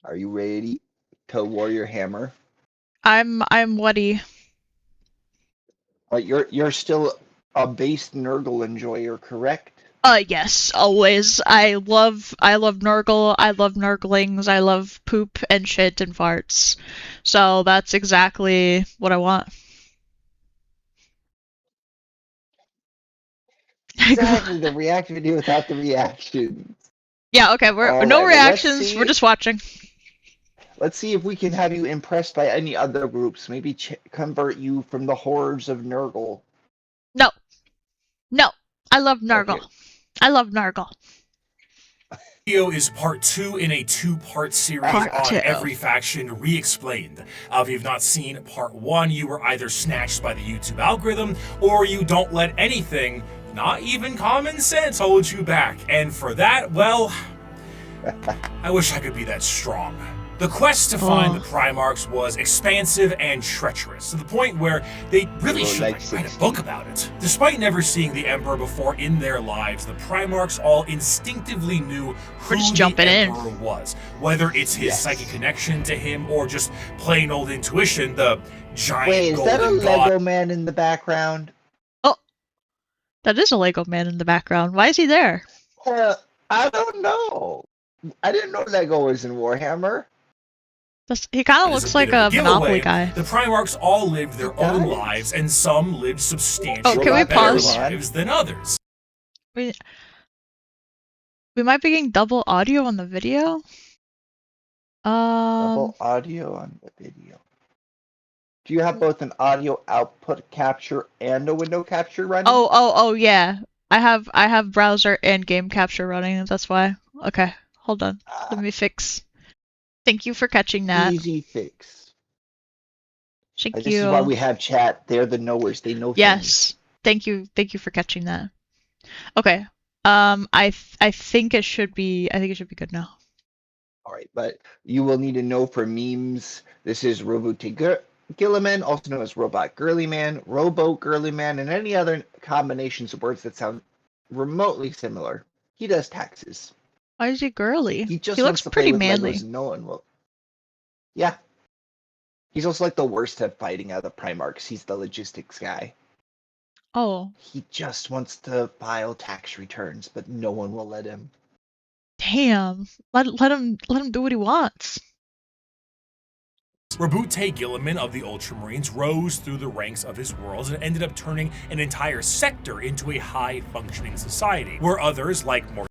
Are you ready to warrior hammer? I'm Woody. But you're still a base Nurgle enjoyer, correct? Yes, always. I love Nurgle, I love Nurglings, I love poop and shit and farts. So that's exactly what I want. Exactly, the reaction video without the reactions. Yeah, okay, we're All no right, well, let's reactions, we're see. just watching. Let's see if we can have you impressed by any other groups. Maybe convert you from the horrors of Nurgle. No. No. I love Nurgle. Okay. I love Nurgle. Video is part 2 in a 2-part series Part on 2. every faction re-explained. If you've not seen part 1, you were either snatched by the YouTube algorithm, or you don't let anything, not even common sense, hold you back. And for that, well, I wish I could be that strong. The quest to find the Primarchs was expansive and treacherous, to the point where they really should write a book about it. Despite never seeing the Emperor before in their lives, the Primarchs all instinctively knew who the Emperor was. Whether it's his psychic connection to him or just plain old intuition, the giant golden god. Wait, is that a Lego man in the background? Oh, that is a Lego man in the background. Why is he there? I don't know. I didn't know Lego was in Warhammer. He kind of looks like a Monopoly guy. The Primarchs all lived their own lives, and some lived substantially better lives than others. We might be getting double audio on the video. Double audio on the video. Do you have both an audio output capture and a window capture running? Oh yeah. I have browser and game capture running. That's why. Okay, hold on. Let me fix. Thank you for catching that. Easy fix. Thank you. This is why we have chat. They're the knowers. They know things. Thank you. Thank you for catching that. Okay. I think it should be. I think it should be good now. All right, but you will need to know for memes. This is Robot Gilliman, also known as Robot Girly Man, Robo Girly Man, and any other combinations of words that sound remotely similar. He does taxes. Why is he girly? He looks pretty manly. No one will. Yeah. He's also like the worst at fighting out of the Primarchs. He's the logistics guy. Oh. He just wants to file tax returns, but no one will let him. Damn. Let him do what he wants. Robot Gilliman of the Ultramarines rose through the ranks of his worlds and ended up turning an entire sector into a high-functioning society, where others, like more.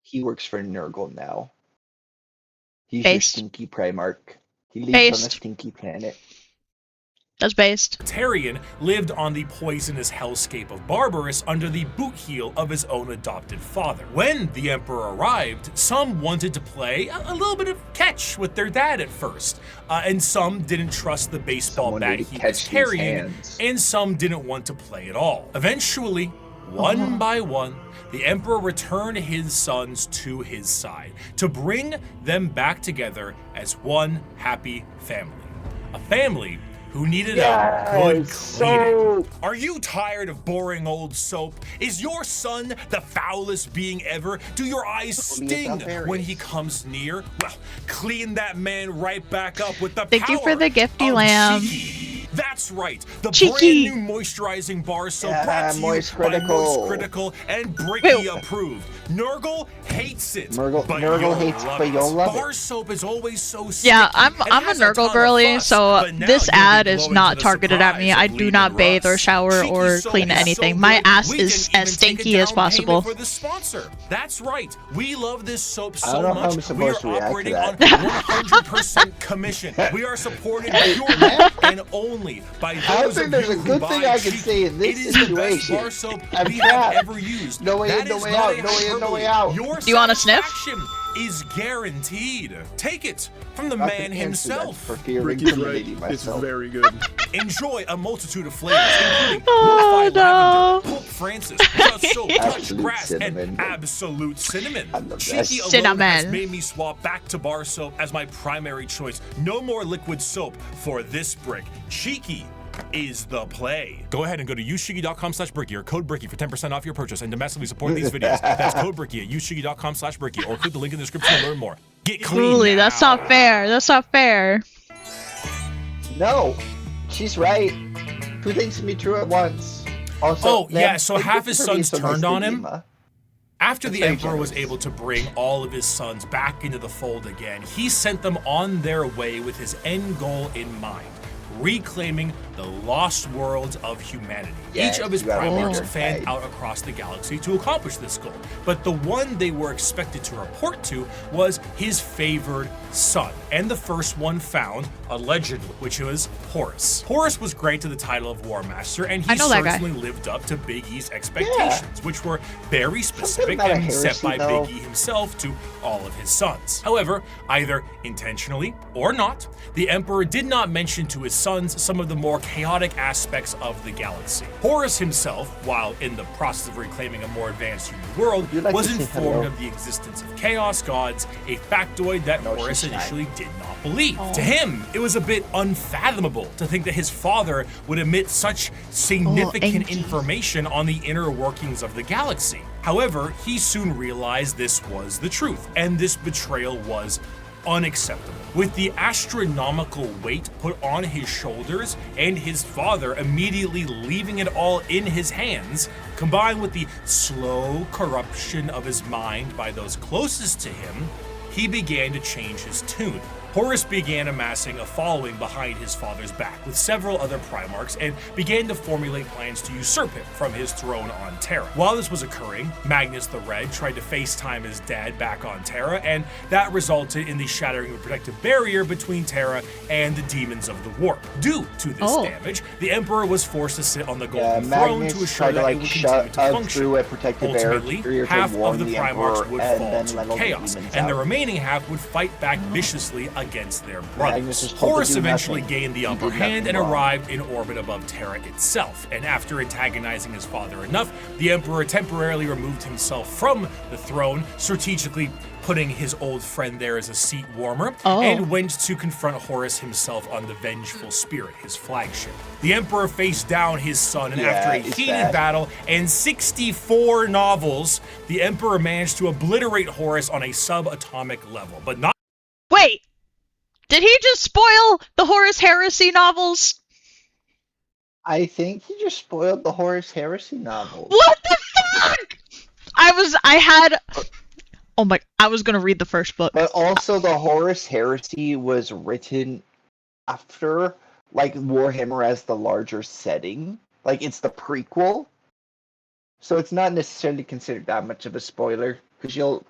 He works for Nurgle now. He's your stinky Primarch. He lives on a stinky planet. That's based. Tarian lived on the poisonous hellscape of Barbarous under the boot heel of his own adopted father. When the Emperor arrived, some wanted to play a little bit of catch with their dad at first, and some didn't trust the baseball bat he was carrying, and some didn't want to play at all. Eventually, one by one, the Emperor returned his sons to his side to bring them back together as one happy family. A family who needed a good cleaning. Are you tired of boring old soap? Is your son the foulest being ever? Do your eyes sting when he comes near? Well, clean that man right back up with the power. Thank you for the gifty lamb. That's right, the brand new moisturizing bar soap brought to you by Moist Critical and Bricky approved. Nurgle hates it, but Nurgle hates it, but you'll love it. Bar soap is always so sticky. Yeah, I'm a Nurgle girly, so this ad is not targeted at me. I do not bathe or shower or clean anything. My ass is as stinky as possible. For the sponsor. That's right, we love this soap so much. We are operating on 100% commission. We are supported purely and only by those of you who buy I can say in this situation. It is the best bar soap we have ever used. No way in, no way out, no way in, no way out. Your do you want a sniff? Is guaranteed. Take it from the man himself. For fear of intimidating myself. It's very good. Enjoy a multitude of flavors, including lavender, Pope Francis, Just Soap, Touch Grass, and Absolute Cinnamon. Cheeky alone has made me swap back to bar soap as my primary choice. No more liquid soap for this brick. Cheeky is the play. Go ahead and go to useshiggy.com/bricky or code bricky for 10% off your purchase and domestically support these videos. That's code bricky at useshiggy.com/bricky or click the link in the description to learn more. Get clean Truly, now. that's not fair. That's not fair. No, she's right. Two things can be true at once. Also, Oh, yeah, so half his sons so turned nice to on him. Dima. After That's the very Emperor was generous. able to bring all of his sons back into the fold again, he sent them on their way with his end goal in mind, reclaiming the lost worlds of humanity. Yeah, Each of his you gotta Primarchs remember, fanned right? out across the galaxy to accomplish this goal, but the one they were expected to report to was his favored son, and the first one found, allegedly, which was Horus. Horus was granted the title of War Master, and I he know that guy. certainly lived up to Big E's expectations, which were very specific about a and set heresy, by though. Big E himself to all of his sons. However, either intentionally or not, the Emperor did not mention to his sons some of the more chaotic aspects of the galaxy. Horus himself, while in the process of reclaiming a more advanced human world, you like was to say informed hello? of the existence of chaos gods, a factoid that No, Horus she's shy. initially did not believe. Oh. To him, it was a bit unfathomable to think that his father would admit such significant Enki. information on the inner workings of the galaxy. However, he soon realized this was the truth, and this betrayal was unacceptable. With the astronomical weight put on his shoulders and his father immediately leaving it all in his hands, combined with the slow corruption of his mind by those closest to him, he began to change his tune. Horus began amassing a following behind his father's back with several other Primarchs and began to formulate plans to usurp him from his throne on Terra. While this was occurring, Magnus the Red tried to FaceTime his dad back on Terra, and that resulted in the shattering of a protective barrier between Terra and the demons of the warp. Due to this damage, the Emperor was forced to sit on the Yeah, golden throne Magnus to assure tried to that it like would continue shut to us function. through a protective Ultimately, barrier to half warn of the the Primarchs Emperor would and fall then to let all the chaos, demons and the out. remaining half would fight back viciously against their brothers. Magnus was told to Horus do eventually nothing. gained the He upper did hand nothing and wrong. arrived in orbit above Terra itself, and after antagonizing his father enough, the Emperor temporarily removed himself from the throne, strategically putting his old friend there as a seat warmer, and went to confront Horus himself on the Vengeful Spirit, his flagship. The Emperor faced down his son, and after a it's heated bad. battle and 64 novels, the Emperor managed to obliterate Horus on a subatomic level, but not Wait! Did he just spoil the Horus Heresy novels? I think he just spoiled the Horus Heresy novel. What the fuck? I was gonna read the first book. But also, the Horus Heresy was written after, like, Warhammer as the larger setting. Like, it's the prequel. So it's not necessarily considered that much of a spoiler, because you'll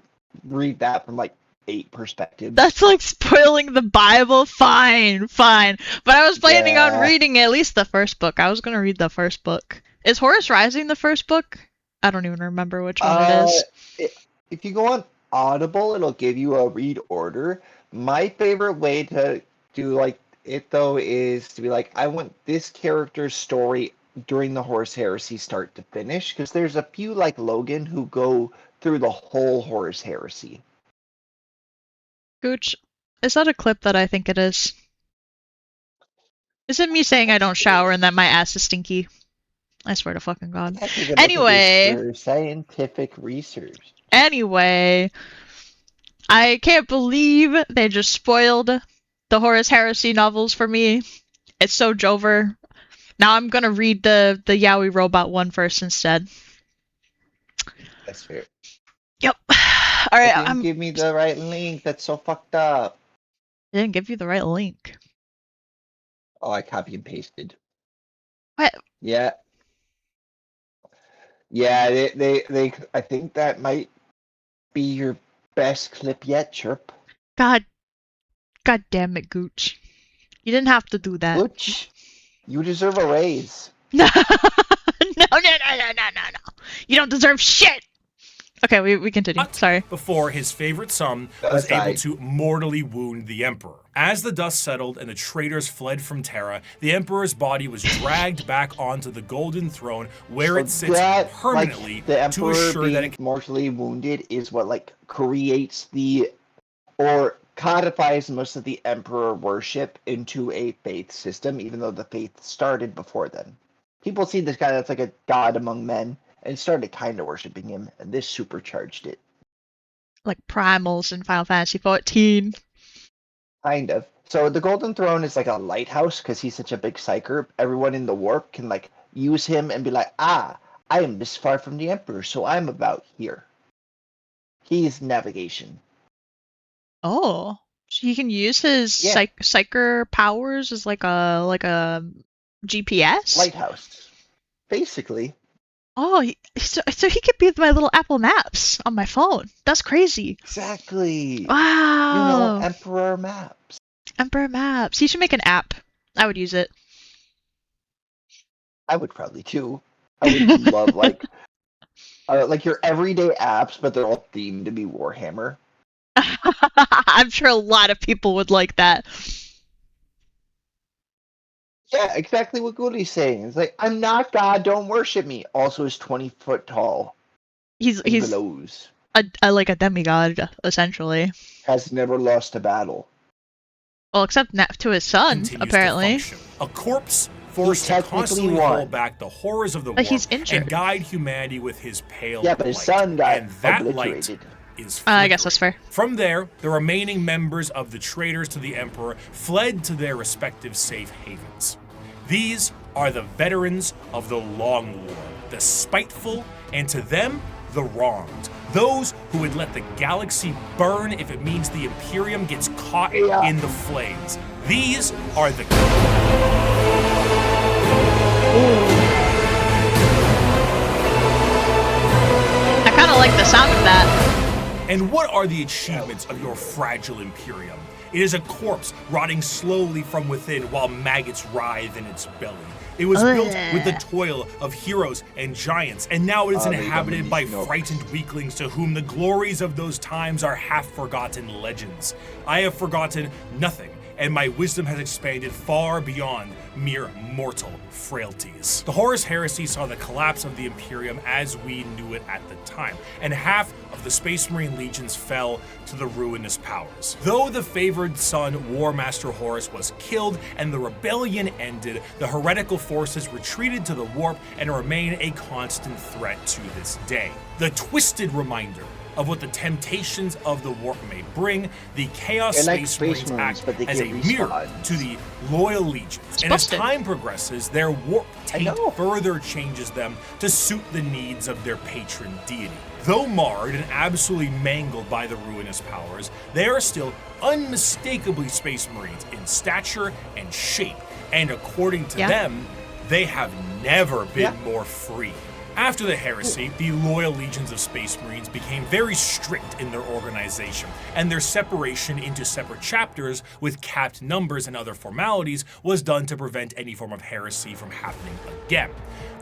read that from, like, 8 perspectives. That's like spoiling the Bible. Fine. But I was planning on Yeah. reading at least the first book. I was gonna read the first book. Is Horus Rising the first book? I don't even remember which one it is. If you go on Audible, it'll give you a read order. My favorite way to do like it though is to be like, I want this character's story during the Horus Heresy start to finish, because there's a few like Logan who go through the whole Horus Heresy. Gooch, is that a clip that I think it is? Is it me saying I don't shower and that my ass is stinky? I swear to fucking God. Have to look at this Anyway. for scientific research. Anyway, I can't believe they just spoiled the Horus Heresy novels for me. It's so Jover. Now I'm gonna read the Yaoi robot one first instead. That's fair. Yep. All right. It didn't give me the right link. That's so fucked up. I didn't give you the right link. Oh, I copy and pasted. What? Yeah. Yeah, they I think that might be your best clip yet, Chirp. God damn it, Gooch. You didn't have to do that. Butch, you deserve a raise. No. You don't deserve shit. Okay, we continue. Sorry. before his favorite son was able Aside. to mortally wound the Emperor. As the dust settled and the traitors fled from Terra, the Emperor's body was dragged back onto the Golden Throne, where it sits that, permanently like, the to Emperor assure being that it mortally wounded is what like creates or codifies most of the Emperor worship into a faith system, even though the faith started before then. People see this guy that's like a god among men and started kind of worshiping him, and this supercharged it. like primals in Final Fantasy 14. Kind of. So the Golden Throne is like a lighthouse because he's such a big psyker. Everyone in the warp can like use him and be like, I am this far from the Emperor, so I'm about here. He's navigation. Oh, so he can use his Yeah. psyker powers as like a GPS. Lighthouse. Basically. Oh, so he could be my little Apple Maps on my phone. That's crazy. Exactly. Wow. Emperor Maps. Emperor Maps. He should make an app. I would use it. I would probably too. I would love like your everyday apps, but they're all themed to be Warhammer. I'm sure a lot of people would like that. Yeah, exactly what Goody's saying. It's like, I'm not God, don't worship me. Also is 20 foot tall. He's Glows. like a demigod, essentially. Has never lost a battle. Well, except to his son, Continues apparently. to function. A corpse forced to technically constantly won. hold back the horrors of the But war he's injured. and guide humanity with his pale Yeah, but his light. son got And that light obliterated. is I guess that's flickering. fair. From there, the remaining members of the traitors to the Emperor fled to their respective safe havens. These are the veterans of the Long War, the spiteful, and to them, the wronged. Those who would let the galaxy burn if it means the Imperium gets caught in the flames. These are the... I kind of like the sound of that. And what are the achievements of your fragile Imperium? It is a corpse rotting slowly from within while maggots writhe in its belly. It was built with the toil of heroes and giants, and now it is inhabited by frightened weaklings to whom the glories of those times are half-forgotten legends. I have forgotten nothing, and my wisdom has expanded far beyond mere mortal frailties. The Horus Heresy saw the collapse of the Imperium as we knew it at the time, and half of the Space Marine legions fell to the ruinous powers. Though the favored son, War Master Horus, was killed and the rebellion ended, the heretical forces retreated to the warp and remain a constant threat to this day. The twisted reminder of what the temptations of the warp may bring, the Chaos Space Marines act as a mirror to the loyal legions. And as time progresses, their warp taint further changes them to suit the needs of their patron deity. Though marred and absolutely mangled by the ruinous powers, they are still unmistakably Space Marines in stature and shape, and according to them, they have never been more free. After the heresy, the loyal legions of Space Marines became very strict in their organization, and their separation into separate chapters with capped numbers and other formalities was done to prevent any form of heresy from happening again.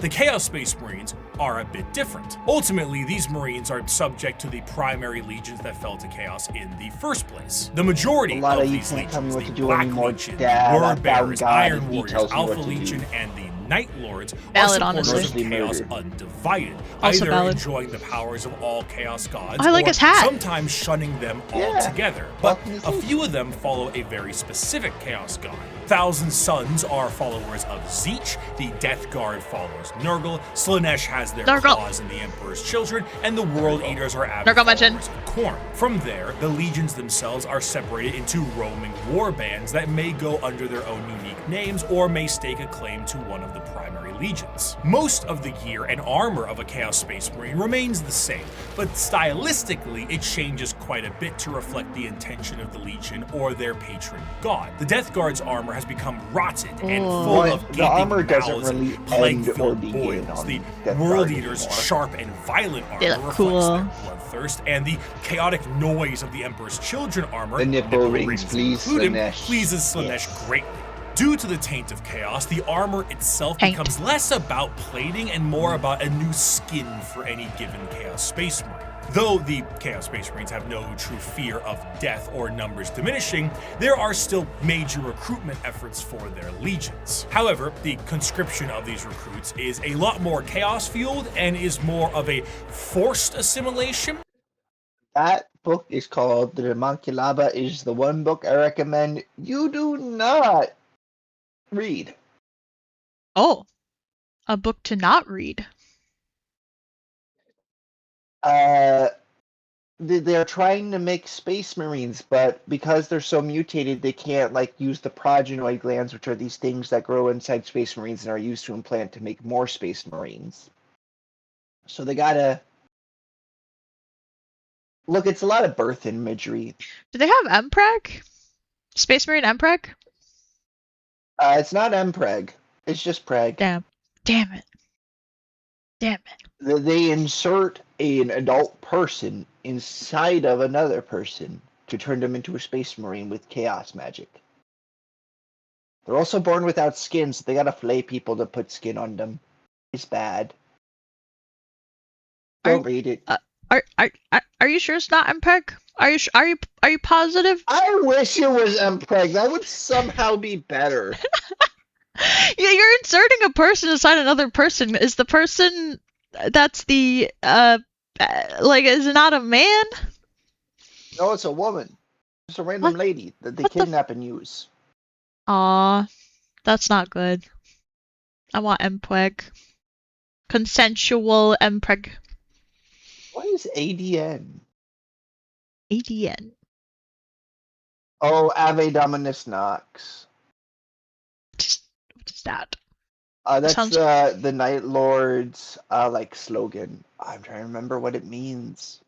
The Chaos Space Marines are a bit different. Ultimately, these Marines are subject to the primary legions that fell to Chaos in the first place. The majority of these legions, the Black Legion, the Word Bearers, Iron Warriors, Alpha Legion, and the Night Lords are supporters of Chaos undivided, either enjoying the powers of all Chaos gods or sometimes shunning them altogether. But a few of them follow a very specific Chaos god. Thousand Sons are followers of Zeech, the Death Guard followers Nurgle, Slaanesh has their claws in the Emperor's children, and the World Eaters are avid followers of Khorne. From there, the legions themselves are separated into roaming war bands that may go under their own unique names or may stake a claim to one of the primary legions. Most of the gear and armor of a Chaos Space Marine remains the same, but stylistically it changes quite a bit to reflect the intention of the legion or their patron god. The Death Guard's armor has become rotted and full of gaping mouths and plague-filled voids. The World Eater's sharp and violent armor reflects their bloodthirst, and the chaotic noise of the Emperor's children armor, the nipple rings pleases Slaanesh greatly. Due to the taint of Chaos, the armor itself becomes less about plating and more about a new skin for any given Chaos Space Marine. Though the Chaos Space Marines have no true fear of death or numbers diminishing, there are still major recruitment efforts for their legions. However, the conscription of these recruits is a lot more chaos-fueled and is more of a forced assimilation. That book is called The Demonculaba. Is the one book I recommend you do not read. Oh, a book to not read. they're trying to make Space Marines, but because they're so mutated, they can't like use the progenoid glands, which are these things that grow inside Space Marines and are used to implant to make more Space Marines. So they gotta look. It's a lot of birth imagery. Do they have MPreg? Space Marine MPreg? It's not MPreg. It's just Preg. Damn. Damn it. Damn it. They insert an adult person inside of another person to turn them into a Space Marine with chaos magic. They're also born without skin, so they gotta flay people to put skin on them. It's bad. Don't read it. Are you sure it's not MPreg? Are you positive? I wish it was MPreg. That would somehow be better. Yeah, you're inserting a person inside another person. Is the person that's the like is it not a man? No, it's a woman. It's a random What? lady that they What the kidnap and use. Aw, that's not good. I want MPreg. Consensual MPreg. What is ADN? ADN. Oh, Ave Dominus Nox. What is that? That's Sounds- the Night Lord's like slogan. I'm trying to remember what it means.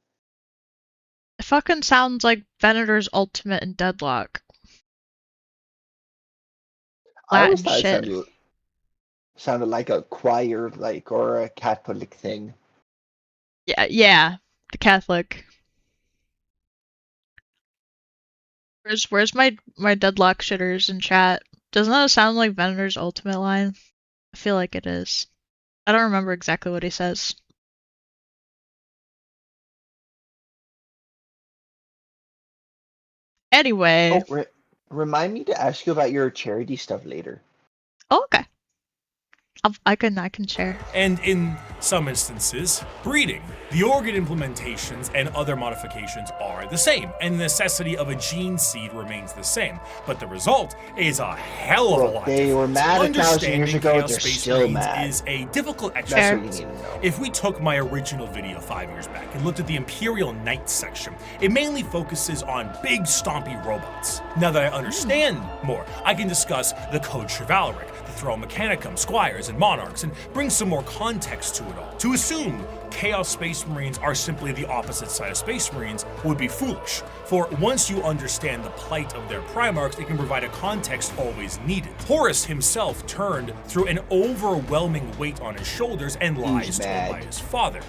It fucking sounds like Venator's ultimate in Deadlock. I always Latin thought it shit. sounded like a choir, like, or a Catholic thing. Yeah, the Catholic. Where's my Deadlock shitters in chat? Doesn't that sound like Venator's ultimate line? I feel like it is. I don't remember exactly what he says. Anyway. Oh, remind me to ask you about your charity stuff later. Oh, okay. I can share. And in some instances, breeding. The organ implementations and other modifications are the same, and the necessity of a gene seed remains the same, but the result is a hell of a lot They were different. mad 1,000 years Understanding ago, Chaos they're Space still Marines mad. is a difficult That's exercise. what you need to know. If we took my original video 5 years back and looked at the Imperial Knights section, it mainly focuses on big stompy robots. Now that I understand more, I can discuss the Code Chivalric, the Throne Mechanicum, Squires, and Monarchs, and bring some more context to it all. To assume Chaos Space Marines are simply the opposite side of Space Marines would be foolish, for once you understand the plight of their Primarchs, it can provide a context always needed. Horus himself turned through an overwhelming weight on his shoulders and lies told mad. by his father.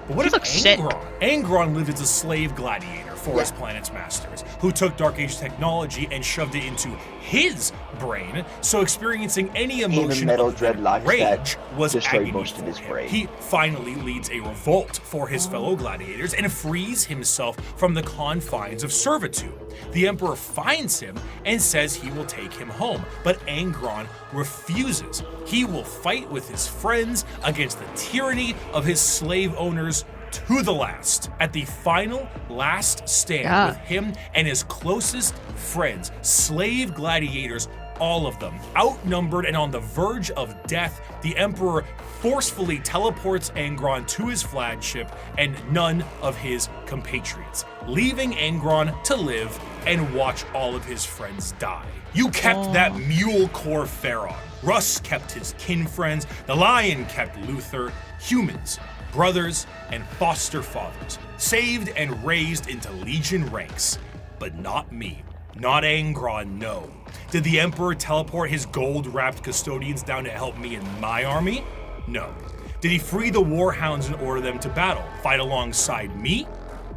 But what He if looks sick. Angron? Angron lived as a slave gladiator for his planet's masters, who took Dark Age technology and shoved it into his brain, so experiencing any emotion metal other than dreadlocks rage that was destroyed agony most of for his him. brain. He finally leads a revolt for his fellow gladiators and frees himself from the confines of servitude. The Emperor finds him and says he will take him home, but Angron refuses. He will fight with his friends against the tyranny of his slave owners to the last. At the final last stand Yeah. with him and his closest friends, slave gladiators, all of them, outnumbered and on the verge of death, the Emperor forcefully teleports Angron to his flagship and none of his compatriots, leaving Angron to live and watch all of his friends die. You kept that mule core Pharaon. Russ kept his kin friends. The Lion kept Luther. Humans, brothers, and foster fathers, saved and raised into Legion ranks. But not me. Not Angron, no. Did the Emperor teleport his gold-wrapped custodians down to help me in my army? No. Did he free the Warhounds and order them to battle, fight alongside me?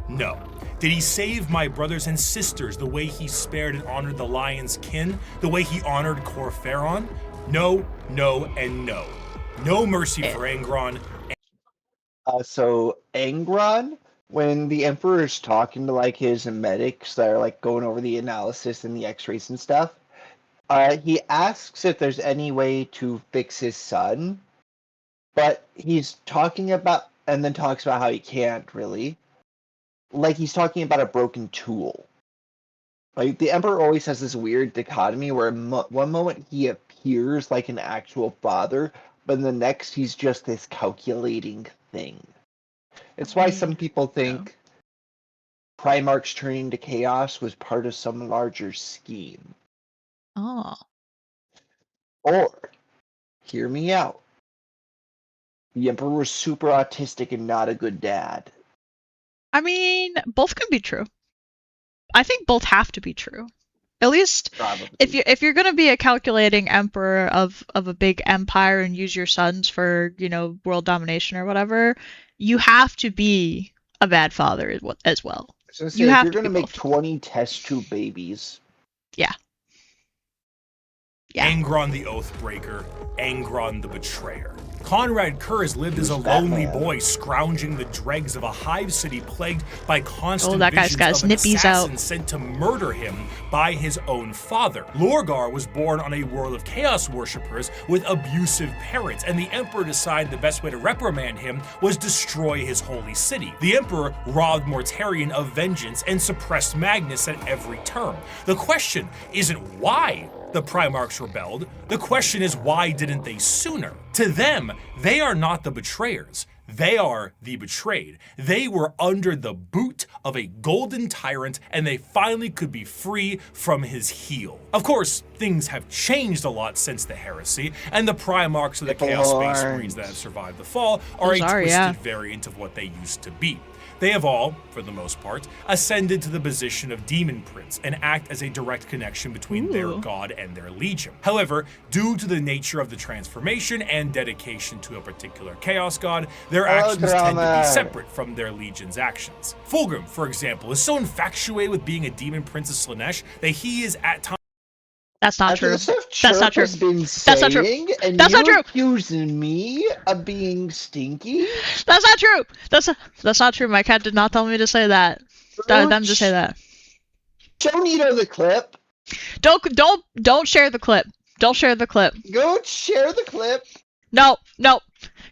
No. Did he save my brothers and sisters the way he spared and honored the Lion's kin, the way he honored Cor Pharaon? No, no, and no. No mercy for Angron. So Angron, when the Emperor is talking to like his medics that are like going over the analysis and the X-rays and stuff, he asks if there's any way to fix his son, but he's talking about and then talks about how he can't really. Like he's talking about a broken tool. Like the Emperor always has this weird dichotomy where one moment he appears like an actual father, but in the next he's just this calculating thing. It's why some people think Primarchs turning to chaos was part of some larger scheme. Oh. Or, hear me out, the Emperor was super autistic and not a good dad. I mean, both can be true. I think both have to be true. At least Probably. if you're gonna be a calculating emperor of a big empire and use your sons for, world domination or whatever, you have to be a bad father as well. So You if have you're to going to be make both. 20 test tube babies. Yeah. Angron the Oathbreaker, Angron the Betrayer. Conrad Kurz lived as a Who's lonely Batman? boy scrounging the dregs of a hive city plagued by constant that guy's visions got his of an nippies assassin out. sent to murder him by his own father. Lorgar was born on a world of chaos worshippers with abusive parents, and the Emperor decided the best way to reprimand him was destroy his holy city. The Emperor robbed Mortarion of vengeance and suppressed Magnus at every turn. The question isn't why the Primarchs rebelled. The question is, why didn't they sooner? To them, they are not the betrayers. They are the betrayed. They were under the boot of a golden tyrant, and they finally could be free from his heel. Of course, things have changed a lot since the heresy, and the Primarchs of the Chaos Space Marines that have survived the fall are Those a are, twisted yeah. variant of what they used to be. They have all, for the most part, ascended to the position of Demon Prince and act as a direct connection between their Ooh. god and their legion. However, due to the nature of the transformation and dedication to a particular chaos god, their actions tend to be separate from their legion's actions. Fulgrim, for example, is so infatuated with being a Demon Prince of Slanesh that he is at times That's not After true. the stuff That's not Chirp true. has been That's not true. saying, and That's not you're true. accusing me of being stinky? That's not true. That's not true. My cat did not tell me to say that. Them to say that. Show Nito the clip. Don't share the clip. Don't share the clip. Go share the clip. No.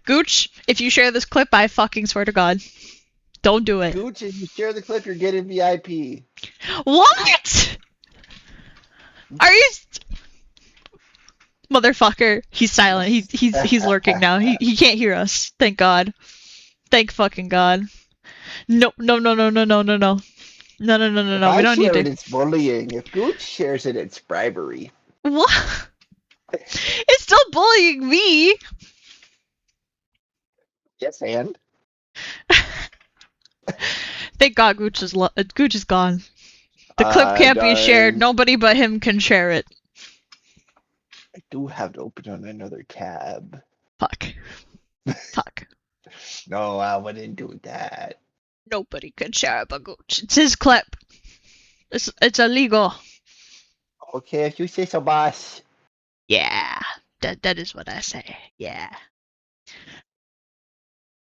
Gooch, if you share this clip, I fucking swear to God. Don't do it. Gooch, if you share the clip, you're getting VIP. What? Are you... Motherfucker. He's silent. He's lurking now. He can't hear us. Thank God. Thank fucking God. No. If We I don't need share it, to... it's bullying. If Gooch shares it, it's bribery. What? It's still bullying me. Yes, and? Thank God Gooch is gone. The clip can't be shared. Darn. Nobody but him can share it. I do have to open on another tab. Fuck. No, I wouldn't do that. Nobody can share it but Gooch. It's his clip. It's illegal. Okay, if you say so, boss. Yeah. That is what I say. Yeah.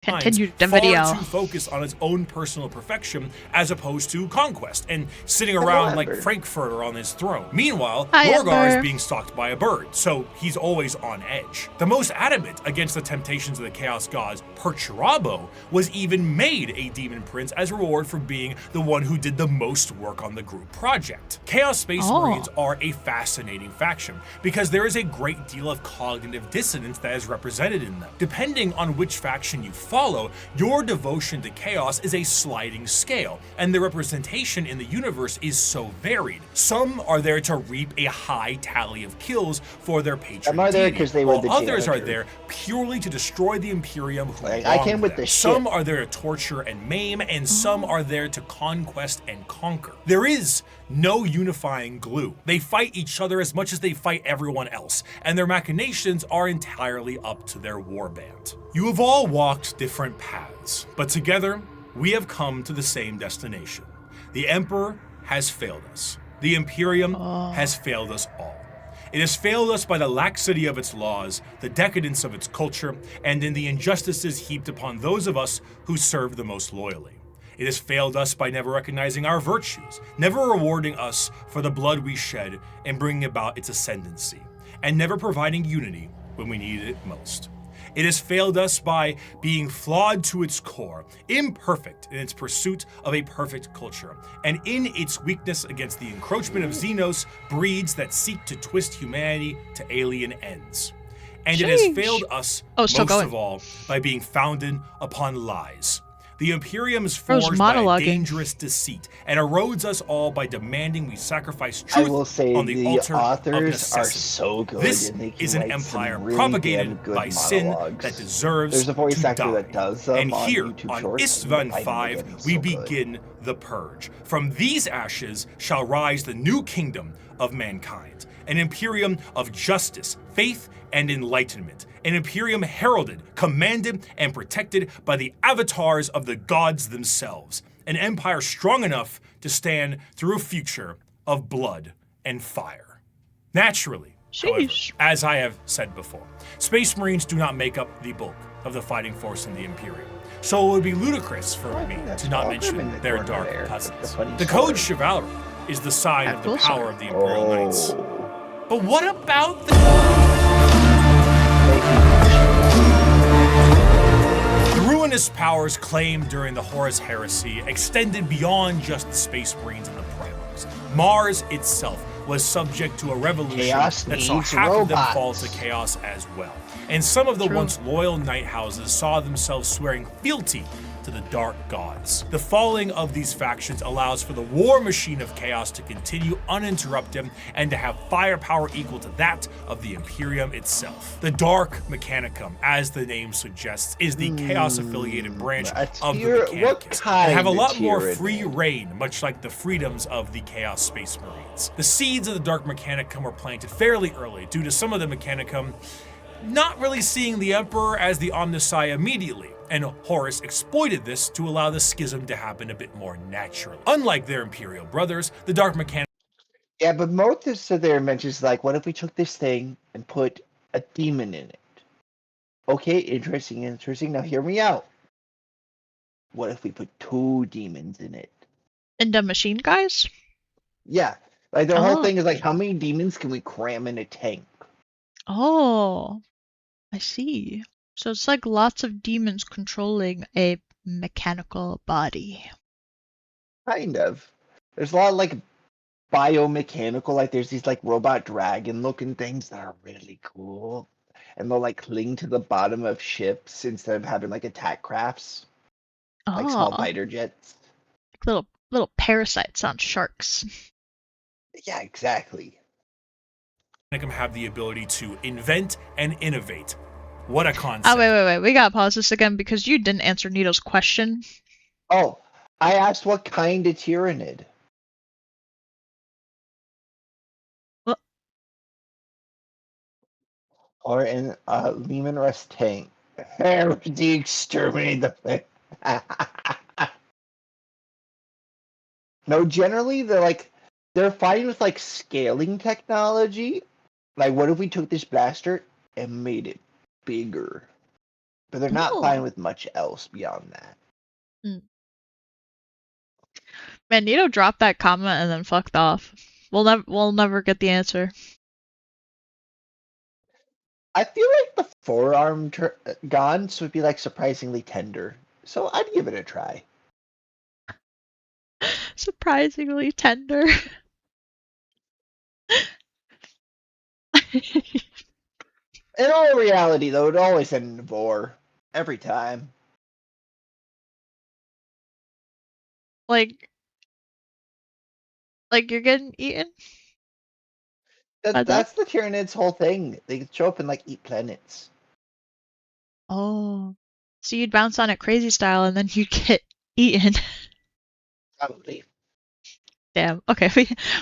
Continue the far video. too focused on its own personal perfection as opposed to conquest and sitting around like Ember. Frankfurter on his throne. Meanwhile, Hi, Lorgar Ember. is being stalked by a bird, so he's always on edge. The most adamant against the temptations of the Chaos Gods, Perturabo, was even made a Demon Prince as a reward for being the one who did the most work on the group project. Chaos Space Marines are a fascinating faction because there is a great deal of cognitive dissonance that is represented in them. Depending on which faction you follow, your devotion to chaos is a sliding scale, and the representation in the universe is so varied. Some are there to reap a high tally of kills for their patron Some are there deity, 'cause they were while the others are janitor. there purely to destroy the Imperium who Like, I wronged came with them. the Some shit. are there to torture and maim, and some are there to conquest and conquer. There is no unifying glue. They fight each other as much as they fight everyone else, and their machinations are entirely up to their warband. You have all walked different paths, but together we have come to the same destination. The Emperor has failed us. The Imperium has failed us all. It has failed us by the laxity of its laws, the decadence of its culture, and in the injustices heaped upon those of us who serve the most loyally. It has failed us by never recognizing our virtues, never rewarding us for the blood we shed and bringing about its ascendancy, and never providing unity when we needed it most. It has failed us by being flawed to its core, imperfect in its pursuit of a perfect culture, and in its weakness against the encroachment of Xenos breeds that seek to twist humanity to alien ends. And it has Sheesh. failed us Oh, still most going. of all by being founded upon lies. The Imperium is Bro's forged by a monologuing. dangerous deceit and erodes us all by demanding we sacrifice I truth will say on the the altar of authors are necessity. so good. This and they can is an write empire some really propagated damn good by sin monologues. that deserves There's a voice to actor die. that does them And on here YouTube on Shorts. Istvan I find him 5, again, he's we so good. begin the purge. From these ashes shall rise the new kingdom of mankind, an imperium of justice, faith, and enlightenment. An imperium heralded, commanded, and protected by the avatars of the gods themselves. An empire strong enough to stand through a future of blood and fire. Naturally, however, Sheesh. as I have said before, Space Marines do not make up the bulk of the fighting force in the Imperium. So it would be ludicrous for me that's to not all mention Grimmon their that dark were there. cousins. That's a funny The Code story. Chivalry is the sign Yeah, of the cool power story. of the Imperial Knights. Oh. But what about the ruinous powers claimed during the Horus Heresy extended beyond just the Space Marines and the Primarchs. Mars itself was subject to a revolution Chaos that saw needs half of them robots. fall to chaos as well. And some of the True. once loyal knight houses saw themselves swearing fealty to the dark gods. The falling of these factions allows for the war machine of chaos to continue uninterrupted and to have firepower equal to that of the Imperium itself. The Dark Mechanicum, as the name suggests, is the chaos-affiliated branch a of the tier- what Mechanicus and have a kind lot of more tyranny? free reign, much like the freedoms of the Chaos Space Marines. The seeds of the Dark Mechanicum were planted fairly early due to some of the Mechanicum not really seeing the Emperor as the Omnissiah immediately, and Horus exploited this to allow the schism to happen a bit more naturally. Unlike their Imperial brothers, the Dark Mechanicum Yeah, but most of their mentions like, what if we took this thing and put a demon in it? Okay, interesting. Now hear me out. What if we put 2 demons in it? And the machine guys? Yeah, like the whole Oh. thing is like, how many demons can we cram in a tank? Oh, I see. So it's like lots of demons controlling a mechanical body. Kind of. There's a lot of like biomechanical, like there's these like robot dragon looking things that are really cool. And they'll like cling to the bottom of ships instead of having like attack crafts, like small Oh, fighter jets. little parasites on sharks. Yeah, exactly. have the ability to invent and innovate. What a concept. Oh, wait. We gotta pause this again because you didn't answer Nito's question. Oh, I asked what kind of Tyranid. What? Or in Lehman Russ tank. The exterminate the No, generally they're fighting with like scaling technology. Like, what if we took this blaster and made it bigger? But they're not Oh. fighting with much else beyond that. Man, Nito dropped that comment and then fucked off. We'll never get the answer. I feel like the forearm guns would be like surprisingly tender, so I'd give it a try. Surprisingly tender. In all reality, though, it always end in war every time. like you're getting eaten? That's the Tyranids' whole thing. They show up and like eat planets. Oh. So you'd bounce on it crazy style and then you'd get eaten. Probably. Damn. Okay,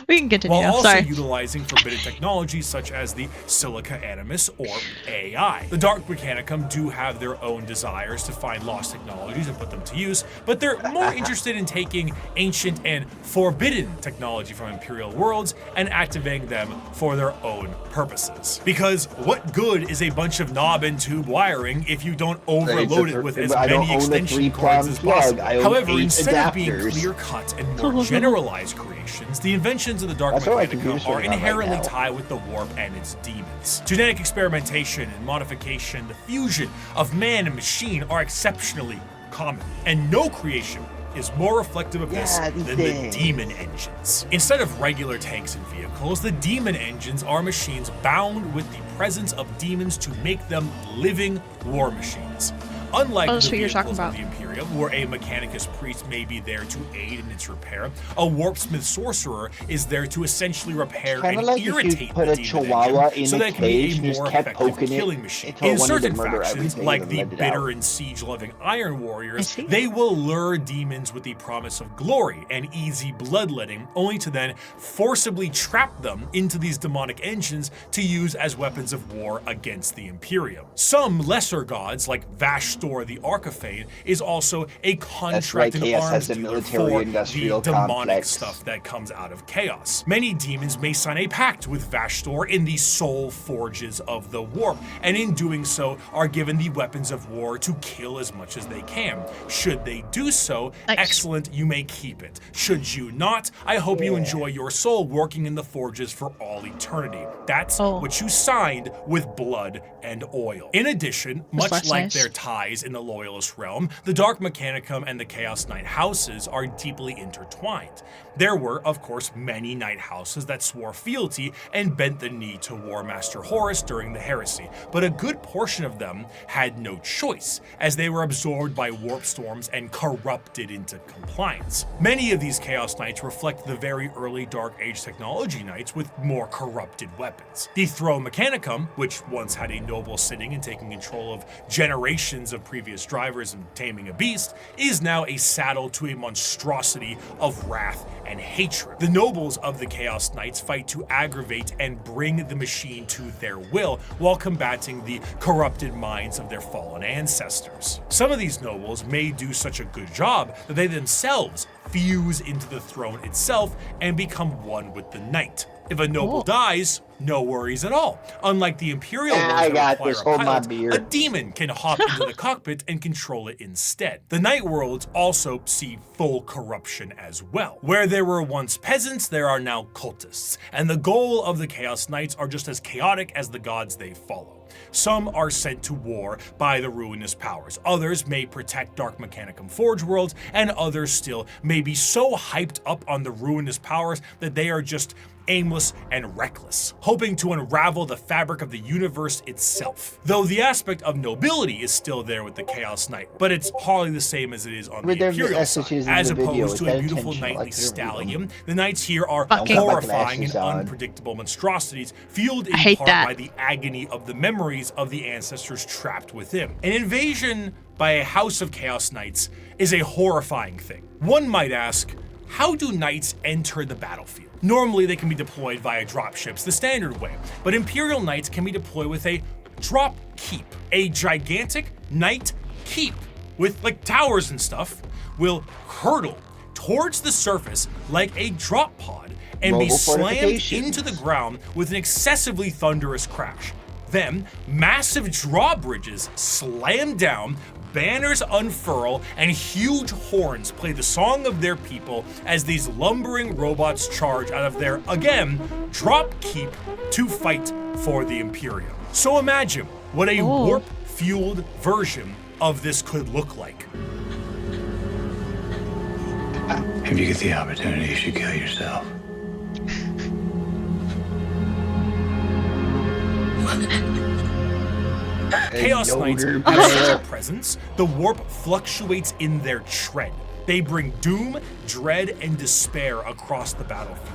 we can continue While now. also Sorry. utilizing forbidden technologies such as the Silica Animus or AI. The Dark Mechanicum do have their own desires to find lost technologies and put them to use, but they're more interested in taking ancient and forbidden technology from Imperial worlds and activating them for their own purposes. Because what good is a bunch of knob and tube wiring if you don't overload it with as I don't many own a extension cords 3-prong as plug. possible? I own However, 8 instead of being adapters. clear-cut and more generalized creations, the inventions of the Dark That's what my computer's Mechanicum are doing right inherently now. tied with the warp and its demons. Genetic experimentation and modification, the fusion of man and machine are exceptionally common, and no creation is more reflective of this Yeah, these than things. the demon engines. Instead of regular tanks and vehicles, the demon engines are machines bound with the presence of demons to make them living war machines. Unlike Oh, the that's what you're talking vehicles of about. the Imperium, where a Mechanicus priest may be there to aid in its repair, a Warpsmith sorcerer is there to essentially repair Kind of and like if irritate you put the a demon chihuahua engine in so a that it can be cage a and just more kept effective poking killing it machine. until it In wanted to certain murder factions, everything like and the then let it bitter out. and siege-loving Iron Warriors, see. they will lure demons with the promise of glory and easy bloodletting, only to then forcibly trap them into these demonic engines to use as weapons of war against the Imperium. Some lesser gods, like Vashtor the Archifane, is also a contract and Chaos arms has a dealer military for industrial the demonic complex. stuff that comes out of Chaos. Many demons may sign a pact with Vashtor in the soul forges of the warp, and in doing so are given the weapons of war to kill as much as they can. Should they do so, Nice. excellent, you may keep it. Should you not, I hope you enjoy your soul working in the forges for all eternity. That's what you signed with blood and oil. In addition, much less like nice. their ties in the Loyalist realm, the Dark Mechanicum and the Chaos Knight houses are deeply intertwined. There were, of course, many Knight houses that swore fealty and bent the knee to War Master Horus during the heresy, but a good portion of them had no choice, as they were absorbed by warp storms and corrupted into compliance. Many of these Chaos Knights reflect the very early Dark Age technology Knights with more corrupted weapons. The Throne Mechanicum, which once had a noble sitting and taking control of generations of previous drivers and taming a beast, is now a saddle to a monstrosity of wrath and hatred. The nobles of the Chaos Knights fight to aggravate and bring the machine to their will while combating the corrupted minds of their fallen ancestors. Some of these nobles may do such a good job that they themselves fuse into the throne itself and become one with the knight. If a noble dies, no worries at all. Unlike the Imperial ones I that got require this. a Hold my pilot, beer. a demon can hop into the cockpit and control it instead. The Night Worlds also see full corruption as well. Where there were once peasants, there are now cultists, and the goal of the Chaos Knights are just as chaotic as the gods they follow. Some are sent to war by the ruinous powers. Others may protect Dark Mechanicum Forge worlds, and others still may be so hyped up on the ruinous powers that they are just aimless and reckless, hoping to unravel the fabric of the universe itself. Though the aspect of nobility is still there with the Chaos Knight, but it's hardly the same as it is on the Imperial side. As opposed to a beautiful knightly stallion, the knights here are Fucking horrifying and on. unpredictable monstrosities, fueled in hate part that. by the agony of the memories of the ancestors trapped within. An invasion by a house of Chaos Knights is a horrifying thing. One might ask, how do knights enter the battlefield? Normally they can be deployed via dropships the standard way, but Imperial Knights can be deployed with a drop keep. A gigantic knight keep with like towers and stuff will hurtle towards the surface like a drop pod and be Mobile slammed fortifications. into the ground with an excessively thunderous crash. Then, massive drawbridges slam down, banners unfurl, and huge horns play the song of their people as these lumbering robots charge out of their, again, drop keep to fight for the Imperium. So imagine what a warp-fueled version of this could look like. If you get the opportunity, you should kill yourself. Chaos Knights have such a presence, the warp fluctuates in their tread. They bring doom, dread, and despair across the battlefield.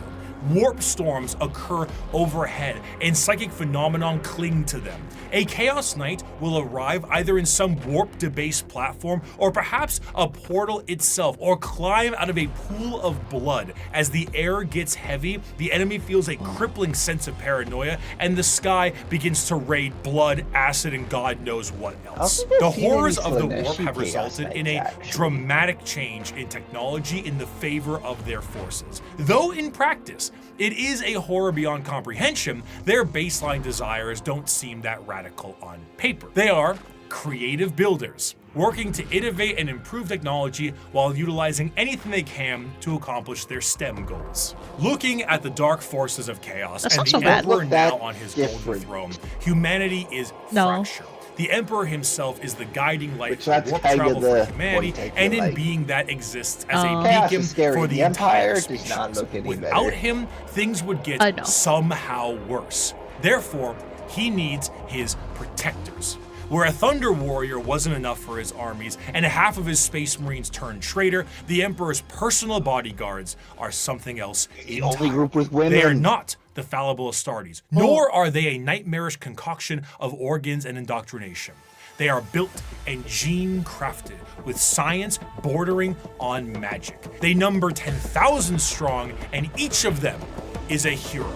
Warp storms occur overhead, and psychic phenomenon cling to them. A Chaos Knight will arrive either in some warp-debased platform, or perhaps a portal itself, or climb out of a pool of blood. As the air gets heavy, the enemy feels a crippling sense of paranoia, and the sky begins to rain blood, acid, and God knows what else. The horrors of the warp have resulted in a dramatic change in technology in the favor of their forces. Though in practice, it is a horror beyond comprehension, their baseline desires don't seem that radical on paper. They are creative builders, working to innovate and improve technology while utilizing anything they can to accomplish their STEM goals. Looking at the dark forces of chaos That's and not the so bad. Emperor Look now that on his different. golden throne, humanity is fractured. The Emperor himself is the guiding light Which for that's warp kind of travel the for humanity, one take and you in like. being that exists as a Chaos beacon is scary. for the The Empire entire does species. not look any Without better. him, things would I know. get somehow worse. Therefore, he needs his protectors. Where a Thunder Warrior wasn't enough for his armies, and half of his Space Marines turned traitor, the Emperor's personal bodyguards are something else The only group with women. They are not the fallible Astartes, nor are they a nightmarish concoction of organs and indoctrination. They are built and gene-crafted with science bordering on magic. They number 10,000 strong, and each of them is a hero.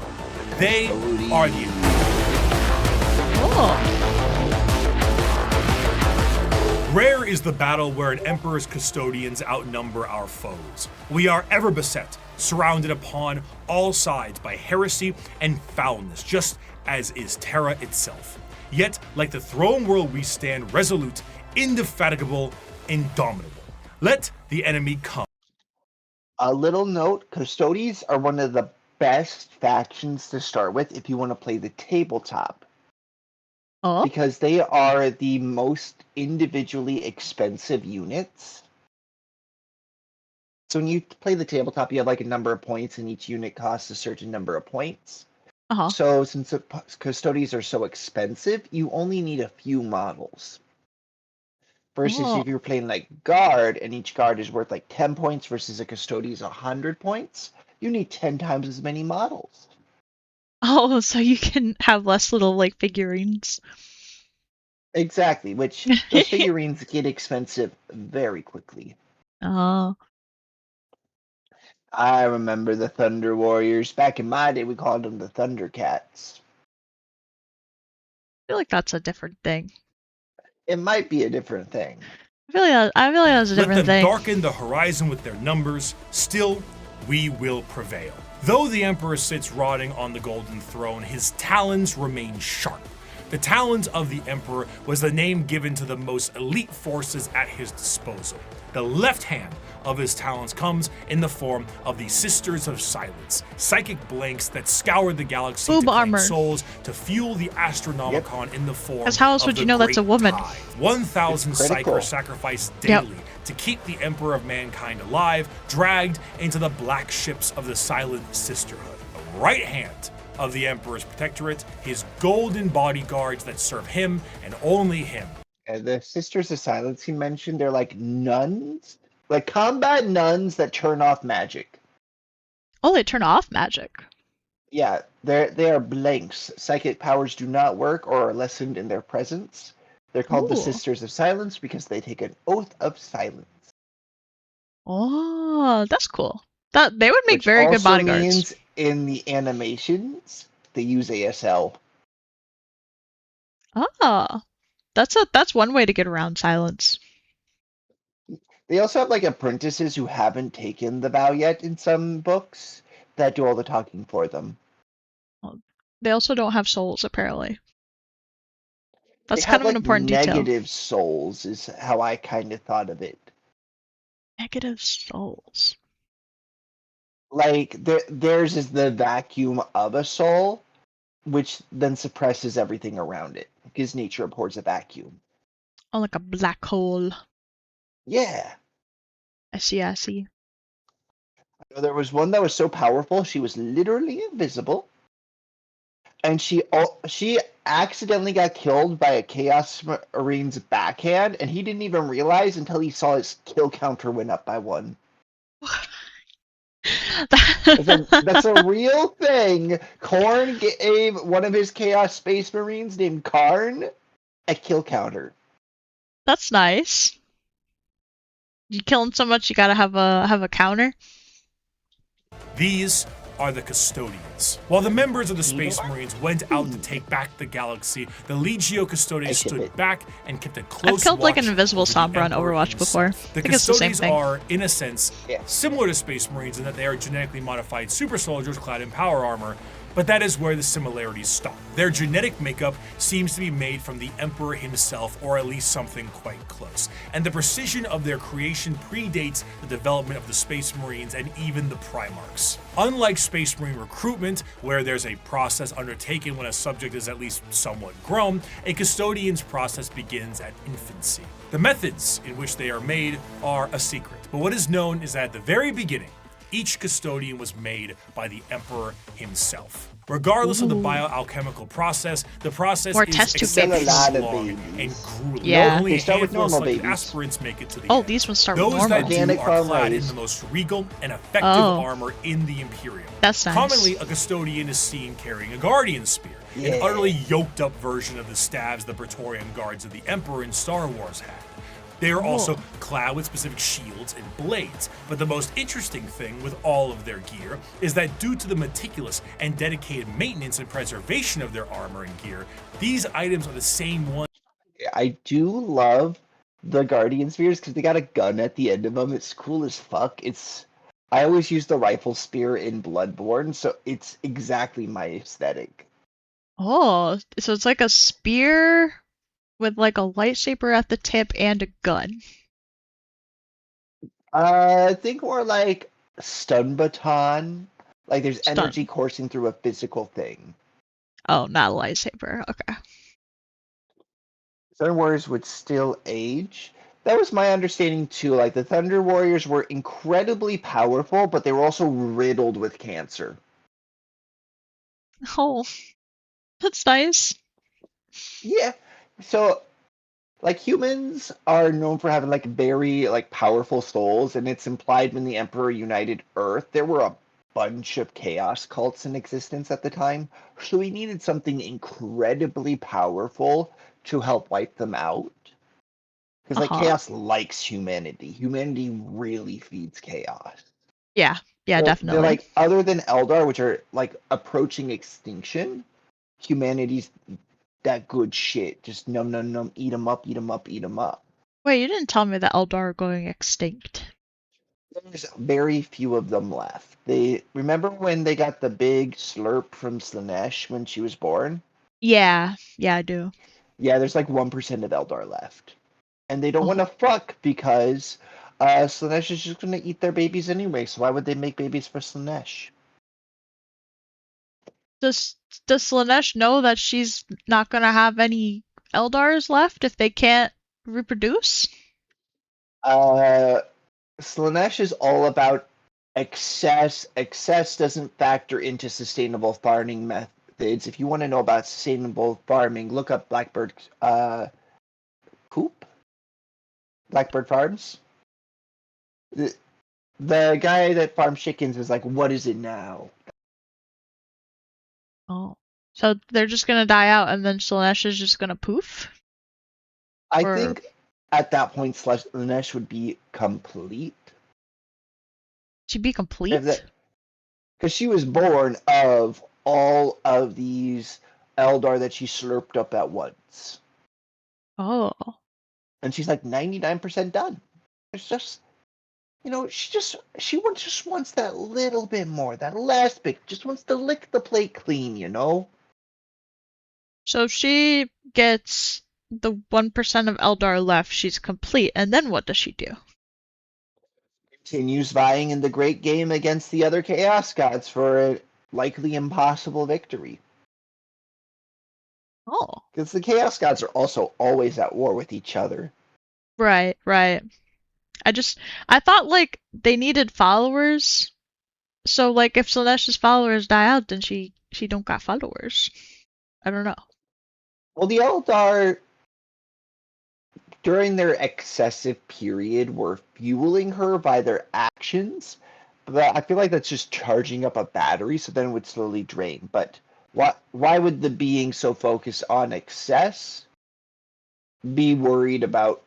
They are the Rare is the battle where an Emperor's custodians outnumber our foes. We are ever beset, surrounded upon all sides by heresy and foulness, just as is Terra itself. Yet, like the throne world, we stand resolute, indefatigable, indomitable. Let the enemy come. A little note, Custodes are one of the best factions to start with if you want to play the tabletop. Oh, Because they are the most individually expensive units. So when you play the tabletop, you have like a number of points, and each unit costs a certain number of points. uh-huh. So since the Custodes are so expensive, you only need a few models. Versus Oh. if you're playing like Guard, and each Guard is worth like 10 points versus a Custodes 100 points, you need 10 times as many models. Oh, so you can have less little like figurines. Exactly, which those figurines get expensive very quickly. Oh, I remember the Thunder Warriors. Back in my day, we called them the Thundercats. I feel like that's a different thing. It might be a different thing. I feel like that's a Let different them thing. darken the horizon with their numbers. Still, we will prevail. Though the Emperor sits rotting on the golden throne, his talons remain sharp. The talons of the Emperor was the name given to the most elite forces at his disposal. The left hand of his talons comes in the form of the Sisters of Silence, psychic blanks that scour the galaxy Boob to claim armor. souls to fuel the Astronomicon in the form 'Cause how else of would the you know that's a Great woman? Tide. 1,000 It's critical. psychers sacrificed Yep. daily to keep the Emperor of Mankind alive, dragged into the black ships of the Silent Sisterhood. The right hand of the Emperor's protectorate, his golden bodyguards that serve him and only him. The Sisters of Silence he mentioned, they're like nuns, like combat nuns that turn off magic. Oh, they turn off magic. Yeah, they are blanks. Psychic powers do not work or are lessened in their presence. They're called the Ooh. Sisters of Silence because they take an oath of silence. Oh, that's cool. That they would make Which very good also bodyguards. means in the animations they use ASL. Ah, that's one way to get around silence. They also have like apprentices who haven't taken the vow yet in some books that do all the talking for them. They also don't have souls, apparently. That's They kind have, of an like, important detail. negative souls is how I kind of thought of it. Negative souls. Like theirs is the vacuum of a soul, which then suppresses everything around it because nature abhors a vacuum. Oh, like a black hole. Yeah. I see, I see. There was one that was so powerful she was literally invisible, and she accidentally got killed by a Chaos Marine's backhand, and he didn't even realize until he saw his kill counter went up by 1. That's a real thing. Korn gave one of his Chaos Space Marines named Karn a kill counter. That's nice. You kill him so much, you gotta have a counter. These are the Custodians. While the members of the Space Marines went out to take back the galaxy, the Legio Custodes stood back and kept a close I've killed like watch an invisible over the Sombra on Emperor Overwatch himself. before. The I think it's the same Custodes thing. are, in a sense, Yeah. similar to Space Marines in that they are genetically modified super soldiers clad in power armor, but that is where the similarities stop. Their genetic makeup seems to be made from the Emperor himself, or at least something quite close. And the precision of their creation predates the development of the Space Marines and even the Primarchs. Unlike Space Marine recruitment, where there's a process undertaken when a subject is at least somewhat grown, a Custodian's process begins at infancy. The methods in which they are made are a secret, but what is known is that at the very beginning, each Custodian was made by the Emperor himself. Regardless of the Ooh. bioalchemical process, the process More is test tube exceptionally babies. Still a lot of long and babies. grueling. Yeah. Only They a start with handful of normal selected babies. aspirants make it to the Oh, end. these ones start with Those normal. that Organic do are farm clad in raised. the most regal and effective Oh. armor in the Imperium. That's nice. Commonly, a custodian is seen carrying a guardian spear, Yeah. an utterly yoked up version of the staves the Praetorian guards of the Emperor in Star Wars had. They are also clad with specific shields and blades, but the most interesting thing with all of their gear is that due to the meticulous and dedicated maintenance and preservation of their armor and gear, these items are the same ones. I do love the Guardian Spears because they got a gun at the end of them. It's cool as fuck. I always use the rifle spear in Bloodborne, so it's exactly my aesthetic. Oh, so it's like a spear with like a lightsaber at the tip and a gun. Think more like stun baton. Like there's Stun. energy coursing through a physical thing. Oh, not a lightsaber. Okay. Thunder Warriors would still age. That was my understanding too. Like the Thunder Warriors were incredibly powerful, but they were also riddled with cancer. Oh, that's nice. Yeah. So like humans are known for having like very like powerful souls, and it's implied when the Emperor united Earth, there were a bunch of chaos cults in existence at the time. So we needed something incredibly powerful to help wipe them out. Because like Uh-huh. chaos likes humanity. Humanity really feeds chaos. Yeah, So definitely. they're like other than Eldar, which are like approaching extinction, humanity's that good shit. Just num num num, eat them up, eat them up, eat them up. Wait, you didn't tell me that Eldar are going extinct. There's very few of them left. They remember when they got the big slurp from Slanesh when she was born? Yeah, I do. Yeah, there's like 1% of Eldar left. And they don't Oh. want to fuck because Slanesh is just going to eat their babies anyway. So why would they make babies for Slanesh? Does Slanesh know that she's not gonna have any Eldars left if they can't reproduce? Slanesh is all about excess. Excess doesn't factor into sustainable farming methods. If you want to know about sustainable farming, look up Blackbird Coop? Blackbird Farms? The guy that farms chickens is like, what is it now? Oh. So they're just gonna die out and then Slanesh is just gonna poof? I Or- think at that point, Slanesh would be complete. She'd be complete? Because she was born of all of these Eldar that she slurped up at once. Oh. And she's like 99% done. It's just, she just wants that little bit more, that last bit, just wants to lick the plate clean, So if she gets the 1% of Eldar left, she's complete, and then what does she do? Continues vying in the great game against the other Chaos Gods for a likely impossible victory. Oh. Because the Chaos Gods are also always at war with each other. Right. I thought like they needed followers. So like if Slanesh's followers die out, then she don't got followers. I don't know. Well, the Eldar, during their excessive period, were fueling her by their actions. But I feel like that's just charging up a battery, so then it would slowly drain. But why would the being so focused on excess be worried about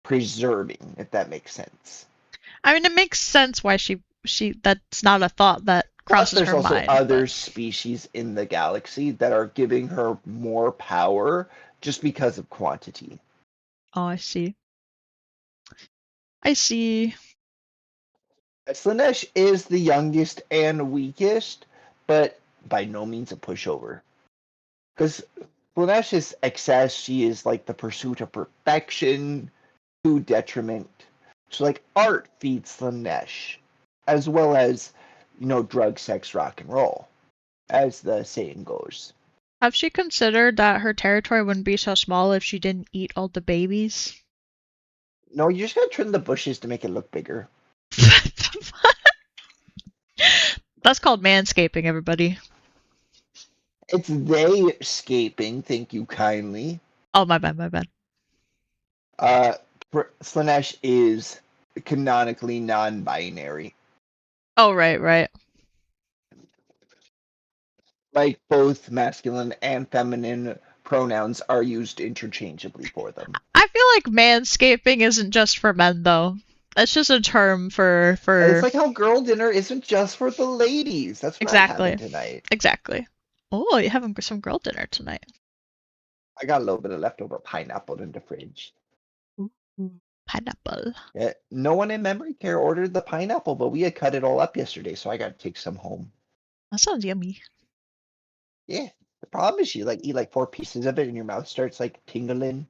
preserving, if that makes sense? I mean, it makes sense why she that's not a thought that Plus, crosses there's her also mind. other but- species in the galaxy that are giving her more power just because of quantity. Oh, I see. I see. Slanesh is the youngest and weakest, but by no means a pushover. Because Slanesh's excess, she is like the pursuit of perfection to detriment. So, like, art feeds Slanesh, as well as, drug, sex, rock, and roll, as the saying goes. Have she considered that her territory wouldn't be so small if she didn't eat all the babies? No, you just gotta trim the bushes to make it look bigger. That's called manscaping, everybody. It's they escaping, thank you kindly. Oh, my bad. Slanesh is canonically non-binary. Oh, right. Like both masculine and feminine pronouns are used interchangeably for them. I feel like manscaping isn't just for men, though. That's just a term for. It's like how girl dinner isn't just for the ladies. That's what Exactly. I'm having tonight. Exactly. Oh, you're having some girl dinner tonight. I got a little bit of leftover pineapple in the fridge. Pineapple. Yeah, no one in memory care ordered the pineapple, but we had cut it all up yesterday, so I got to take some home. That sounds yummy. Yeah. The problem is you eat like 4 pieces of it and your mouth starts like tingling.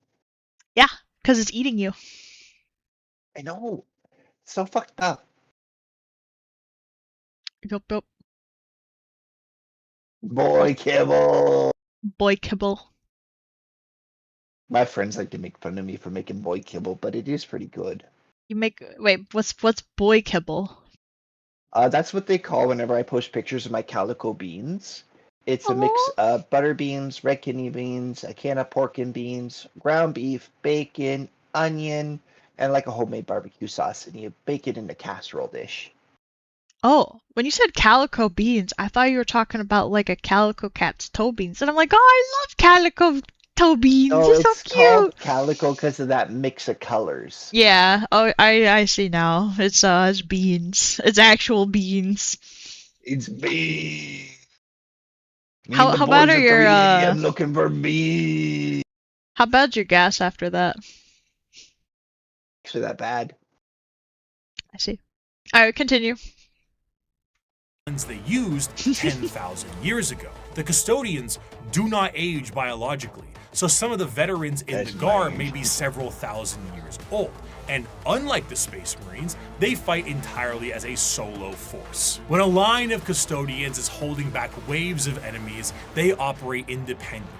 Yeah, because it's eating you. I know. It's so fucked up. Yup. Boy kibble. Boy kibble. My friends like to make fun of me for making boy kibble, but it is pretty good. Wait, what's boy kibble? That's what they call whenever I post pictures of my calico beans. It's a mix of butter beans, red kidney beans, a can of pork and beans, ground beef, bacon, onion, and like a homemade barbecue sauce, and you bake it in a casserole dish. Oh, when you said calico beans, I thought you were talking about like a calico cat's toe beans, and I'm like, oh, I love calico toe beans. No, They're so it's cute. called calico because of that mix of colors. Yeah. Oh, I see now. It's beans. It's actual beans. It's beans. How bad are your I'm looking for beans. How bad's your gas after that? Actually, that bad. I see. All right, continue. They used 10,000 years ago. The custodians do not age biologically, so some of the veterans in the Guard may be several thousand years old. And unlike the Space Marines, they fight entirely as a solo force. When a line of custodians is holding back waves of enemies, they operate independently.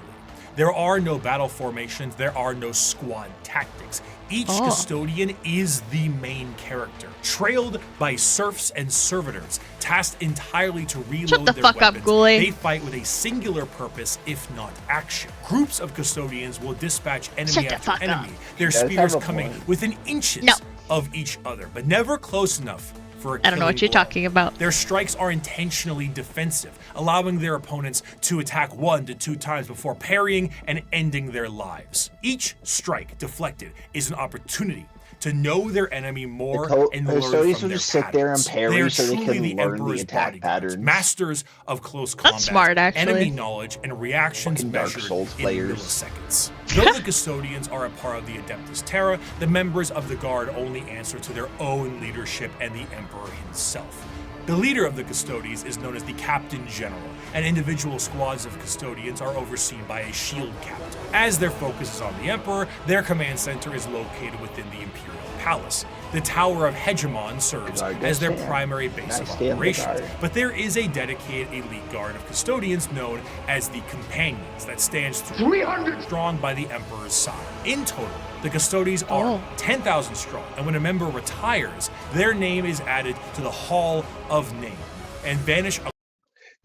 There are no battle formations, there are no squad tactics. Each custodian is the main character, trailed by serfs and servitors, tasked entirely to reload their weapons. They fight with a singular purpose, if not action. Groups of custodians will dispatch enemy after enemy, their spears coming within inches of each other, but never close enough for a I don't know what you're talking about. Their strikes are intentionally defensive, allowing their opponents to attack 1 to 2 times before parrying and ending their lives. Each strike deflected is an opportunity to know their enemy more and learn from their patterns. Sit there and parry so they can the learn Emperor's the attack patterns. Masters of close combat, That's smart, actually. enemy knowledge, and reactions Fucking Dark measured Souls in players. milliseconds. Though the custodians are a part of the Adeptus Terra, the members of the Guard only answer to their own leadership and the Emperor himself. The leader of the custodians is known as the Captain General, and individual squads of custodians are overseen by a shield captain. As their focus is on the Emperor, their command center is located within the Imperial Palace. The Tower of Hegemon serves as their primary base of operations, but there is a dedicated elite guard of custodians known as the Companions that stands 300 strong by the Emperor's side. In total, the custodians are 10,000 strong, and when a member retires, their name is added to the Hall of Name and vanish.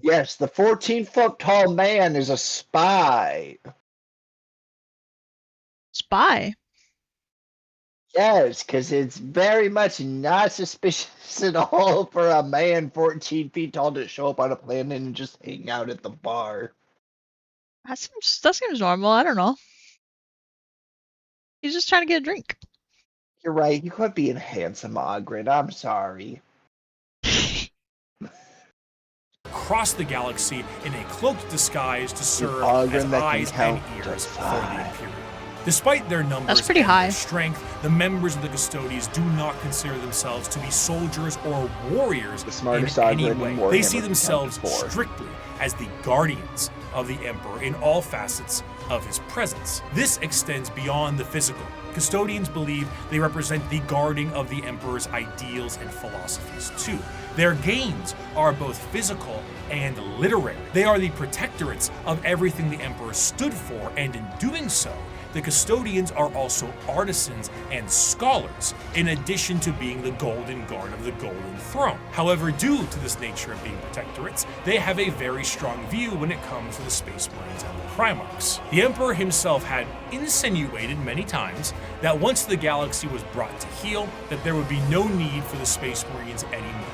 Yes, the 14-foot tall man is a spy. Spy? Yes, because it's very much not suspicious at all for a man 14 feet tall to show up on a planet and just hang out at the bar. That seems normal. I don't know. He's just trying to get a drink. You're right. You could be a handsome Ogren. I'm sorry. Across the galaxy in a cloaked disguise to serve Ogren as that eyes can and count ears to for the 5. Imperium. Despite their numbers pretty and high. their strength, the members of the custodians do not consider themselves to be soldiers or warriors The smartest in any Ogren in way. They Warhammer see can themselves count to 4. strictly as the guardians of the Emperor in all facets of his presence. This extends beyond the physical. Custodians believe they represent the guarding of the Emperor's ideals and philosophies too. Their gains are both physical and literary. They are the protectorates of everything the Emperor stood for, and in doing so, the custodians are also artisans and scholars, in addition to being the Golden Guard of the Golden Throne. However, due to this nature of being protectorates, they have a very strong view when it comes to the Space Marines and the Primarchs. The Emperor himself had insinuated many times that once the galaxy was brought to heel, that there would be no need for the Space Marines anymore,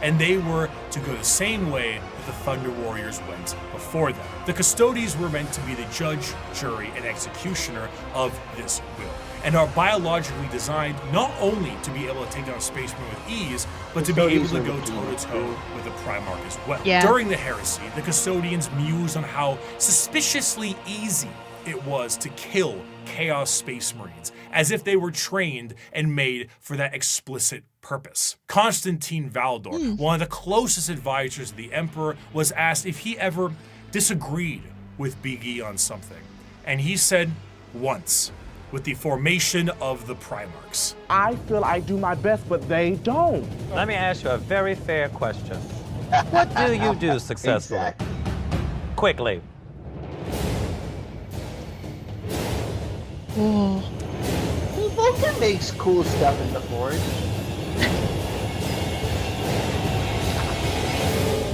and they were to go the same way that the Thunder Warriors went before them. The Custodians were meant to be the judge, jury, and executioner of this will, and are biologically designed not only to be able to take down Space Marine with ease, but to be able to go toe-to-toe with the Primarch as well. Yeah. During the heresy, the Custodians mused on how suspiciously easy it was to kill Chaos Space Marines, as if they were trained and made for that explicit purpose. Constantine Valdor, one of the closest advisors of the Emperor, was asked if he ever disagreed with Big E on something, and he said once, with the formation of the Primarchs. I feel I do my best, but they don't. Let me ask you a very fair question. What do you do successfully? Exactly. Quickly. Whoa. Vulcan makes cool stuff in the Forge.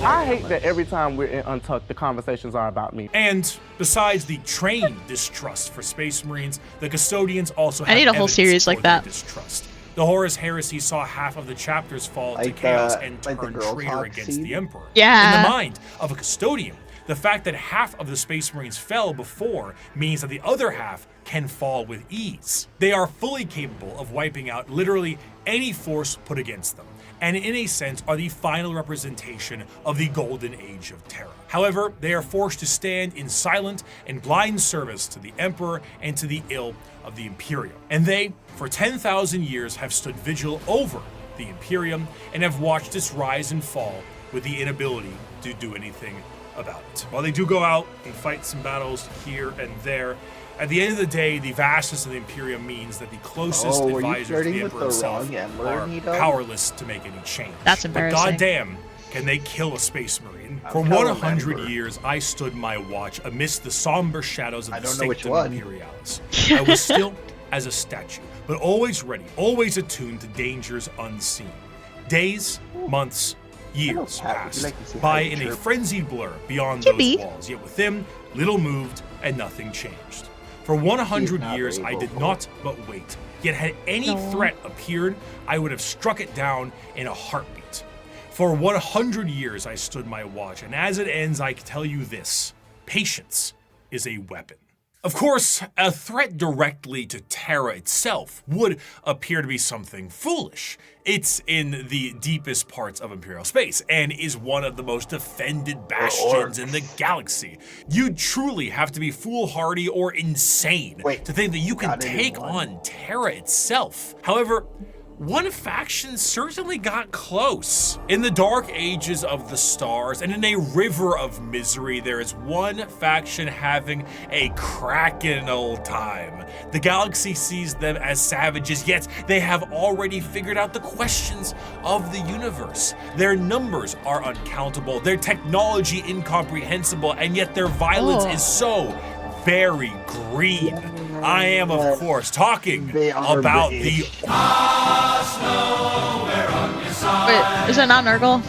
I hate that every time we're in Untucked, the conversations are about me. And besides the trained distrust for Space Marines, the Custodians also have I need a whole evidence series like for their that. distrust. The Horus Heresy saw half of the chapters fall to Like, chaos and like the turn girl traitor talk against scene? the Emperor. Yeah. In the mind of a Custodian, the fact that half of the Space Marines fell before means that the other half can fall with ease. They are fully capable of wiping out literally any force put against them, and in a sense are the final representation of the golden age of terror. However, they are forced to stand in silent and blind service to the Emperor and to the ill of the Imperium. And they, for 10,000 years, have stood vigil over the Imperium and have watched its rise and fall with the inability to do anything about it. While they do go out and fight some battles here and there, at the end of the day, the vastness of the Imperium means that the closest Oh, were you advisors to flirting the with Emperor the himself wrong Emperor, are Nito? powerless to make any change. That's But embarrassing. goddamn, can they kill a Space Marine? For I'm telling 100 Emperor. years, I stood my watch amidst the somber shadows of I the don't know which Sanctum one. Imperialis. I was still as a statue, but always ready, always attuned to dangers unseen. Days, months, years Pat, would you passed like to say by hi, in a chirp? frenzied blur beyond Chippy. those walls, yet within, little moved and nothing changed. For 100 not years, very I did vocal. not but wait. Yet had any No. threat appeared, I would have struck it down in a heartbeat. For 100 years, I stood my watch, and as it ends, I can tell you this: patience is a weapon. Of course, a threat directly to Terra itself would appear to be something foolish. It's in the deepest parts of Imperial space and is one of the most defended bastions in the galaxy. You'd truly have to be foolhardy or insane to think that you can got it in take one. on Terra itself. However, one faction certainly got close. In the dark ages of the stars and in a river of misery, there is one faction having a cracking old time. The galaxy sees them as savages, yet they have already figured out the questions of the universe. Their numbers are uncountable, their technology incomprehensible, and yet their violence is so very green. I am, of course, talking They are about British. the Wait, is it not Nurgle?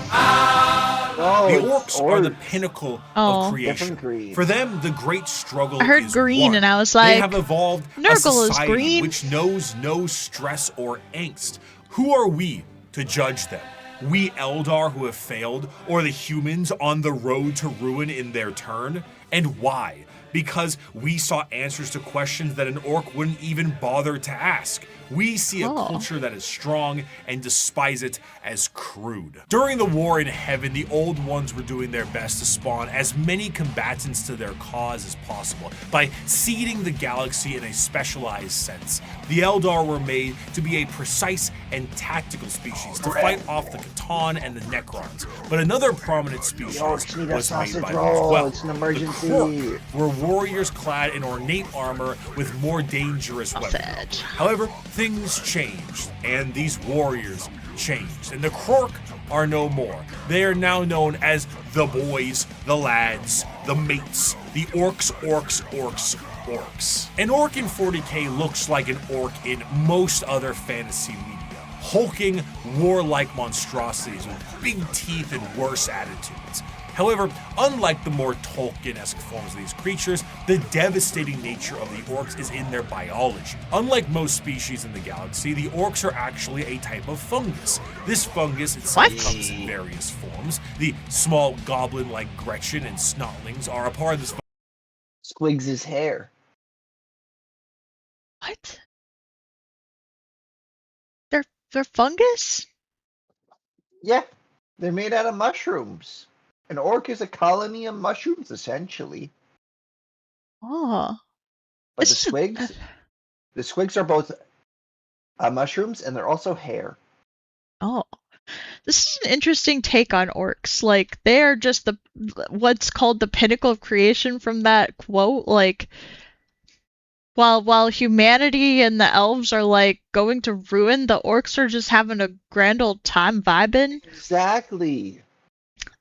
Oh, The it's orcs are the orcs. pinnacle Oh. of creation. Different green. For them, the great struggle I heard is green one. and I was They like, have evolved a Nurgle is society green? which knows no stress or angst. Who are we to judge them? We Eldar who have failed, or the humans on the road to ruin in their turn? And why? Because we saw answers to questions that an orc wouldn't even bother to ask. We see a culture that is strong and despise it as crude. During the war in heaven, the old ones were doing their best to spawn as many combatants to their cause as possible by seeding the galaxy in a specialized sense. The Eldar were made to be a precise and tactical species to fight off the Catan and the Necrons. But another prominent species orcs need a was made sausage by them roll. as well. It's an The emergency. Krork were warriors clad in ornate armor with more dangerous weapons. Sausage. However, things changed, and these warriors changed, and the Krork are no more. They are now known as the boys, the lads, the mates, the orcs, orcs. An orc in 40k looks like an orc in most other fantasy media. Hulking, warlike monstrosities with big teeth and worse attitudes. However, unlike the more Tolkien-esque forms of these creatures, the devastating nature of the orcs is in their biology. Unlike most species in the galaxy, the orcs are actually a type of fungus. This fungus itself comes in various forms. The small goblin-like Gretchen and Snotlings are a part of this Squigs' hair. What? They're fungus? Yeah, they're made out of mushrooms. An orc is a colony of mushrooms, essentially. Oh. But the squigs are both mushrooms, and they're also hair. Oh. This is an interesting take on orcs. Like, they are just what's called the pinnacle of creation from that quote. Like, while humanity and the elves are like going to ruin, the orcs are just having a grand old time vibing. Exactly.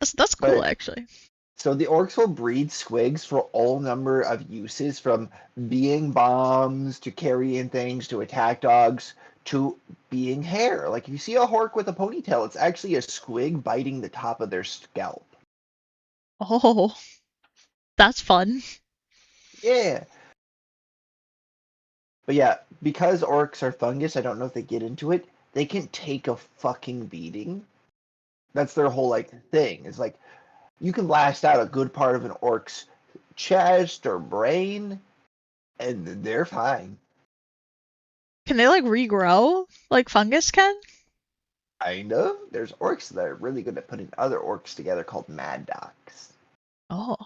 That's cool, actually. So the orcs will breed squigs for all number of uses, from being bombs to carrying things to attack dogs to being hair. Like if you see a orc with a ponytail, it's actually a squig biting the top of their scalp. Oh, that's fun. Yeah. But yeah, because orcs are fungus, I don't know if they get into it, they can take a fucking beating. That's their whole like thing. It's like you can blast out a good part of an orc's chest or brain, and they're fine. Can they like regrow like fungus can? Kind of. There's orcs that are really good at putting other orcs together called mad dogs. Oh.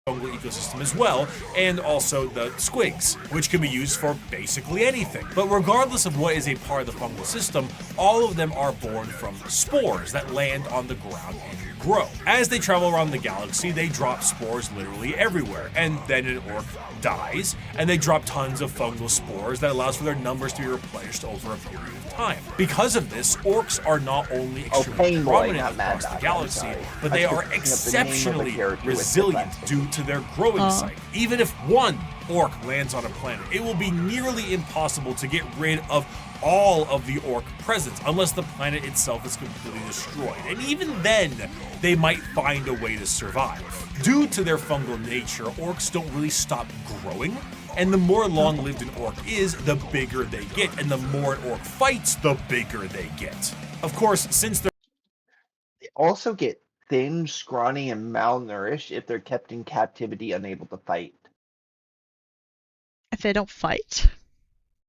fungal ecosystem as well, and also the squigs, which can be used for basically anything. But regardless of what is a part of the fungal system, all of them are born from spores that land on the ground and grow. As they travel around the galaxy, they drop spores literally everywhere, and then an orc dies, and they drop tons of fungal spores that allows for their numbers to be replenished over a period of time. Because of this, orcs are not only extremely prominent across the galaxy, but they are exceptionally resilient due to their growing cycle. Even if one orc lands on a planet, it will be nearly impossible to get rid of all of the orc presence unless the planet itself is completely destroyed. And even then, they might find a way to survive. Due to their fungal nature, orcs don't really stop growing, and the more long-lived an orc is, the bigger they get, and the more an orc fights, the bigger they get. Of course, since they also get thin, scrawny, and malnourished if they're kept in captivity, unable to fight. If they don't fight?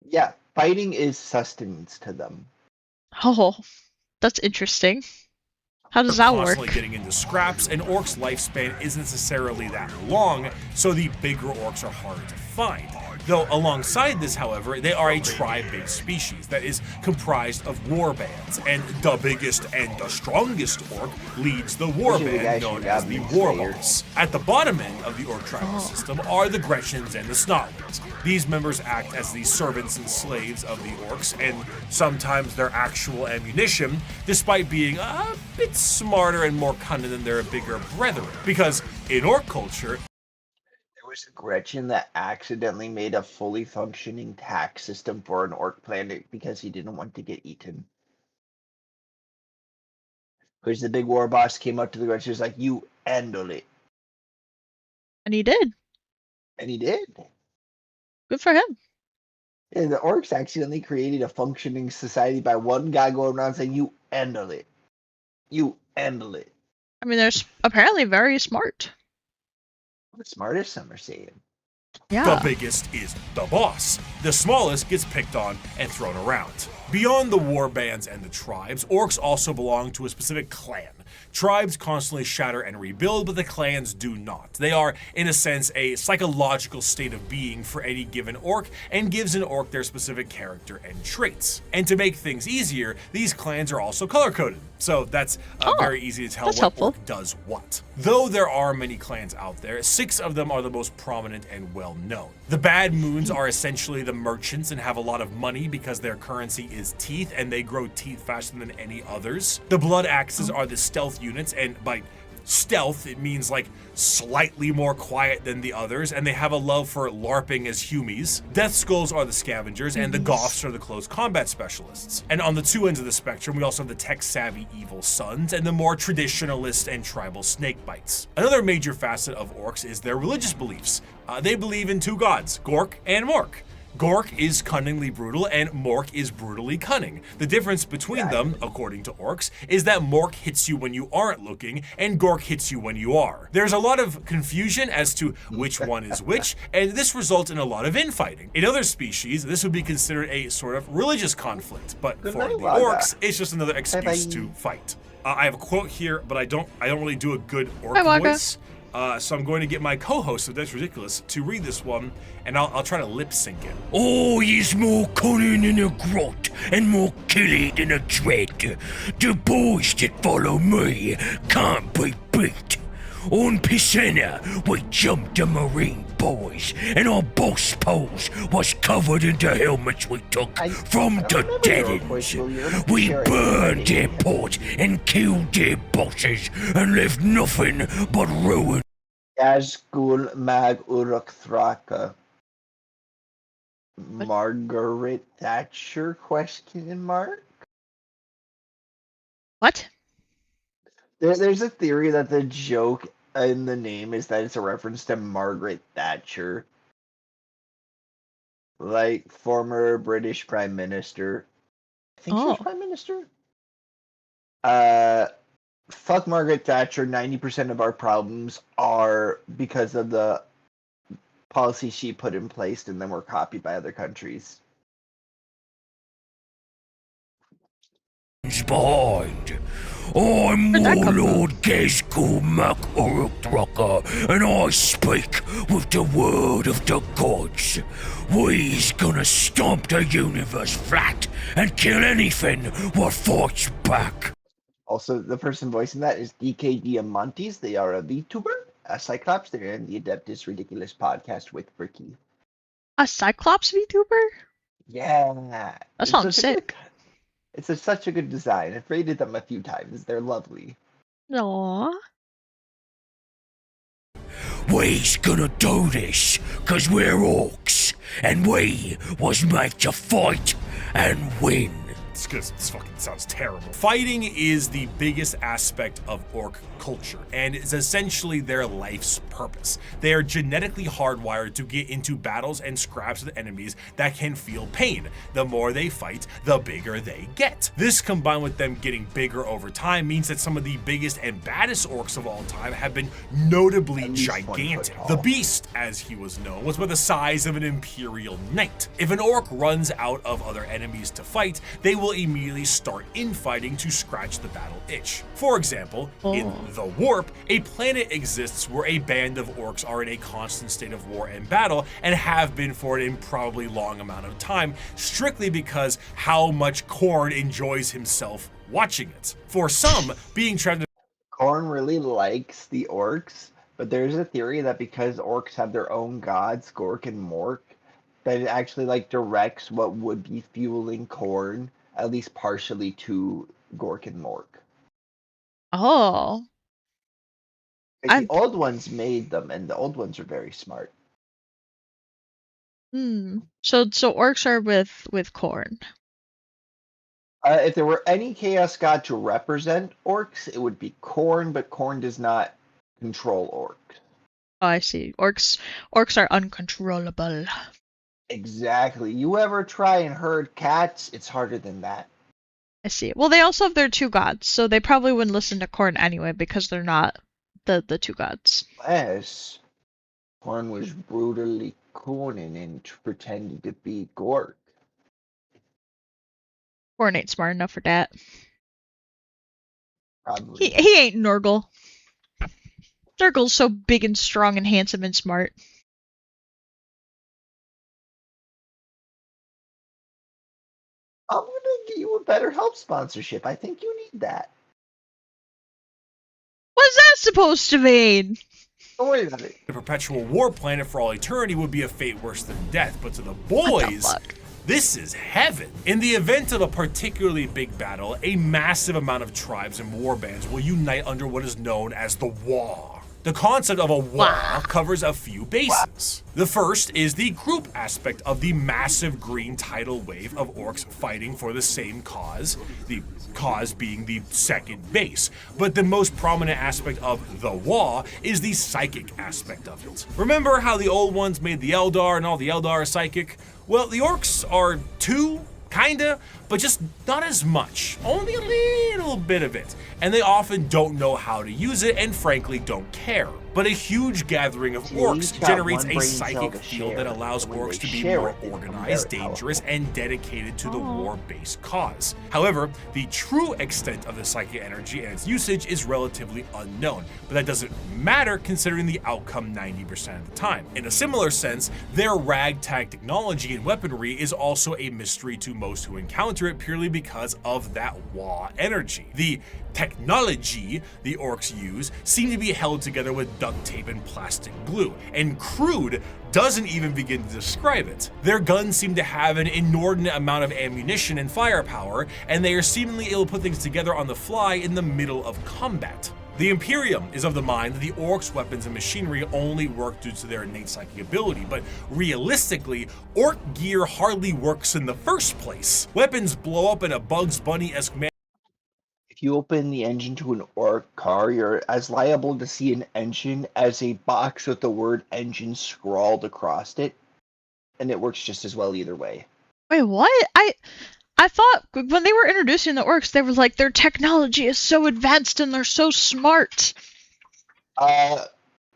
Yeah, fighting is sustenance to them. Oh, that's interesting. How does that work? Constantly getting into scraps, and orcs' lifespan isn't necessarily that long, so the bigger orcs are harder to find. Though alongside this, however, they are a tribe-based species that is comprised of war bands, and the biggest and the strongest orc leads the war band known as the war boss. At the bottom end of the orc tribal system are the Gretchens and the Snotlings. These members act as the servants and slaves of the orcs, and sometimes their actual ammunition, despite being a bit smarter and more cunning than their bigger brethren. Because in orc culture, there was a Gretchen that accidentally made a fully functioning tax system for an orc planet because he didn't want to get eaten. Because the big war boss came up to the Gretchen and was like, "You handle it." And he did. And he did. Good for him. And the orcs accidentally created a functioning society by one guy going around saying, "You handle it. You handle it." I mean, they're apparently very smart. The smartest, some are saying. Yeah. the biggest is the boss. The smallest gets picked on and thrown around. Beyond the war bands and the tribes, orcs also belong to a specific clan. Tribes constantly shatter and rebuild, but the clans do not. They are, in a sense, a psychological state of being for any given orc, and gives an orc their specific character and traits. And to make things easier, these clans are also color-coded, so that's very easy to tell what orc does what. Though there are many clans out there, 6 of them are the most prominent and well-known. The Bad Moons are essentially the merchants and have a lot of money because their currency is teeth, and they grow teeth faster than any others. The Blood Axes are the stealth units, and by Stealth, it means like slightly more quiet than the others, and they have a love for LARPing as humies. Death Skulls are the scavengers, and the Goths are the close combat specialists. And on the two ends of the spectrum, we also have the tech-savvy Evil Sons, and the more traditionalist and tribal Snakebites. Another major facet of orcs is their religious beliefs. They believe in two gods, Gork and Mork. Gork is cunningly brutal and Mork is brutally cunning. The difference between them, according to orcs, is that Mork hits you when you aren't looking and Gork hits you when you are. There's a lot of confusion as to which one is which, and this results in a lot of infighting. In other species, this would be considered a sort of religious conflict, but for the orcs, it's just another excuse to fight. I have a quote here, but I don't really do a good orc voice. So I'm going to get my co-host of That's Ridiculous to read this one, and I'll try to lip sync it. Oh, he's more cunning in a grot and more killy than a dread. The boys that follow me can't be beat. On Pisana, we jumped the Marine boys, and our boss poles was covered in the helmets we took from the dead-ends. We burned their ports and killed their bosses and left nothing but ruin. Yazgul Mag Uruk Thraka. Margaret Thatcher, question mark? What? There's a theory that the joke in the name is that it's a reference to Margaret Thatcher. Like, former British Prime Minister. I think she was Prime Minister? Fuck Margaret Thatcher, 90% of our problems are because of the policies she put in place and then were copied by other countries. Behind. I'm Warlord Gezgul Mak Uruk Thraka, and I speak with the word of the gods. We's gonna stomp the universe flat and kill anything what fights back. Also, the person voicing that is DK Diamantes. They are a VTuber, a Cyclops. They're in the Adeptus Ridiculous podcast with Bricky. A Cyclops VTuber? Yeah. That sounds sick. It's such a good design. I've rated them a few times. They're lovely. Aww. We's gonna do this, cause we're orcs, and we was made to fight and win. It's because this fucking sounds terrible. Fighting is the biggest aspect of orc culture, and is essentially their life's purpose. They are genetically hardwired to get into battles and scraps with enemies that can feel pain. The more they fight, the bigger they get. This, combined with them getting bigger over time, means that some of the biggest and baddest orcs of all time have been notably gigantic. The Beast, as he was known, was about the size of an Imperial Knight. If an orc runs out of other enemies to fight, they will immediately start infighting to scratch the battle itch. For example, in The Warp, a planet exists where a band of orcs are in a constant state of war and battle, and have been for an improbably long amount of time, strictly because how much Korn enjoys himself watching it. For some, being trapped in Korn really likes the orcs, but there's a theory that because orcs have their own gods, Gork and Mork, that it actually like directs what would be fueling Korn, at least partially, to Gork and Mork. Oh. Like, the old ones made them, and the old ones are very smart. So orcs are with Korn. If there were any chaos god to represent orcs, it would be Korn, but Korn does not control orcs. Oh, I see. Orcs are uncontrollable. Exactly. You ever try and herd cats? It's harder than that. I see. Well, they also have their two gods, so they probably wouldn't listen to Korn anyway because they're not the two gods. Yes. Korn was brutally cooning and pretending to be Gork. Korn ain't smart enough for that. Probably. He ain't Nurgle. Nurgle's so big and strong and handsome and smart. I'm gonna get you a BetterHelp sponsorship. I think you need that. What's that supposed to mean? Don't worry about it. a perpetual war planet for all eternity would be a fate worse than death, but to the boys, This is heaven. In the event of a particularly big battle, a massive amount of tribes and warbands will unite under what is known as the War. The concept of a war covers a few bases. The first is the group aspect of the massive green tidal wave of orcs fighting for the same cause, the cause being the second base. But the most prominent aspect of the war is the psychic aspect of it. Remember how the old ones made the Eldar and all the Eldar are psychic? Well, the orcs are too, kinda, but just not as much. Only a little bit of it. And they often don't know how to use it and frankly don't care. But a huge gathering of orcs generates a psychic field that allows orcs to be more organized, dangerous, and dedicated to the war-based cause. However, the true extent of the psychic energy and its usage is relatively unknown, but that doesn't matter considering the outcome 90% of the time. In a similar sense, their ragtag technology and weaponry is also a mystery to most who encounter it purely because of that Wa energy. The technology the orcs use seem to be held together with duct tape and plastic glue, and crude doesn't even begin to describe it. Their guns seem to have an inordinate amount of ammunition and firepower, and they are seemingly able to put things together on the fly in the middle of combat. The Imperium is of the mind that the orcs' weapons and machinery only work due to their innate psychic ability, but realistically, orc gear hardly works in the first place. Weapons blow up in a Bugs Bunny-esque manner. If you open the engine to an orc car, you're as liable to see an engine as a box with the word engine scrawled across it, and it works just as well either way. Wait, what? I thought when they were introducing the orcs, they were like, their technology is so advanced and they're so smart.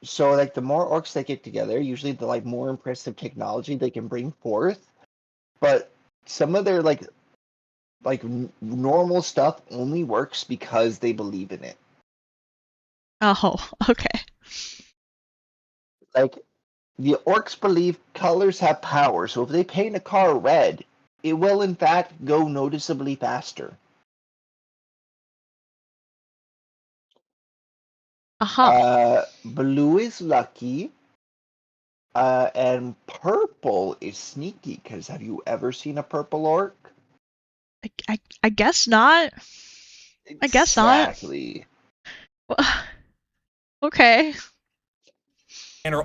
So like the more orcs that get together, usually the like more impressive technology they can bring forth. But some of their like normal stuff only works because they believe in it. Oh, okay. Like the orcs believe colors have power, so if they paint a car red, it will in fact go noticeably faster. Blue is lucky, and purple is sneaky. Because have you ever seen a purple orc? I guess not. I guess not. Exactly. Okay.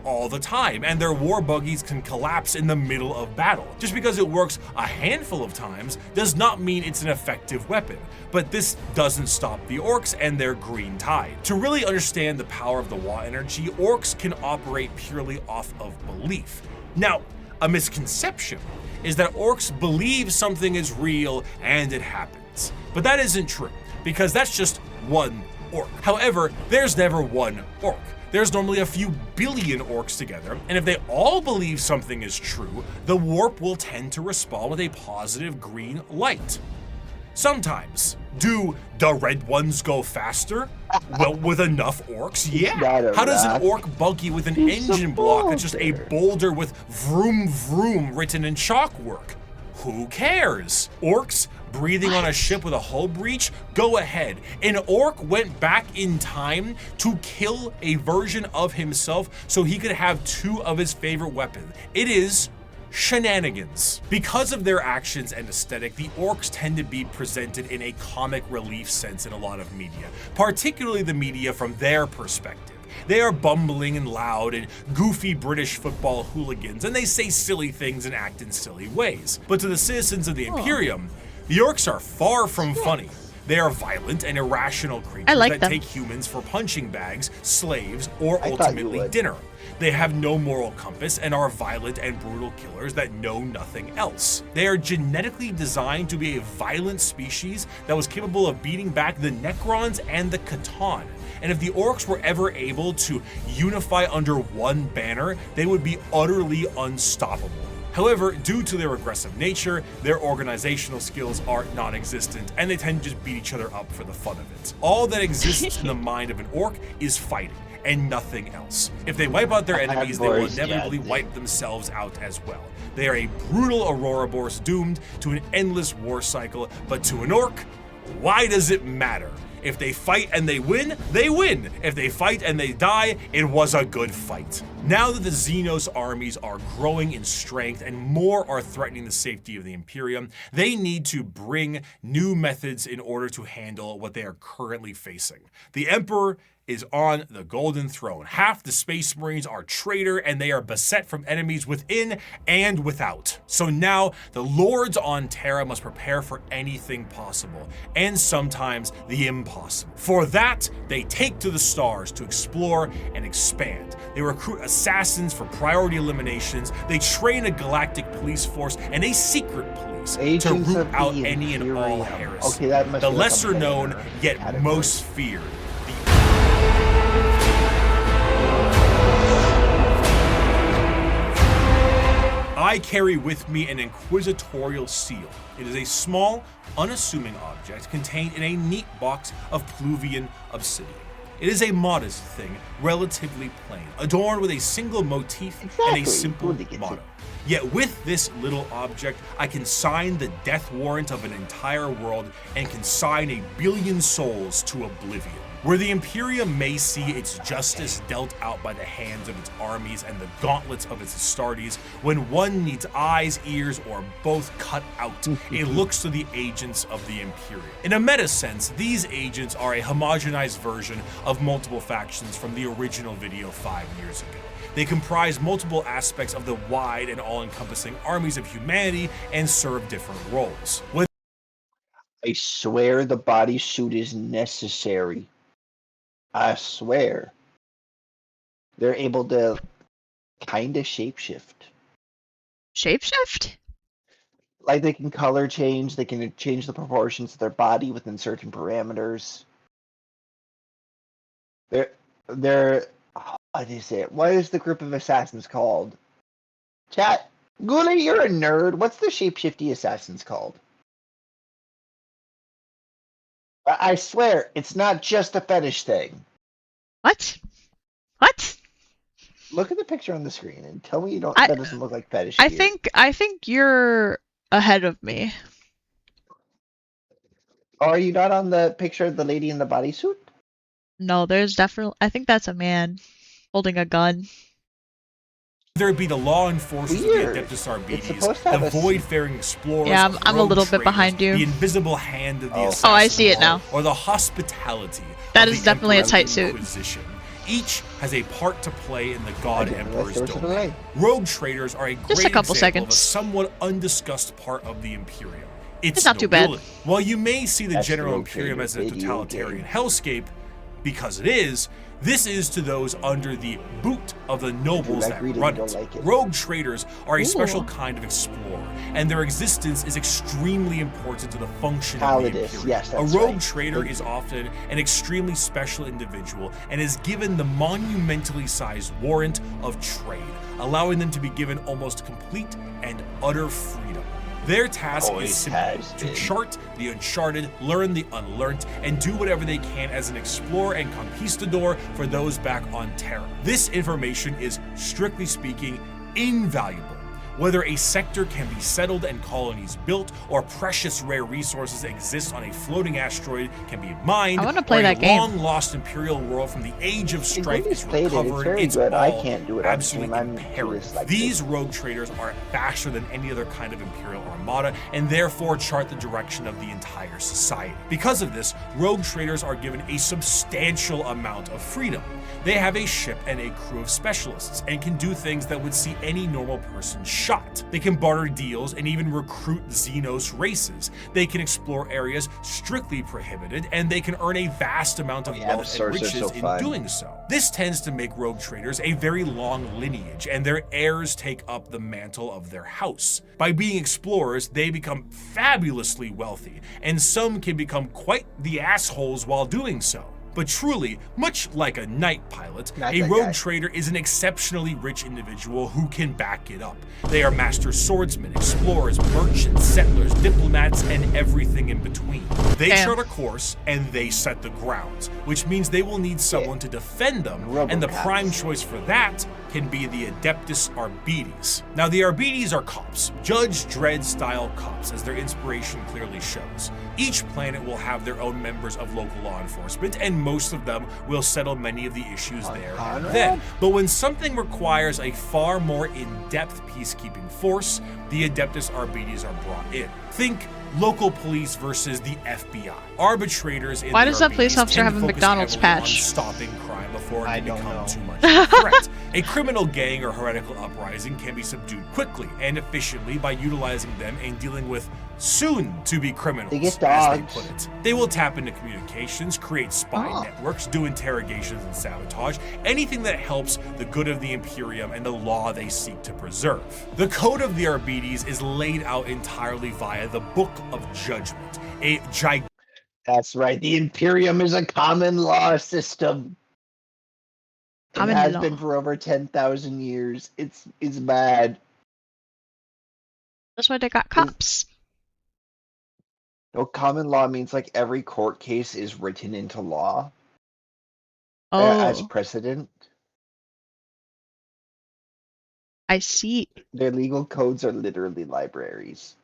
All the time, and their war buggies can collapse in the middle of battle. Just because it works a handful of times does not mean it's an effective weapon, but this doesn't stop the orcs and their green tide. To really understand the power of the Wa energy, orcs can operate purely off of belief. Now, a misconception is that orcs believe something is real and it happens, but that isn't true, because that's just one orc. However, there's never one orc. There's normally a few billion orcs together, and if they all believe something is true, the warp will tend to respond with a positive green light. Sometimes. Do the red ones go faster? Well, with enough orcs, yeah. How does an orc buggy with an engine block that's just a boulder with vroom vroom written in chalk work? Who cares? Orcs breathing on a ship with a hull breach? Go ahead. An orc went back in time to kill a version of himself so he could have two of his favorite weapons. It is shenanigans. Because of their actions and aesthetic, the orcs tend to be presented in a comic relief sense in a lot of media, particularly the media from their perspective. They are bumbling and loud and goofy British football hooligans, and they say silly things and act in silly ways. But to the citizens of the Imperium, the orcs are far from funny. They are violent and irrational creatures that take humans for punching bags, slaves, or ultimately dinner. They have no moral compass and are violent and brutal killers that know nothing else. They are genetically designed to be a violent species that was capable of beating back the Necrons and the Catan. And if the orcs were ever able to unify under one banner, they would be utterly unstoppable. However, due to their aggressive nature, their organizational skills are non-existent, and they tend to just beat each other up for the fun of it. All that exists in the mind of an orc is fighting, and nothing else. If they wipe out their enemies, they will inevitably wipe themselves out as well. They are a brutal Ouroboros doomed to an endless war cycle, but to an orc, why does it matter? If they fight and they win, they win. If they fight and they die, it was a good fight. Now that the Xenos armies are growing in strength and more are threatening the safety of the Imperium, they need to bring new methods in order to handle what they are currently facing. The Emperor is on the Golden Throne. Half the Space Marines are traitor and they are beset from enemies within and without. So now the Lords on Terra must prepare for anything possible, and sometimes the impossible. For that, they take to the stars to explore and expand. They recruit assassins for priority eliminations, they train a galactic police force and a secret police Agents to root of out the any and all Imperium. heresy. Okay, that must The be like a lesser known, better yet category. most feared. I carry with me an inquisitorial seal. It is a small, unassuming object contained in a neat box of Pluvian obsidian. It is a modest thing, relatively plain, adorned with a single motif and Exactly. a simple Who gets it? motto. Yet with this little object, I can sign the death warrant of an entire world and consign 1 billion souls to oblivion. Where the Imperium may see its justice dealt out by the hands of its armies and the gauntlets of its Astartes, when one needs eyes, ears, or both cut out, it looks to the agents of the Imperium. In a meta sense, these agents are a homogenized version of multiple factions from the original video 5 years ago. They comprise multiple aspects of the wide and all-encompassing armies of humanity and serve different roles. I swear the bodysuit is necessary. I swear. They're able to kind of shapeshift. Shapeshift? Like they can color change, they can change the proportions of their body within certain parameters. They're what is it? What is the group of assassins called? Chat, Ghoulie, you're a nerd. What's the shapeshifty assassins called? I swear, it's not just a fetish thing. What? What? Look at the picture on the screen and tell me you don't. I- That doesn't look like fetish. I gear. think you're ahead of me. Are you not on the picture of the lady in the bodysuit? No, there's definitely. I think that's a man holding a gun. Whether it be the law enforcers Weird. of the Adeptus It's Arbites, supposed to have the a void-faring explorers, Yeah, I'm a rogue little bit traders, behind you. the invisible hand of the Oh. assassin, Oh, I see it now. or the hospitality. That of is the definitely a Emperor's tight suit. Inquisition. Each has a part to play in the God I didn't realize Emperor's there was a domain. delay. Rogue traders are a great Just a couple example of a seconds. somewhat undiscussed part of the Imperium. It's not too bad. nobility. While you may see the That's the General Rogue Imperium Trader as a video totalitarian game. hellscape, because it is, this is to those under the boot of the nobles like that reading, run don't it. like it. Rogue traders are a special Ooh. kind of explorer, and their existence is extremely important to the function of the Paladus, Imperium. yes, that's a rogue right. trader is often an extremely special individual and is given the monumentally sized warrant of trade, allowing them to be given almost complete and utter freedom. Their task is Always simple: has to been. chart the uncharted, learn the unlearned, and do whatever they can as an explorer and conquistador for those back on Terra. This information is, strictly speaking, invaluable. Whether a sector can be settled and colonies built, or precious rare resources exist on a floating asteroid can be mined, I wanna play or that a game. long-lost Imperial world from the Age of Strife Ghoulies is played it. It's recovered, very it's good. I all can't do it on absolutely stream. I'm imperative. dyslexic. These rogue traders are faster than any other kind of Imperial armada, and therefore chart the direction of the entire society. Because of this, rogue traders are given a substantial amount of freedom. They have a ship and a crew of specialists, and can do things that would see any normal person shot. They can barter deals and even recruit Xenos races. They can explore areas strictly prohibited, and they can earn a vast amount of Yeah, the wealth and source is riches so in fun. doing so. This tends to make rogue traders a very long lineage, and their heirs take up the mantle of their house. By being explorers, they become fabulously wealthy, and some can become quite the assholes while doing so. But truly, much like a night pilot, Not a that rogue guy. trader is an exceptionally rich individual who can back it up. They are master swordsmen, explorers, merchants, settlers, diplomats, and everything in between. They Damn. chart a course and they set the grounds, which means they will need someone to defend them, and the RoboCops. prime choice for that can be the Adeptus Arbites. Now, the Arbites are cops, Judge Dredd-style cops, as their inspiration clearly shows. Each planet will have their own members of local law enforcement, and most of them will settle many of the issues there and then. But when something requires a far more in-depth peacekeeping force, the Adeptus Arbites are brought in. Think local police versus the FBI. Arbitrators in Why the does that police Arbites officer tend have to a focus McDonald's heavily on patch? stopping crime before I it can don't become know. too much of a threat. A criminal gang or heretical uprising can be subdued quickly and efficiently by utilizing them and dealing with soon-to-be criminals, They get as they dogs. put it. They will tap into communications, create spy networks, do interrogations and sabotage, anything that helps the good of the Imperium and the law they seek to preserve. The Code of the Arbites is laid out entirely via the Book of Judgment, a gigantic That's right. The Imperium is a common law system. Common it has law. been for over 10,000 years. It's bad. That's why they got cops. No, common law means like every court case is written into law as Oh, precedent. I see. Their legal codes are literally libraries.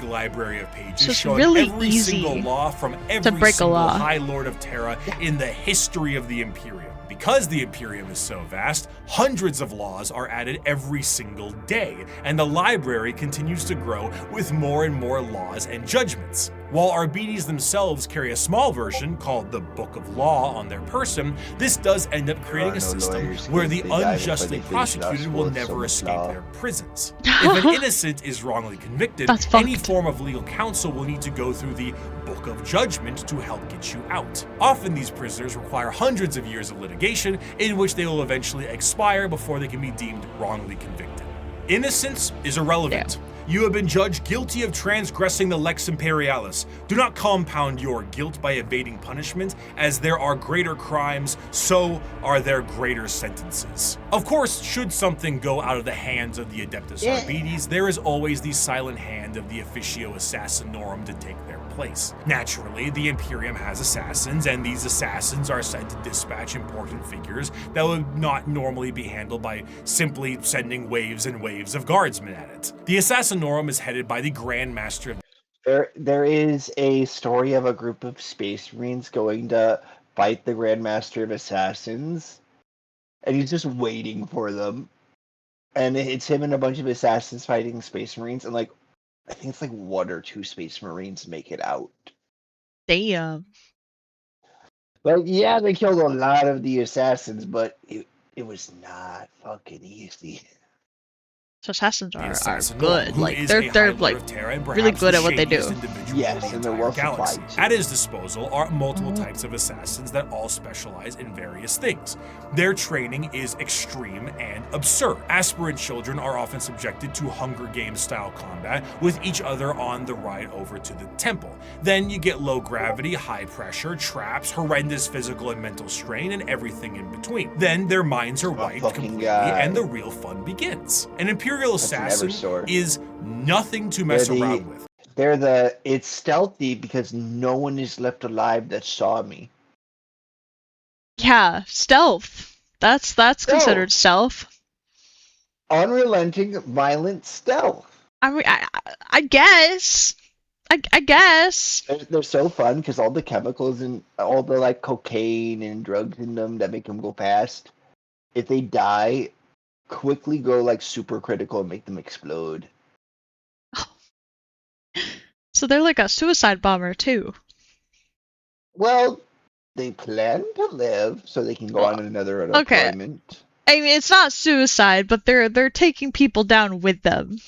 library of pages So it's showing really every easy single law from every break a single law. High Lord of Terra in the history of the Imperium. Because the Imperium is so vast, hundreds of laws are added every single day, and the library continues to grow with more and more laws and judgments. While Arbites themselves carry a small version called the Book of Law on their person, this does end up creating a no system lawyers, where kids, the they die before unjustly they finish law prosecuted school, will it's never so escape law. their prisons. If an innocent is wrongly convicted, That's any fucked. form of legal counsel will need to go through the Book of Judgment to help get you out. Often these prisoners require hundreds of years of litigation, in which they will eventually expire before they can be deemed wrongly convicted. Innocence is irrelevant. You have been judged guilty of transgressing the Lex Imperialis. Do not compound your guilt by evading punishment, as there are greater crimes, so are there greater sentences. Of course, should something go out of the hands of the Adeptus Arbites, there is always the silent hand of the Officio Assassinorum to take their place. Naturally, the Imperium has assassins, and these assassins are sent to dispatch important figures that would not normally be handled by simply sending waves and waves of guardsmen at it. The Assassinorum is headed by the Grand Master of There is a story of a group of space marines going to fight the Grand Master of Assassins, and he's just waiting for them. And it's him and a bunch of assassins fighting space marines, and like I think it's like one or two space marines make it out. Damn. But yeah, they killed a lot of the assassins, but it was not fucking easy. So assassins the are Assassinorum, good. who Like is they're a High they're Lord like of Terra and really perhaps good the at what they do. shadiest individual Yes, in the and they're entire well galaxy. supplied, too. At his disposal are multiple types of assassins that all specialize in various things. Their training is extreme and absurd. Aspirant children are often subjected to Hunger Games style combat with each other on the ride over to the temple. Then you get low gravity, high pressure, traps, horrendous physical and mental strain, and everything in between. Then their minds are wiped fucking completely guy. and the real fun begins. An Imperial That's an assassin Eversword. is nothing to mess They're the- around with. It's stealthy because no one is left alive that saw me. Yeah, stealth. That's considered stealth. Unrelenting, violent stealth. I mean, I guess. I guess. They're so fun because all the chemicals and all the like cocaine and drugs in them that make them go fast. If they die, quickly go like super critical and make them explode. So they're like a suicide bomber too. Well, they plan to live so they can go on another Okay. deployment. I mean, it's not suicide, but they're taking people down with them.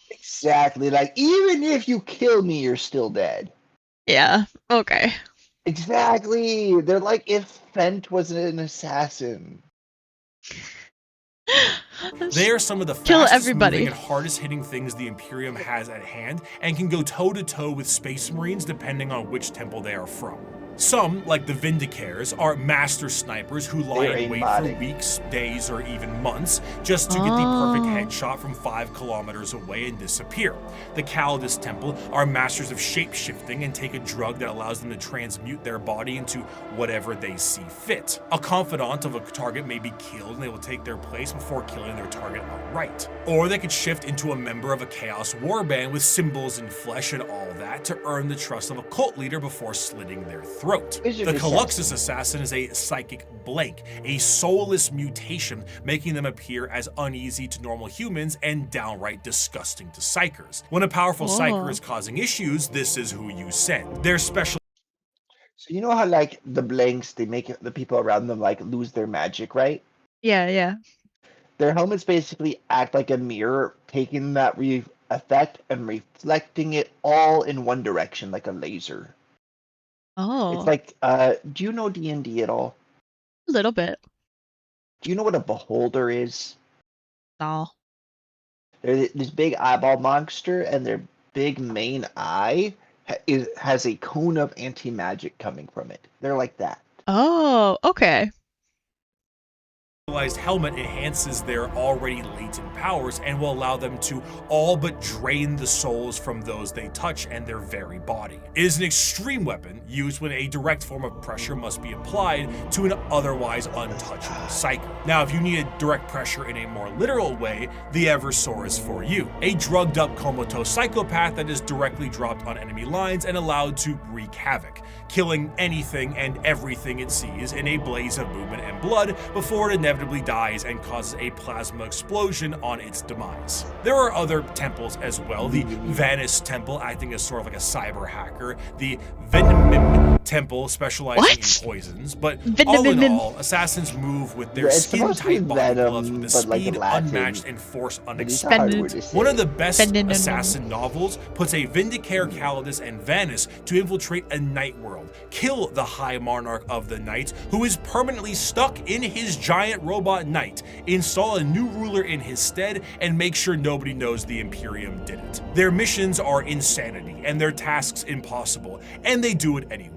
Exactly. Like even if you kill me, you're still dead. Yeah. Okay. Exactly. They're like if Fent was an assassin. They are some of the Kill fastest everybody. moving and hardest hitting things the Imperium has at hand and can go toe to toe with Space Marines depending on which temple they are from. Some, like the Vindicares, are master snipers who lie They're in wait for aimbotting. weeks, days, or even months just to get the perfect headshot from 5 kilometers away and disappear. The Calidus Temple are masters of shape-shifting and take a drug that allows them to transmute their body into whatever they see fit. A confidant of a target may be killed and they will take their place before killing their target outright. Or they could shift into a member of a Chaos Warband with symbols and flesh and all that to earn the trust of a cult leader before slitting their throat. Wizard The assassin. Caluxus Assassin is a psychic blank, a soulless mutation, making them appear as uneasy to normal humans and downright disgusting to psychers. When a powerful psyker is causing issues, this is who you send. Their special So you know how like the blanks, they make the people around them like lose their magic, right? Yeah. Their helmets basically act like a mirror, taking that effect and reflecting it all in one direction, like a laser. Oh, It's like, do you know D&D at all? a little bit. Do you know what a beholder is? No. They're this big eyeball monster, and their big main eye has a cone of anti-magic coming from it. They're like that. Oh, okay. specialized helmet enhances their already latent powers and will allow them to all but drain the souls from those they touch and their very body. It is an extreme weapon used when a direct form of pressure must be applied to an otherwise untouchable psychic. Now, if you need direct pressure in a more literal way, the Eversor is for you. A drugged up comatose psychopath that is directly dropped on enemy lines and allowed to wreak havoc, killing anything and everything it sees in a blaze of movement and blood before it inevitably dies and causes a plasma explosion on its demise. There are other temples as well, the Vanis Temple acting as sort of like a cyber hacker, the Venom Temple specializing What? in poisons, but all in all, assassins move with their Yeah, it's supposed to be skin-tight body gloves Venom, with a but like speed Latin. unmatched and force But it's a hard unexpected. word to say. One of the best Venom. assassin novels puts a Vindicare, Calidus, and Vanis to infiltrate a night world, kill the High Monarch of the Night, who is permanently stuck in his giant robot knight, install a new ruler in his stead, and make sure nobody knows the Imperium did it. Their missions are insanity, and their tasks impossible, and they do it anyway.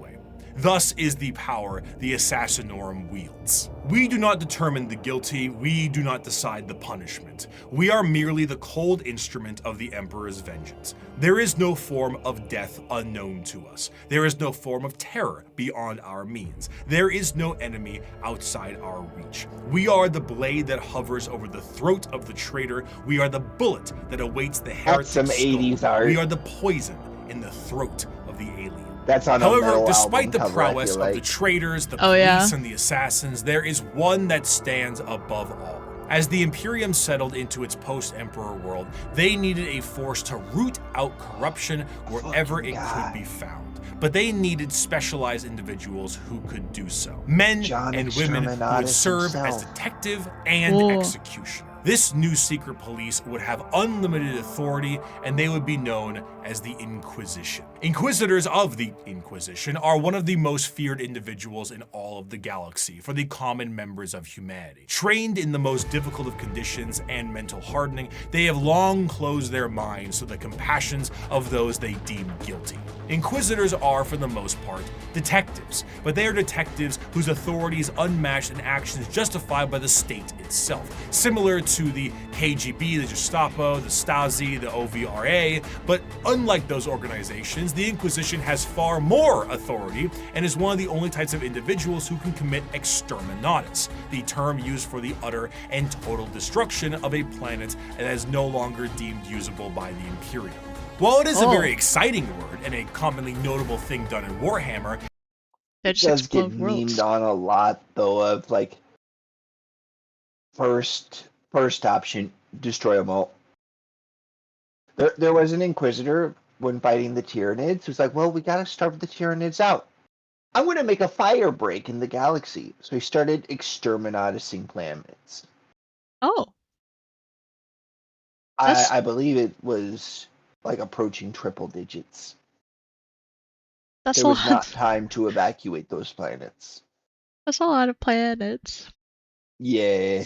Thus is the power the Assassinorum wields. We do not determine the guilty, we do not decide the punishment. We are merely the cold instrument of the Emperor's vengeance. There is no form of death unknown to us. There is no form of terror beyond our means. There is no enemy outside our reach. We are the blade that hovers over the throat of the traitor. We are the bullet that awaits the heretic That's some skull. 80s art. We are the poison in the throat of the alien. That's on a However, metal despite album the cover, I prowess feel of like. the traitors, the Oh, police, yeah? and the assassins, there is one that stands above all. As the Imperium settled into its post-Emperor world, they needed a force to root out corruption wherever it could be found. But they needed specialized individuals who could do so. Men John and women who would Exterminatus serve as himself. detective and Whoa. executioner. This new secret police would have unlimited authority, and they would be known as the Inquisition. Inquisitors of the Inquisition are one of the most feared individuals in all of the galaxy for the common members of humanity. Trained in the most difficult of conditions and mental hardening, they have long closed their minds to the compassions of those they deem guilty. Inquisitors are, for the most part, detectives, but they are detectives whose authority is unmatched and actions justified by the state itself, similar to the KGB, the Gestapo, the Stasi, the OVRA, but unlike those organizations, the Inquisition has far more authority and is one of the only types of individuals who can commit exterminatus, the term used for the utter and total destruction of a planet that is no longer deemed usable by the Imperium. While it is a very exciting word and a commonly notable thing done in Warhammer, They It just does get explode worlds. memed on a lot though, of like first option, destroy them all. There was an Inquisitor when fighting the Tyranids who's like, well, we gotta starve the Tyranids out. I'm gonna make a fire break in the galaxy. So he started exterminating planets. Oh, That's- I believe it was like approaching triple digits. that's There a was lot. not time to evacuate those planets. That's a lot of planets. Yeah.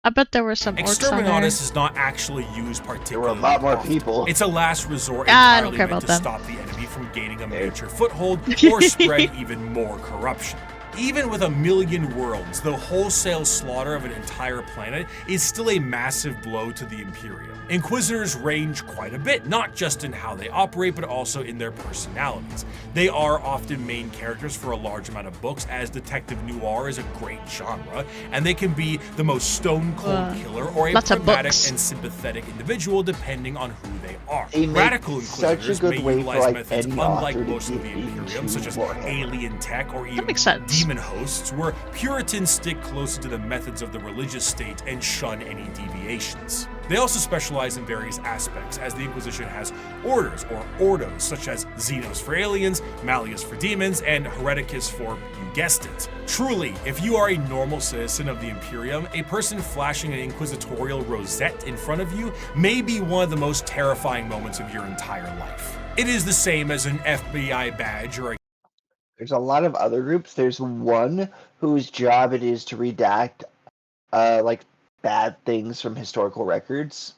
I bet there were some orcs on there. Exterminatus is not actually used There particularly were a lot more often. people. It's a last resort I don't entirely care meant about to them. stop the enemy from gaining a major foothold or spread even more corruption. Even with 1 million worlds, the wholesale slaughter of an entire planet is still a massive blow to the Imperium. Inquisitors range quite a bit, not just in how they operate, but also in their personalities. They are often main characters for a large amount of books, as detective noir is a great genre, and they can be the most stone-cold killer or a lots of pragmatic books. and sympathetic individual, depending on who they are. They make Radical such a Inquisitors good may way for, utilize like, methods any unlike author to most of the get Imperium, into such as Warhammer. alien tech or even makes sense. demon hosts, where Puritans stick closer to the methods of the religious state and shun any deviations. They also specialize in various aspects, as the Inquisition has orders or ordos, such as Xenos for aliens, Malleus for demons, and Hereticus for, you guessed it. Truly, if you are a normal citizen of the Imperium, a person flashing an inquisitorial rosette in front of you may be one of the most terrifying moments of your entire life. It is the same as an FBI badge or a There's a lot of other groups. There's one whose job it is to redact, like, bad things from historical records.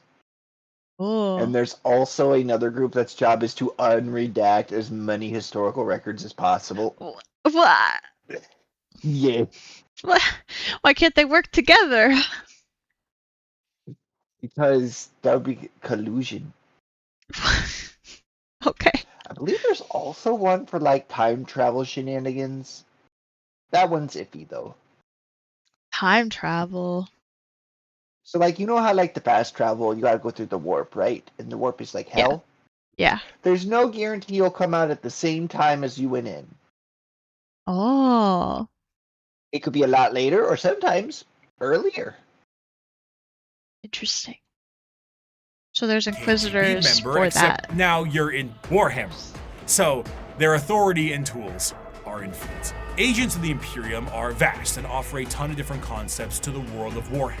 Oh. And there's also another group that's job is to unredact as many historical records as possible. What? Yeah, Why can't they work together? because that would be collusion. Okay. I believe there's also one for, like, time travel shenanigans. That one's iffy, though. Time travel. So, like, you know how, like, the fast travel, you gotta go through the warp, right? And the warp is like hell? Yeah. There's no guarantee you'll come out at the same time as you went in. Oh. It could be a lot later, or sometimes earlier. Interesting. So there's KGB Inquisitors member, for except that. now you're in Warhammer. So their authority and tools are infinite. Agents of the Imperium are vast and offer a ton of different concepts to the world of Warhammer,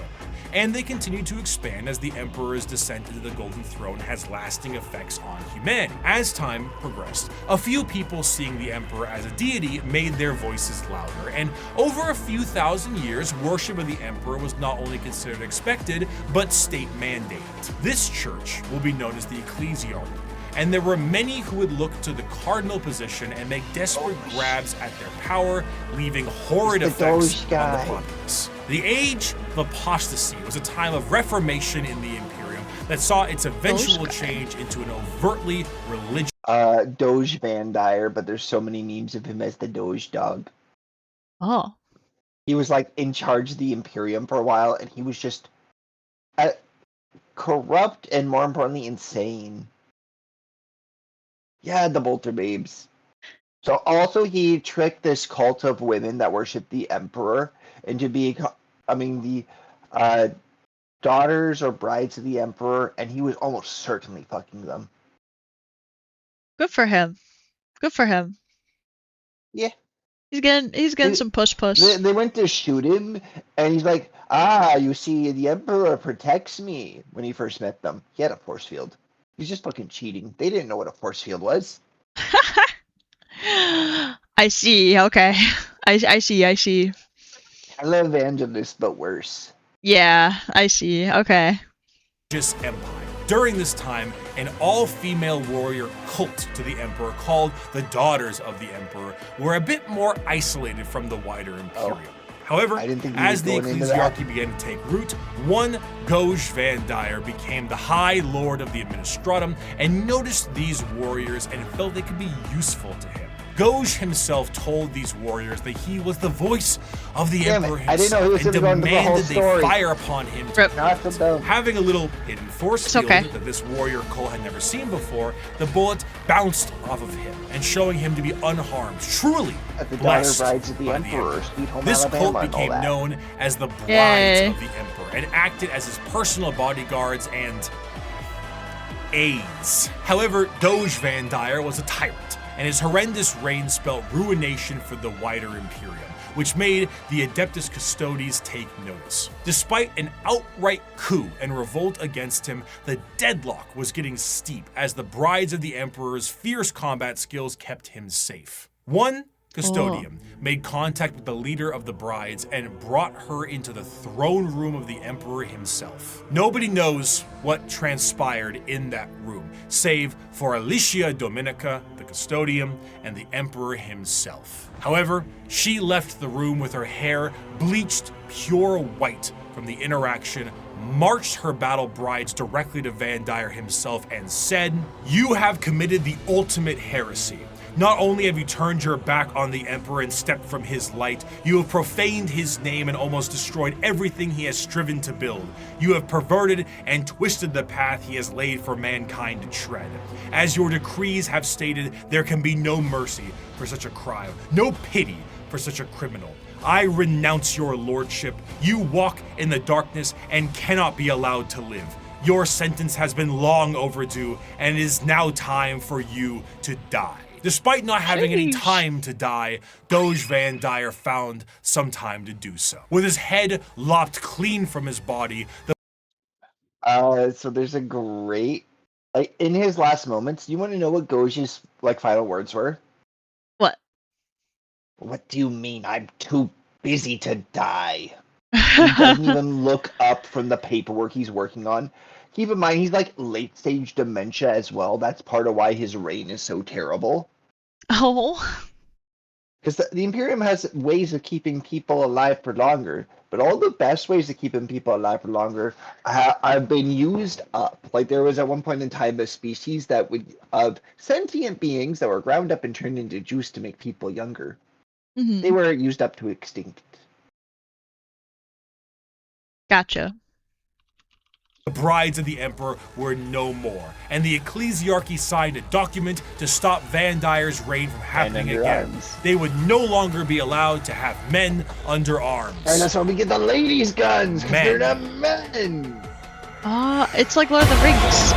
and they continue to expand as the Emperor's descent into the Golden Throne has lasting effects on humanity. As time progressed, a few people seeing the Emperor as a deity made their voices louder, and over a few thousand years, worship of the Emperor was not only considered expected, but state mandated. This church will be known as the Ecclesiarchy, and there were many who would look to the cardinal position and make desperate grabs at their power, leaving horrid It's the effects Doge on the guy. populace. The Age of Apostasy was a time of reformation in the Imperium that saw its eventual Doge guy. change into an overtly religious Doge Van Dyer, but there's so many memes of him as the Doge dog. Oh. He was, like, in charge of the Imperium for a while, and he was just corrupt and, more importantly, insane. Yeah, the Bolter Babes. So also he tricked this cult of women that worship the Emperor into becoming the daughters or brides of the Emperor, and he was almost certainly fucking them. Good for him. Good for him. Yeah. He's getting some push. They went to shoot him, and he's like, you see, the Emperor protects me. When he first met them, he had a force field. He's just fucking cheating. They didn't know what a force field was. I see. Okay. I see. Televangelist, but worse. Yeah, I see. Okay. empire. During this time, an all-female warrior cult to the Emperor called the Daughters of the Emperor were a bit more isolated from the wider Imperium. However, I didn't think he as was the going into that. ecclesiarchy began to take root, one Goj Van Dyer became the High Lord of the Administratum and noticed these warriors and felt they could be useful to him. Goj himself told these warriors that he was the voice of the Damn it, Emperor I didn't know he was himself and gonna go into the whole demanded they story. fire upon him to Rip. Not so dumb. Having a little hidden force It's field okay. that this warrior cult had never seen before, the bullet bounced off of him and showing him to be unharmed, truly At the daughter blessed brides of the by Emperor, Sweet Home This Alabama, cult and all became that. known as the Brides Yay. of the Emperor and acted as his personal bodyguards and aides. However, Doge Van Dyer was a tyrant, and his horrendous reign spelled ruination for the wider Imperium, which made the Adeptus Custodes take notice. Despite an outright coup and revolt against him, the deadlock was getting steep as the Brides of the Emperor's fierce combat skills kept him safe. One custodian, made contact with the leader of the brides and brought her into the throne room of the emperor himself. Nobody knows what transpired in that room, save for Alicia Dominica, the custodian, and the emperor himself. However, she left the room with her hair bleached pure white from the interaction, marched her battle brides directly to Van Dyer himself and said, "You have committed the ultimate heresy. Not only have you turned your back on the Emperor and stepped from his light, you have profaned his name and almost destroyed everything he has striven to build. You have perverted and twisted the path he has laid for mankind to tread. As your decrees have stated, there can be no mercy for such a crime, no pity for such a criminal. I renounce your lordship. You walk in the darkness and cannot be allowed to live. Your sentence has been long overdue, and it is now time for you to die." Despite not having any time to die, Doge Van Dyer found some time to do so. With his head lopped clean from his body, So there's a great, like, in his last moments, you want to know what Goji's final words were? What? What do you mean I'm too busy to die? He doesn't even look up from the paperwork he's working on. Keep in mind, he's late stage dementia as well. That's part of why his reign is so terrible. Oh. Because the Imperium has ways of keeping people alive for longer, but all the best ways of keeping people alive for longer have been used up. Like, there was at one point in time a species of sentient beings that were ground up and turned into juice to make people younger. Mm-hmm. They were used up to extinct. Gotcha. the brides of the emperor were no more, and the ecclesiarchy signed a document to stop Van Dyer's reign from happening again. Arms. They would no longer be allowed to have men under arms. And that's why we get the ladies' guns, because Men. they're the men. It's like Lord of the Rings.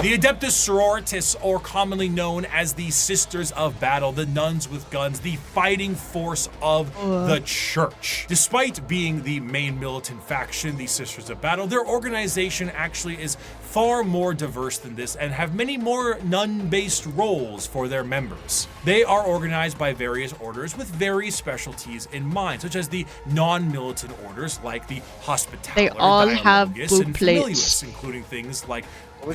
The Adeptus Sororitas, or commonly known as the Sisters of Battle, the nuns with guns, the fighting force of the church. Despite being the main militant faction, the Sisters of Battle, their organization actually is far more diverse than this and have many more nun-based roles for their members. They are organized by various orders with various specialties in mind, such as the non-militant orders like the Hospitaller, They all have Dialogus, boob and plates. Familius, including things like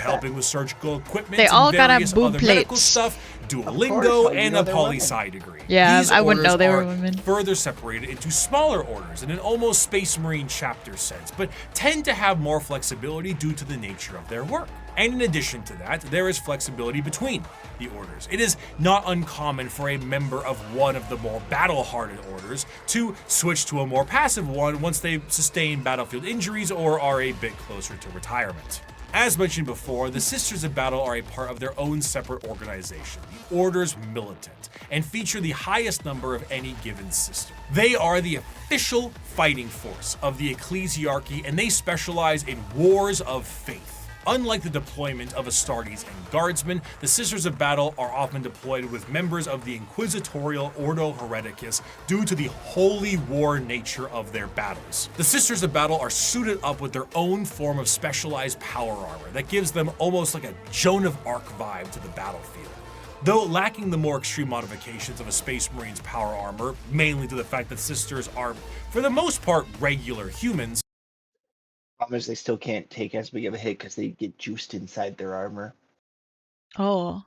helping with surgical equipment, They all and gotta have various boob other medical plates. stuff, course, Duolingo, like, you and know a they're poli-sci degree. Yeah, These I wouldn't know orders they were are women. further separated into smaller orders in an almost Space Marine chapter sense, but tend to have more flexibility due to the nature of their work. And in addition to that, there is flexibility between the orders. It is not uncommon for a member of one of the more battle-hardened orders to switch to a more passive one once they've sustained battlefield injuries or are a bit closer to retirement. As mentioned before, the Sisters of Battle are a part of their own separate organization, the Order's Militant, and feature the highest number of any given sister. They are the official fighting force of the ecclesiarchy, and they specialize in wars of faith. Unlike the deployment of Astartes and Guardsmen, the Sisters of Battle are often deployed with members of the Inquisitorial Ordo Hereticus due to the holy war nature of their battles. The Sisters of Battle are suited up with their own form of specialized power armor that gives them almost like a Joan of Arc vibe to the battlefield. Though lacking the more extreme modifications of a Space Marine's power armor, mainly to the fact that Sisters are, for the most part, regular humans, Problem is they still can't take as big of a hit because they get juiced inside their armor. Oh.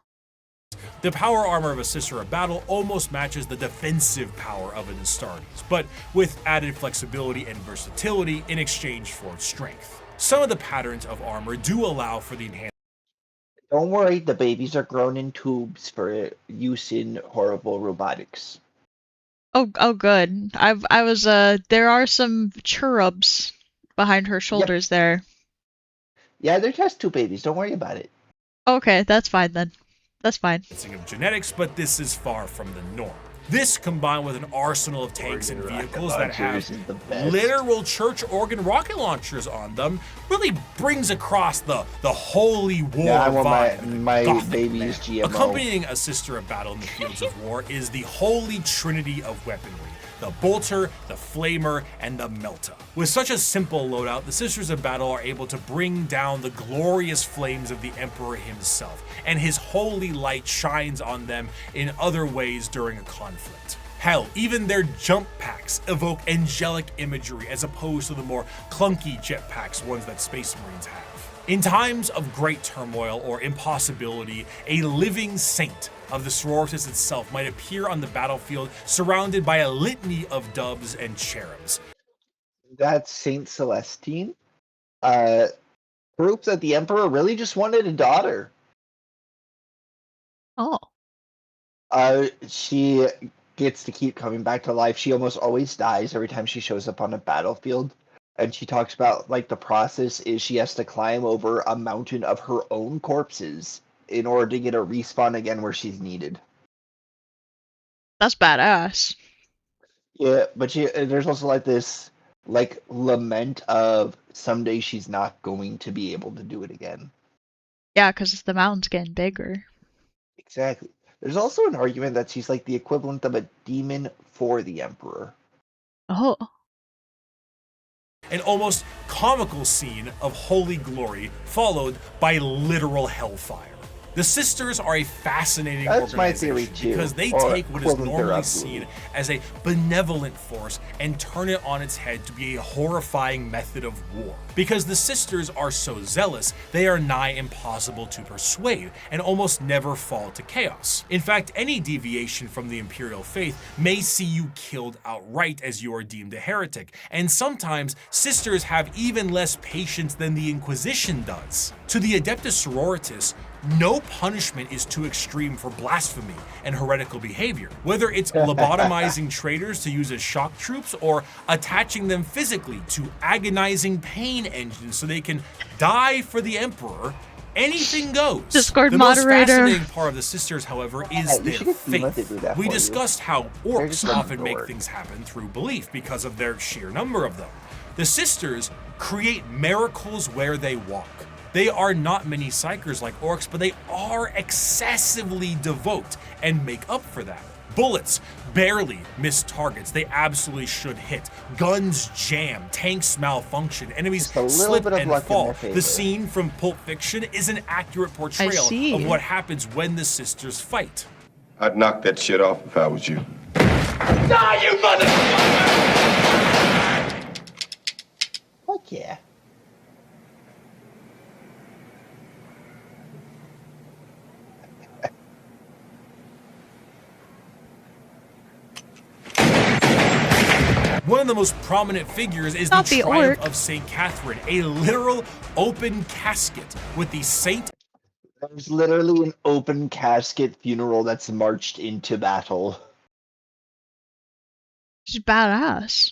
the power armor of a Sister of Battle almost matches the defensive power of an Astartes, but with added flexibility and versatility in exchange for strength. Some of the patterns of armor do allow for the enhanced. Don't worry, the babies are grown in tubes for use in horrible robotics. Oh, good. I was there are some cherubs behind her shoulders there. Yeah, they're just two babies. Don't worry about it. Okay, that's fine then. That's fine. Of genetics, but this is far from the norm. This, combined with an arsenal of tanks and vehicles that have literal church organ rocket launchers on them, really brings across the holy war Yeah, I want vibe. my Gothic baby's man. GMO. Accompanying a Sister of Battle in the fields of war is the holy trinity of weaponry. the Bolter, the Flamer, and the Melta. With such a simple loadout, the Sisters of Battle are able to bring down the glorious flames of the Emperor himself, and his holy light shines on them in other ways during a conflict. Hell, even their jump packs evoke angelic imagery as opposed to the more clunky jetpacks ones that Space Marines have. In times of great turmoil or impossibility, a living saint of the sororitas itself might appear on the battlefield surrounded by a litany of doves and cherubs. That's Saint Celestine. Proves that the Emperor really just wanted a daughter. Oh. She gets to keep coming back to life. She almost always dies every time she shows up on a battlefield. And she talks about, like, the process is she has to climb over a mountain of her own corpses in order to get a respawn again where she's needed. That's badass. Yeah, but there's also, like, this, like, lament of someday she's not going to be able to do it again. Yeah, because the mountain's getting bigger. Exactly. There's also an argument that she's, like, the equivalent of a demon for the Emperor. Oh. An almost comical scene of holy glory followed by literal hellfire. The Sisters are a fascinating That's my organization theory too, because they or take what is equivalent normally thereof. seen as a benevolent force and turn it on its head to be a horrifying method of war. Because the Sisters are so zealous, they are nigh impossible to persuade and almost never fall to chaos. In fact, any deviation from the Imperial faith may see you killed outright as you are deemed a heretic, and sometimes Sisters have even less patience than the Inquisition does. To the Adeptus Sororitas, no punishment is too extreme for blasphemy and heretical behavior, whether it's lobotomizing traitors to use as shock troops or attaching them physically to agonizing pain engines so they can die for the Emperor. Anything goes. Discord the moderator. most fascinating part of the Sisters, however, is you their should get Fema to faith. do that We for you. discussed how They're orcs just often make bored. things happen through belief because of their sheer number of them. The Sisters create miracles where they walk. They are not many psychers like orcs, but they are excessively devout and make up for that. Bullets barely miss targets they absolutely should hit. Guns jam, tanks malfunction, enemies Just a little slip bit of and luck in fall. their favor. The scene from Pulp Fiction is an accurate portrayal see. of what happens when the Sisters fight. I'd knock that shit off if I was you. Fuck yeah. One of the most prominent figures is the Not the Triumph orc. of St. Catherine, a literal open casket with the saint There's literally an open casket funeral that's marched into battle. She's badass.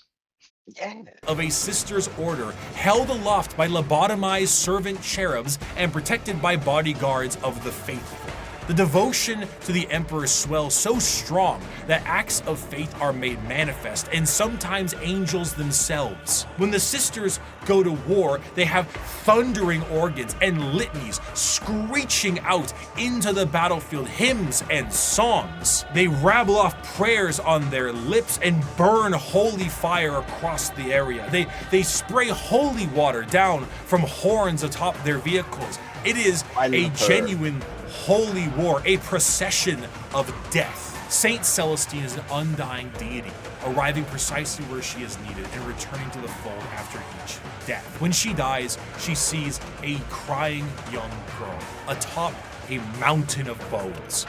Yeah. of a Sister's order, held aloft by lobotomized servant cherubs and protected by bodyguards of the faithful. The devotion to the Emperor swells so strong that acts of faith are made manifest, and sometimes angels themselves. When the Sisters go to war, they have thundering organs and litanies screeching out into the battlefield, hymns and songs. They rabble off prayers on their lips and burn holy fire across the area. They spray holy water down from horns atop their vehicles. It is a genuine holy war, a procession of death. Saint Celestine is an undying deity, arriving precisely where she is needed and returning to the fold after each death. When she dies, she sees a crying young girl atop a mountain of bones.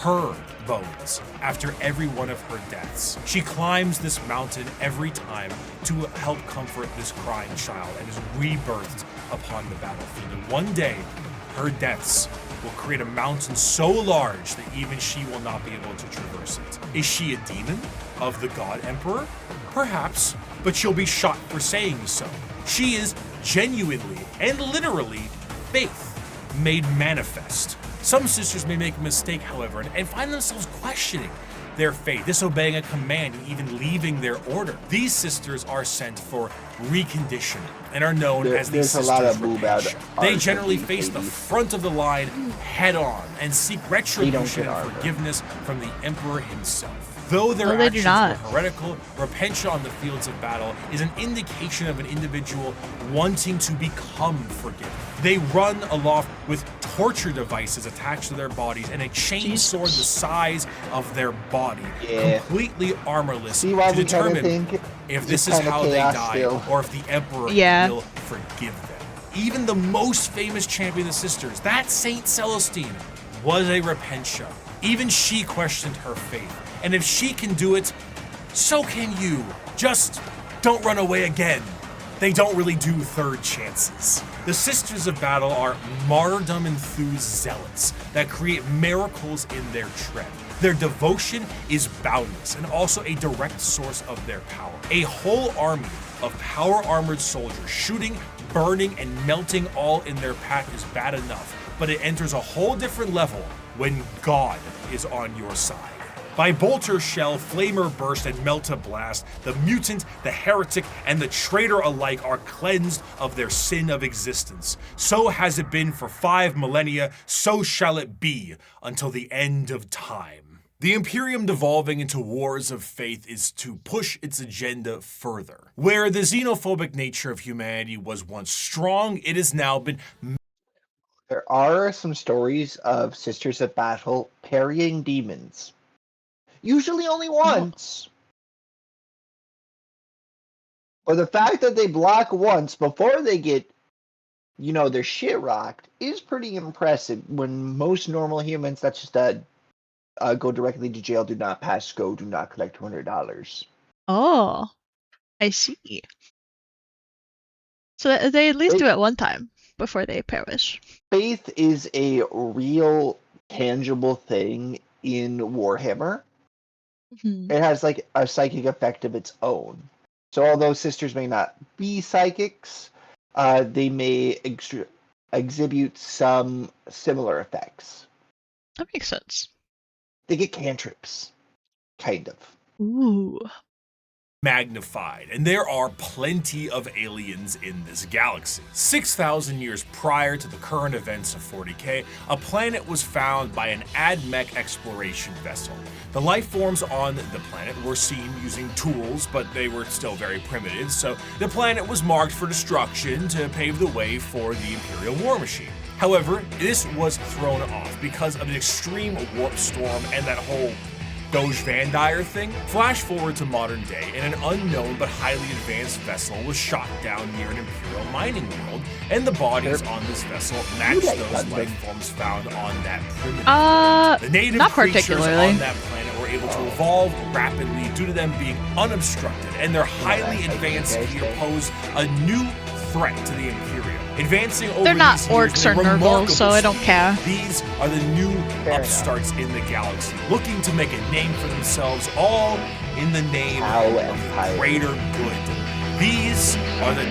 Her bones, after every one of her deaths. She climbs this mountain every time to help comfort this crying child and is rebirthed upon the battlefield. And one day, her deaths will create a mountain so large that even she will not be able to traverse it. Is she a demon of the God Emperor? Perhaps, but she'll be shot for saying so. She is genuinely and literally faith made manifest. Some sisters may make a mistake, however, and find themselves questioning their faith, disobeying a command, and even leaving their order. These sisters are sent for reconditioning and are known as the There's a Sisters lot of Repent move out Show. They arcs generally of these face the ladies. front of the line head on and seek They don't retribution get and armor. forgiveness from the Emperor himself. Though their No, they do actions not. were heretical, repentia on the fields of battle is an indication of an individual wanting to become forgiven. They run aloft with torture devices attached to their bodies and a chainsword the size of their body, completely armorless, See why to we kind of determine think if it's this is kinda how they chaos die still. or if the Emperor Yeah. will forgive them. Even the most famous champion of the sisters, that Saint Celestine, was a repentia. Even she questioned her faith. And if she can do it, so can you. Just don't run away again. They don't really do third chances. The Sisters of Battle are martyrdom-enthused zealots that create miracles in their tread. Their devotion is boundless and also a direct source of their power. A whole army of power-armored soldiers shooting, burning, and melting all in their path is bad enough, but it enters a whole different level when God is on your side. By bolter shell, flamer burst, and melta blast, the mutant, the heretic, and the traitor alike are cleansed of their sin of existence. So has it been for 5 millennia, so shall it be until the end of time. The Imperium devolving into wars of faith is to push its agenda further. Where the xenophobic nature of humanity was once strong, it has now been... There are some stories of Sisters of Battle parrying demons. Usually only once. But the fact that they block once before they get, their shit rocked is pretty impressive. When most normal humans, that's just go directly to jail, do not pass go, do not collect $200. Oh, I see. So they at least do it one time before they perish. Faith is a real, tangible thing in Warhammer. Mhm. It has like a psychic effect of its own. So although sisters may not be psychics, they may exhibit some similar effects. That makes sense. They get cantrips, kind of. Ooh. magnified, and there are plenty of aliens in this galaxy. 6,000 years prior to the current events of 40k, a planet was found by an AdMech exploration vessel. The life forms on the planet were seen using tools, but they were still very primitive, so the planet was marked for destruction to pave the way for the Imperial war machine. However, this was thrown off because of an extreme warp storm and that whole Doge Van Dyer thing. Flash forward to modern day, and an unknown but highly advanced vessel was shot down near an Imperial mining world, and the bodies on this vessel matched those life forms found on that primitive. The native not creatures particularly. on that planet were able to evolve rapidly due to them being unobstructed, and their highly advanced gear pose a new threat to the Imperial. Advancing over They're not these years orcs in a or Nurgle, remarkable so I don't speed, care. These are the new upstarts in the galaxy, looking to make a name for themselves, all in the name of the greater good. These are the...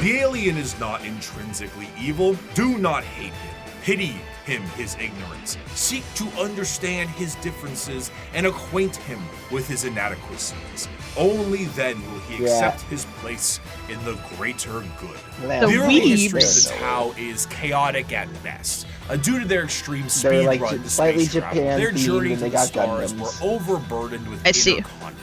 The alien is not intrinsically evil. Do not hate him. Pity him his ignorance. Seek to understand his differences and acquaint him with his inadequacies. Only then will he accept his place in the greater good. The early history of the Tau is chaotic at best. Due to their extreme speed like run to slightly space travel, Japan their journey themed, to they the got stars Gundams. were overburdened with inner conflict.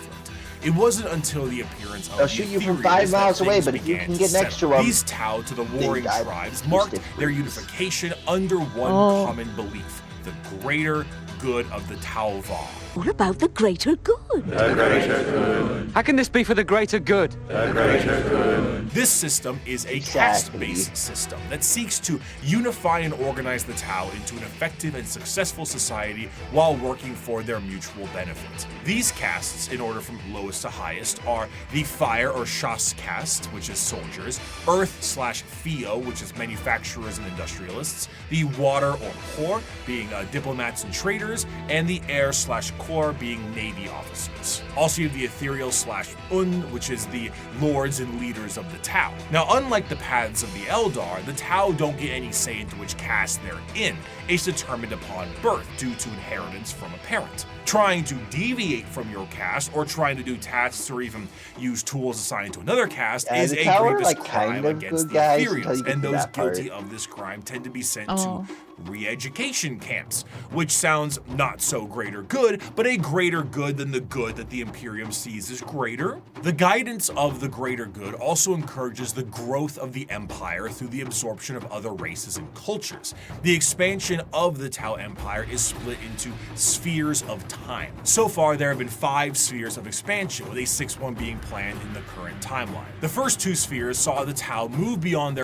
It wasn't until the appearance of They'll shoot you from Ethereals 5 that miles away, things but if you began can to get next settle. to 'em, These Tau to the warring die tribes from marked stiff their breeze. unification under one Oh. common belief: the greater good of the Tau Va. What about the greater good? The greater good. How can this be for the greater good? The greater good. This system is a caste-based system that seeks to unify and organize the Tau into an effective and successful society while working for their mutual benefit. These castes, in order from lowest to highest, are the Fire or Shas caste, which is soldiers, Earth/Theo, which is manufacturers and industrialists, the Water or Core, being diplomats and traders, and the Air/Core, being Navy officers. Also, you have the Ethereal/Un, which is the lords and leaders of the Tau. Now, unlike the paths of the Eldar, the Tau don't get any say into which caste they're in. It's determined upon birth due to inheritance from a parent. Trying to deviate from your caste, or trying to do tasks or even use tools assigned to another caste is the a tower, grievous like, crime kind of against good the guys until Ethereals, you get and to those that part. guilty of this crime tend to be sent Oh. to re-education camps, which sounds not so greater good, but a greater good than the good that the Imperium sees as greater. The guidance of the greater good also encourages the growth of the Empire through the absorption of other races and cultures. The expansion of the Tau Empire is split into spheres of time. So far, there have been 5 spheres of expansion, with a 6th one being planned in the current timeline. The first 2 spheres saw the Tau move beyond their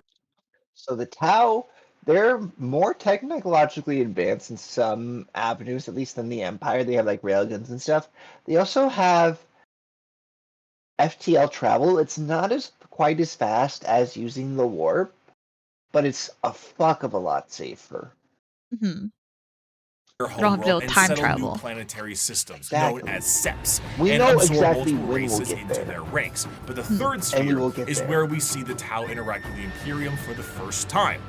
So the Tau, they're more technologically advanced in some avenues, at least than the Empire. They have like railguns and stuff. They also have FTL travel. It's not as quite as fast as using the warp, but it's a fuck of a lot safer. Hmm. their don't have to deal homeworld with and time settle travel. new planetary systems Exactly. known as SEPs, We and know absorb exactly multiple when we'll races get into there. their ranks. But the Hmm. third And we sphere will get is there. where we see the Tau interact with the Imperium for the first time,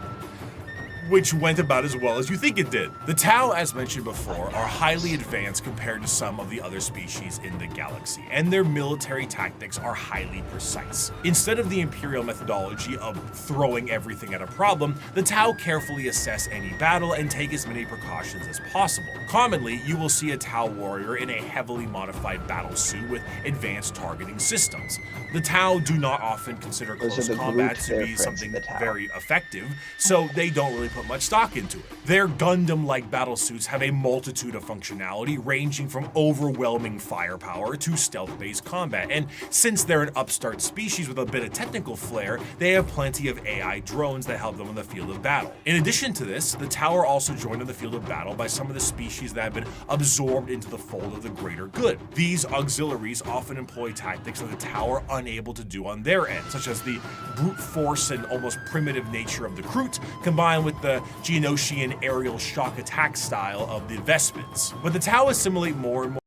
which went about as well as you think it did. The Tau, as mentioned before, are highly advanced compared to some of the other species in the galaxy, and their military tactics are highly precise. Instead of the Imperial methodology of throwing everything at a problem, the Tau carefully assess any battle and take as many precautions as possible. Commonly, you will see a Tau warrior in a heavily modified battle suit with advanced targeting systems. The Tau do not often consider Those are close the combat Groot, to they're be friends of something the Tau. very effective, so they don't really put much stock into it. Their Gundam-like battle suits have a multitude of functionality, ranging from overwhelming firepower to stealth-based combat, and since they're an upstart species with a bit of technical flair, they have plenty of AI drones that help them in the field of battle. In addition to this, the Tau are also joined in the field of battle by some of the species that have been absorbed into the fold of the greater good. These auxiliaries often employ tactics that the Tau are unable to do on their end, such as the brute force and almost primitive nature of the Kroot, combined with the Geonosian aerial shock attack style of the Vespens. But the Tau assimilate more and more.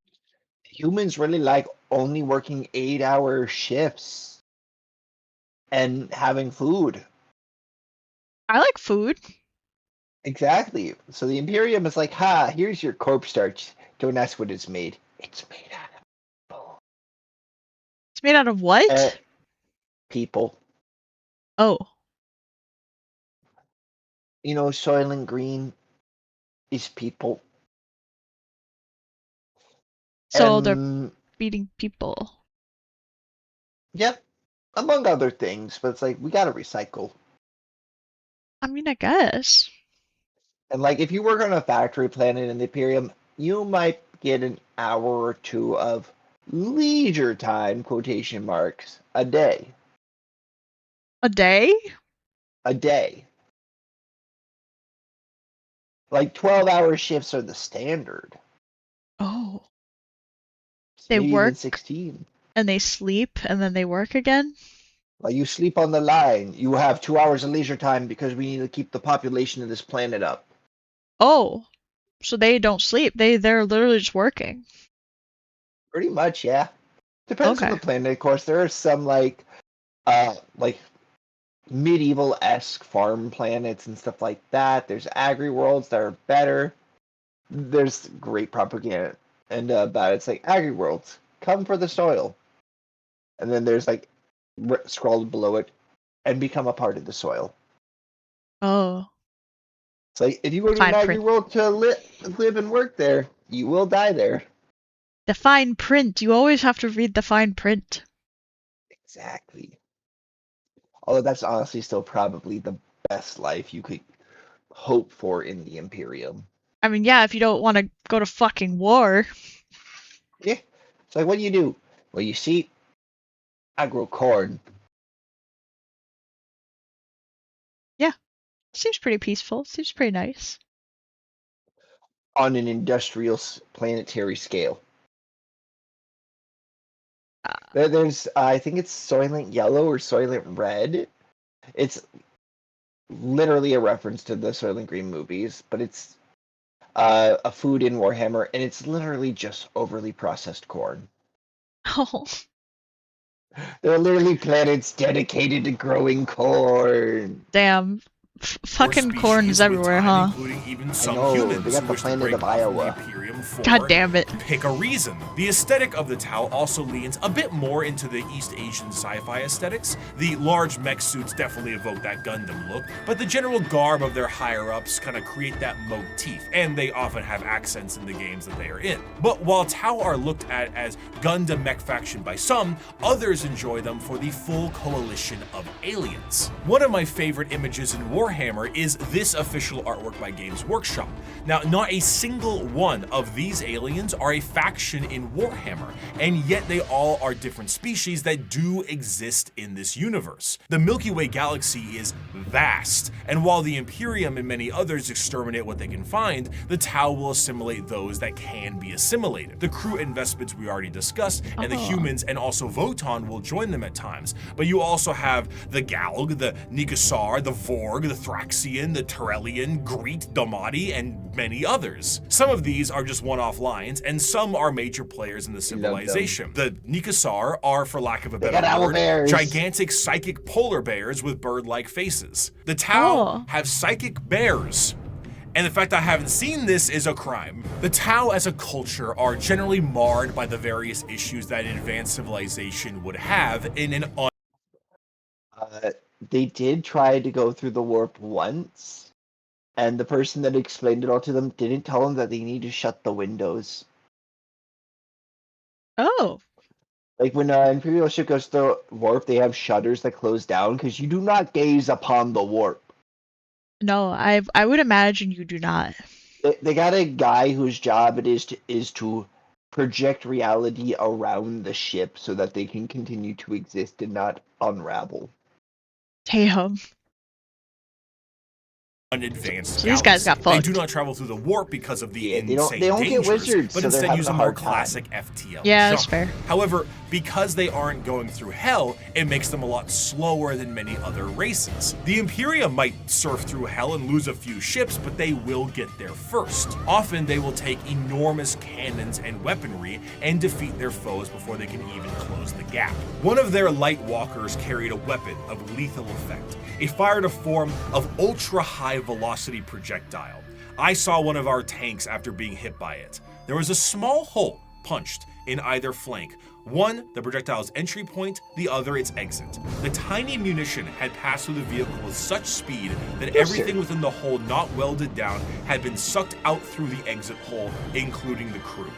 Humans really like only working 8-hour shifts and having food. I like food. Exactly. So the Imperium is like, ha, here's your corpse starch. Don't ask what it's made. It's made out of people. It's made out of what? People. Oh. You know, Soylent Green is people. So they're And, feeding people. yeah, among other things, but it's like, we gotta recycle. I mean, I guess. And like, if you work on a factory planet in the Imperium, you might get an hour or 2 of leisure time, quotation marks, a day. A day? A day. Like 12-hour shifts are the standard. Oh. They Maybe work even 16. and they sleep and then they work again? Like you sleep on the line, you have 2 hours of leisure time because we need to keep the population of this planet up. Oh. So they don't sleep. They're literally just working. Pretty much, yeah. Depends on Okay. the planet, of course. There are some like medieval-esque farm planets and stuff like that. There's agri-worlds that are better. There's great propaganda and about it. It's like agri-worlds, come for the soil. And then there's like scrawled below it, and become a part of the soil. Oh. It's like if you go to Fine an print. agri-world to live and work there, you will die there. The fine print. You always have to read the fine print. Exactly. Although that's honestly still probably the best life you could hope for in the Imperium. I mean, yeah, if you don't want to go to fucking war. Yeah. It's like, what do? Well, you see, I grow corn. Yeah. Seems pretty peaceful. Seems pretty nice. On an industrial planetary scale. There's, I think it's Soylent Yellow or Soylent Red. It's literally a reference to the Soylent Green movies, but it's a food in Warhammer, and it's literally just overly processed corn. Oh. There are literally planets dedicated to growing corn. Damn. Fucking corn is everywhere, huh? Including even some know, humans they got who the wish to planet break of off from the Iowa. Imperium for God damn it. Pick a Reason. The aesthetic of the Tau also leans a bit more into the East Asian sci-fi aesthetics. The large mech suits definitely evoke that Gundam look, but the general garb of their higher-ups kind of create that motif, and they often have accents in the games that they are in. But while Tau are looked at as Gundam mech faction by some, others enjoy them for the full coalition of aliens. One of my favorite images in Warhammer is this official artwork by Games Workshop. Now, not a single one of these aliens are a faction in Warhammer, and yet they all are different species that do exist in this universe. The Milky Way galaxy is vast, and while the Imperium and many others exterminate what they can find, the Tau will assimilate those that can be assimilated. The crew and Vespers we already discussed, and the humans and also Voton will join them at times, but you also have the Galg, the Nigasar, the Vorg, the Thraxian, the Terrellian, Greet, Domati, and many others. Some of these are just one-off lines, and some are major players in the civilization. The Nigasar are, for lack of a better word, gigantic psychic polar bears with bird-like faces. The Tau have psychic bears. And the fact I haven't seen this is a crime. The Tau as a culture are generally marred by the various issues that an advanced civilization would have in an They did try to go through the warp once, and the person that explained it all to them didn't tell them that they need to shut the windows. Oh. Like when an Imperial ship goes through warp, they have shutters that close down because you do not gaze upon the warp. No, I would imagine you do not. They got a guy whose job it is to project reality around the ship so that they can continue to exist and not unravel. Damn. Unadvanced So these guys got fucked. They do not travel through the warp because of the insane they don't dangers, get wizards, but so instead use a more classic FTL that's genre. fair. However, because they aren't going through hell, it makes them a lot slower than many other races. The Imperium might surf through hell and lose a few ships, but they will get there first. Often they will take enormous cannons and weaponry and defeat their foes before they can even close the gap. One of their light walkers carried a weapon of lethal effect. It fired a form of ultra-high velocity projectile. I saw one of our tanks after being hit by it. There was a small hole punched in either flank. One, the projectile's entry point, the other its exit. The tiny munition had passed through the vehicle with such speed that everything within the hole not welded down had been sucked out through the exit hole, including the crew.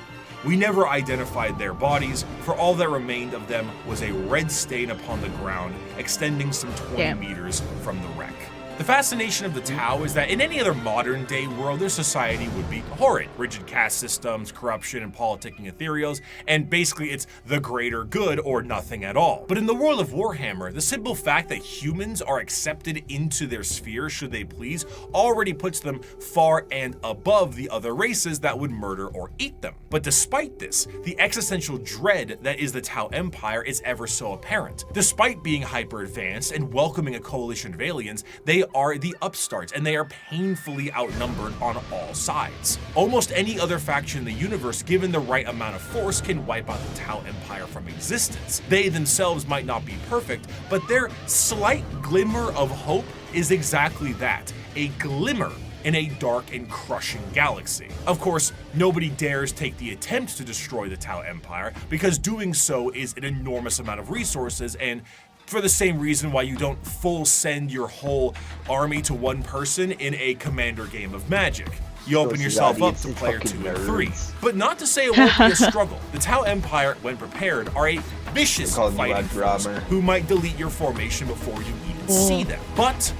We never identified their bodies, for all that remained of them was a red stain upon the ground, extending some 20 meters from the wreck. The fascination of the Tau is that in any other modern day world, their society would be horrid. Rigid caste systems, corruption, and politicking ethereals, and basically it's the greater good or nothing at all. But in the world of Warhammer, the simple fact that humans are accepted into their sphere should they please already puts them far and above the other races that would murder or eat them. But despite this, the existential dread that is the Tau Empire is ever so apparent. Despite being hyper advanced and welcoming a coalition of aliens, they are the upstarts, and they are painfully outnumbered on all sides. Almost any other faction in the universe, given the right amount of force, can wipe out the Tau Empire from existence. They themselves might not be perfect, but their slight glimmer of hope is exactly that, a glimmer in a dark and crushing galaxy. Of course, nobody dares take the attempt to destroy the Tau Empire, because doing so is an enormous amount of resources, and for the same reason why you don't full send your whole army to one person in a commander game of Magic. You open yourself up to player 2 and 3. But not to say it won't be a struggle. The Tau Empire, when prepared, are a vicious fighting force who might delete your formation before you even see them. But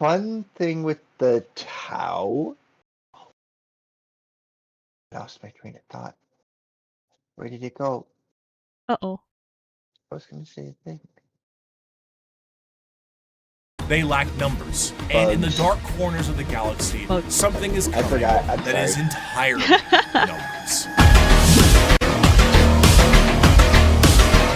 fun thing with the Tau. I lost my train of thought. Where did it go? Uh-oh. I was going to say a thing. They lack numbers, and in the dark corners of the galaxy, something is coming that is entirely numbers.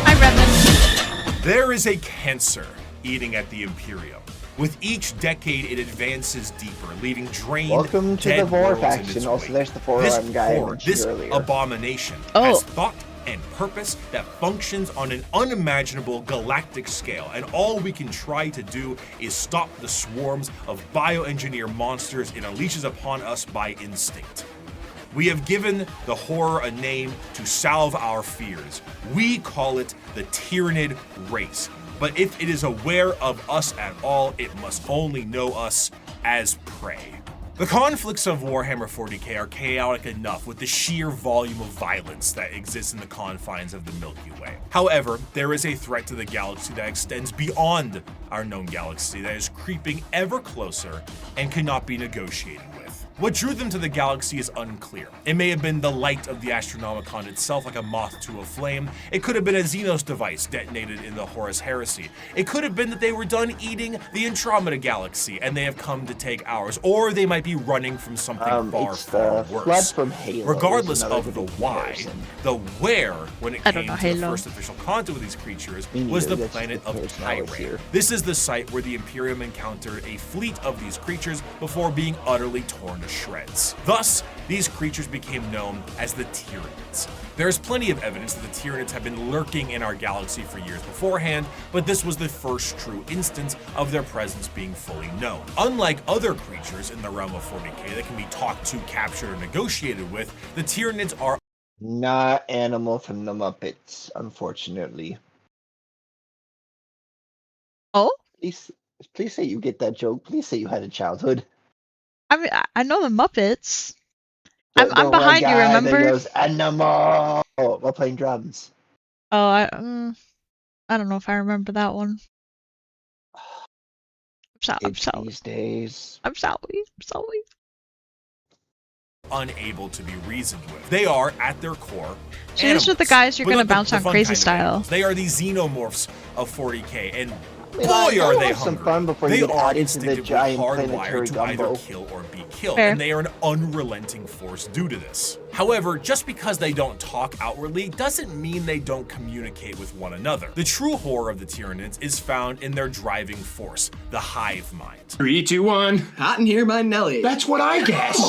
Hi, Revan. There is a cancer eating at the Imperium. With each decade, it advances deeper, leaving drained, Welcome to dead the Vor worlds in faction. its Also, wake. there's the 4 This guy I horde, mentioned this earlier. abomination, has thought, and purpose that functions on an unimaginable galactic scale, and all we can try to do is stop the swarms of bioengineer monsters it unleashes upon us by instinct. We have given the horror a name to salve our fears. We call it the Tyranid race. But if it is aware of us at all, it must only know us as prey. The conflicts of Warhammer 40k are chaotic enough with the sheer volume of violence that exists in the confines of the Milky Way. However, there is a threat to the galaxy that extends beyond our known galaxy that is creeping ever closer and cannot be negotiated with. What drew them to the galaxy is unclear. It may have been the light of the Astronomicon itself, like a moth to a flame. It could have been a Xenos device detonated in the Horus Heresy. It could have been that they were done eating the Andromeda galaxy and they have come to take ours, or they might be running from something far worse. Flood from Halo. Regardless of the why, the where, when it came to the Halo. first official contact with these creatures, was the planet of Tyre. This is the site where the Imperium encountered a fleet of these creatures before being utterly torn to shreds. Thus, these creatures became known as the Tyranids. There is plenty of evidence that the Tyranids have been lurking in our galaxy for years beforehand, but this was the first true instance of their presence being fully known. Unlike other creatures in the realm of 40k that can be talked to, captured, or negotiated with, the Tyranids are not Animal from the Muppets, unfortunately. Oh? Please say you get that joke. Please say you had a childhood. I mean, I know the Muppets. The I'm one behind you, guy that remember? goes, Animal while playing drums. Oh, I don't know if I remember that one. I'm sorry. These days. I'm sorry. unable to be reasoned with. They are, at their core, So these are the guys you're but gonna not the- bounce the on fun crazy kind of style. animals. They are the xenomorphs of 40k, and I mean, boy I are they want some hungry. fun before They you get are added to the instinctively giant hardwired planetary to either gumbo. kill or be killed, Fair. and they are an unrelenting force due to this. However, just because they don't talk outwardly doesn't mean they don't communicate with one another. The true horror of the Tyranids is found in their driving force, the hive mind. 3, 2, 1. Hot in here, my Nelly. That's what I guessed.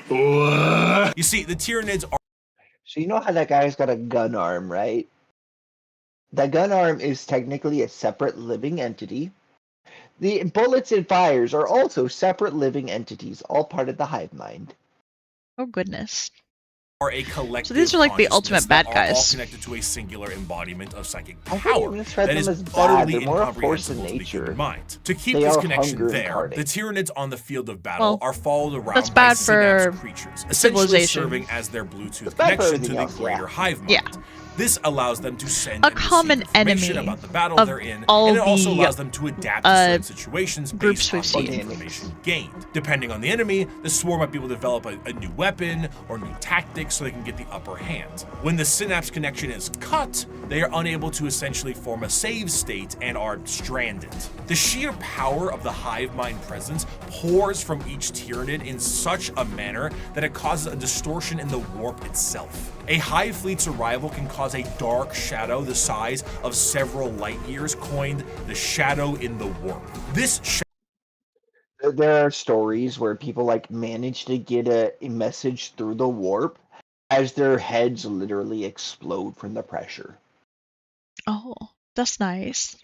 What? You see, the Tyranids are So you know how that guy's got a gun arm, right? That gun arm is technically a separate living entity. The bullets it fires are also separate living entities, all part of the hive mind. Oh goodness. a collective So these are like the consciousness ultimate bad that are all guys. connected to a singular embodiment of psychic I wouldn't power even describe that them is as bad. utterly They're more a force in incomprehensible to the nature. human mind. To keep They this are connection hunger there, incarnate. the Tyranids on the field of battle Well, are followed around that's by bad synapse for creatures, essentially civilization. serving as their Bluetooth It's bad for connection to everything the else, greater yeah. hive mind. Yeah. This allows them to send A and receive common information enemy about the battle of they're in, all and it also the, allows them to adapt to certain situations groups based we've on the seen. information gained. Depending on the enemy, the swarm might be able to develop a new weapon or new tactics so they can get the upper hand. When the synapse connection is cut, they are unable to essentially form a save state and are stranded. The sheer power of the hive mind presence pours from each Tyranid in such a manner that it causes a distortion in the warp itself. A hive fleet's arrival can cause a dark shadow the size of several light years, coined the shadow in the warp. This There are stories where people like manage to get a message through the warp as their heads literally explode from the pressure. Oh, that's nice.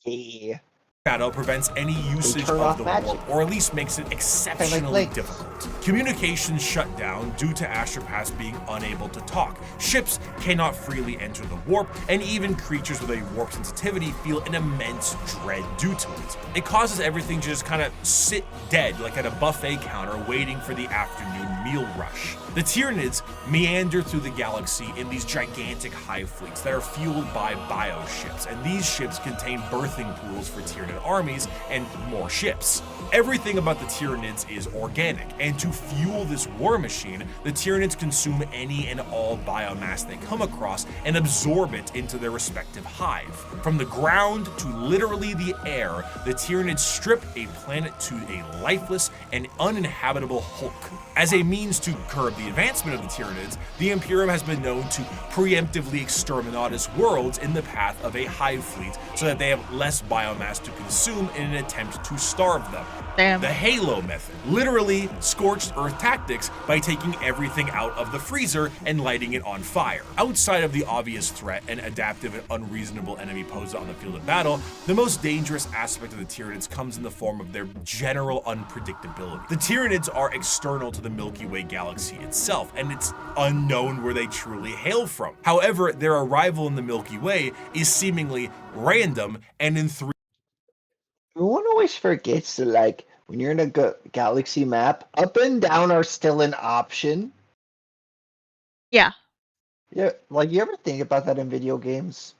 Yeah. shadow prevents any usage turn of off the magic. warp, or at least makes it exceptionally Blink. difficult. Communications shut down due to astropaths being unable to talk. Ships cannot freely enter the warp, and even creatures with a warp sensitivity feel an immense dread due to it. It causes everything to just kind of sit dead, like at a buffet counter waiting for the afternoon meal rush. The Tyranids meander through the galaxy in these gigantic hive fleets that are fueled by bioships, and these ships contain birthing pools for Tyranid armies and more ships. Everything about the Tyranids is organic, and to fuel this war machine, the Tyranids consume any and all biomass they come across and absorb it into their respective hive. From the ground to literally the air, the Tyranids strip a planet to a lifeless and uninhabitable hulk. As a means to curb the advancement of the Tyranids, the Imperium has been known to preemptively exterminate worlds in the path of a hive fleet so that they have less biomass to consume in an attempt to starve them. Damn. The Halo method, literally scorched earth tactics by taking everything out of the freezer and lighting it on fire. Outside of the obvious threat and adaptive and unreasonable enemy posed on the field of battle, the most dangerous aspect of the Tyranids comes in the form of their general unpredictability. The Tyranids are external to the Milky Way galaxy itself, and it's unknown where they truly hail from. However, their arrival in the Milky Way is seemingly random, and in Everyone always forgets that, like, when you're in a galaxy map, up and down are still an option. Yeah. Yeah, like, you ever think about that in video games?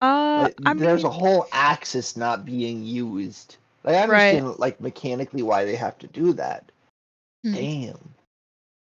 Like, there's a whole axis not being used. Like, I understand, like, mechanically why they have to do that. Damn.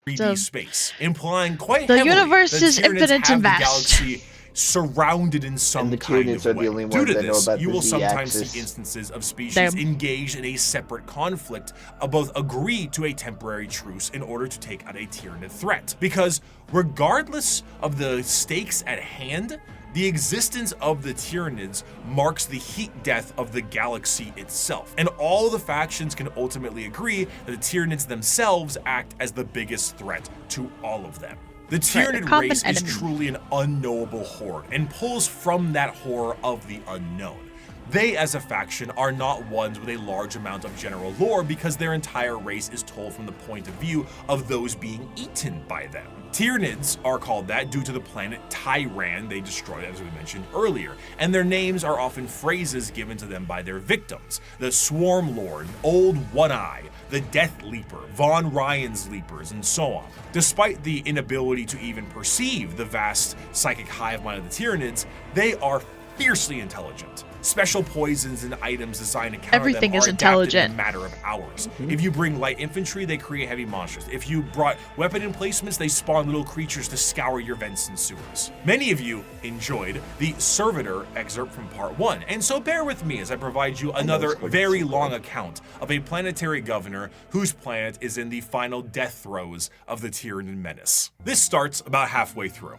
3D space, implying quite the heavily universe that is Tyranids infinite have and the vast. galaxy surrounded in some kind of are the way. only Due ones to that know this, about you the will sometimes Z-axis. see instances of species Damn. engaged in a separate conflict, both agree to a temporary truce in order to take out a Tyranid threat. Because regardless of the stakes at hand, the existence of the Tyranids marks the heat death of the galaxy itself, and all the factions can ultimately agree that the Tyranids themselves act as the biggest threat to all of them. The Tyranid common race enemy. is truly an unknowable horde, and pulls from that horror of the unknown. They, as a faction, are not ones with a large amount of general lore because their entire race is told from the point of view of those being eaten by them. Tyranids are called that due to the planet Tyran they destroyed, as we mentioned earlier, and their names are often phrases given to them by their victims. The Swarm Lord, Old One-Eye, the Death Leaper, Von Ryan's Leapers, and so on. Despite the inability to even perceive the vast psychic hive mind of the Tyranids, they are fiercely intelligent. Special poisons and items designed to counter Everything them is are adapted in intelligent. a matter of hours. If you bring light infantry, they create heavy monsters. If you brought weapon emplacements, they spawn little creatures to scour your vents and sewers. Many of you enjoyed the Servitor excerpt from part 1, and so bear with me as I provide you another very long account of a planetary governor whose planet is in the final death throes of the Tyranid menace. This starts about halfway through.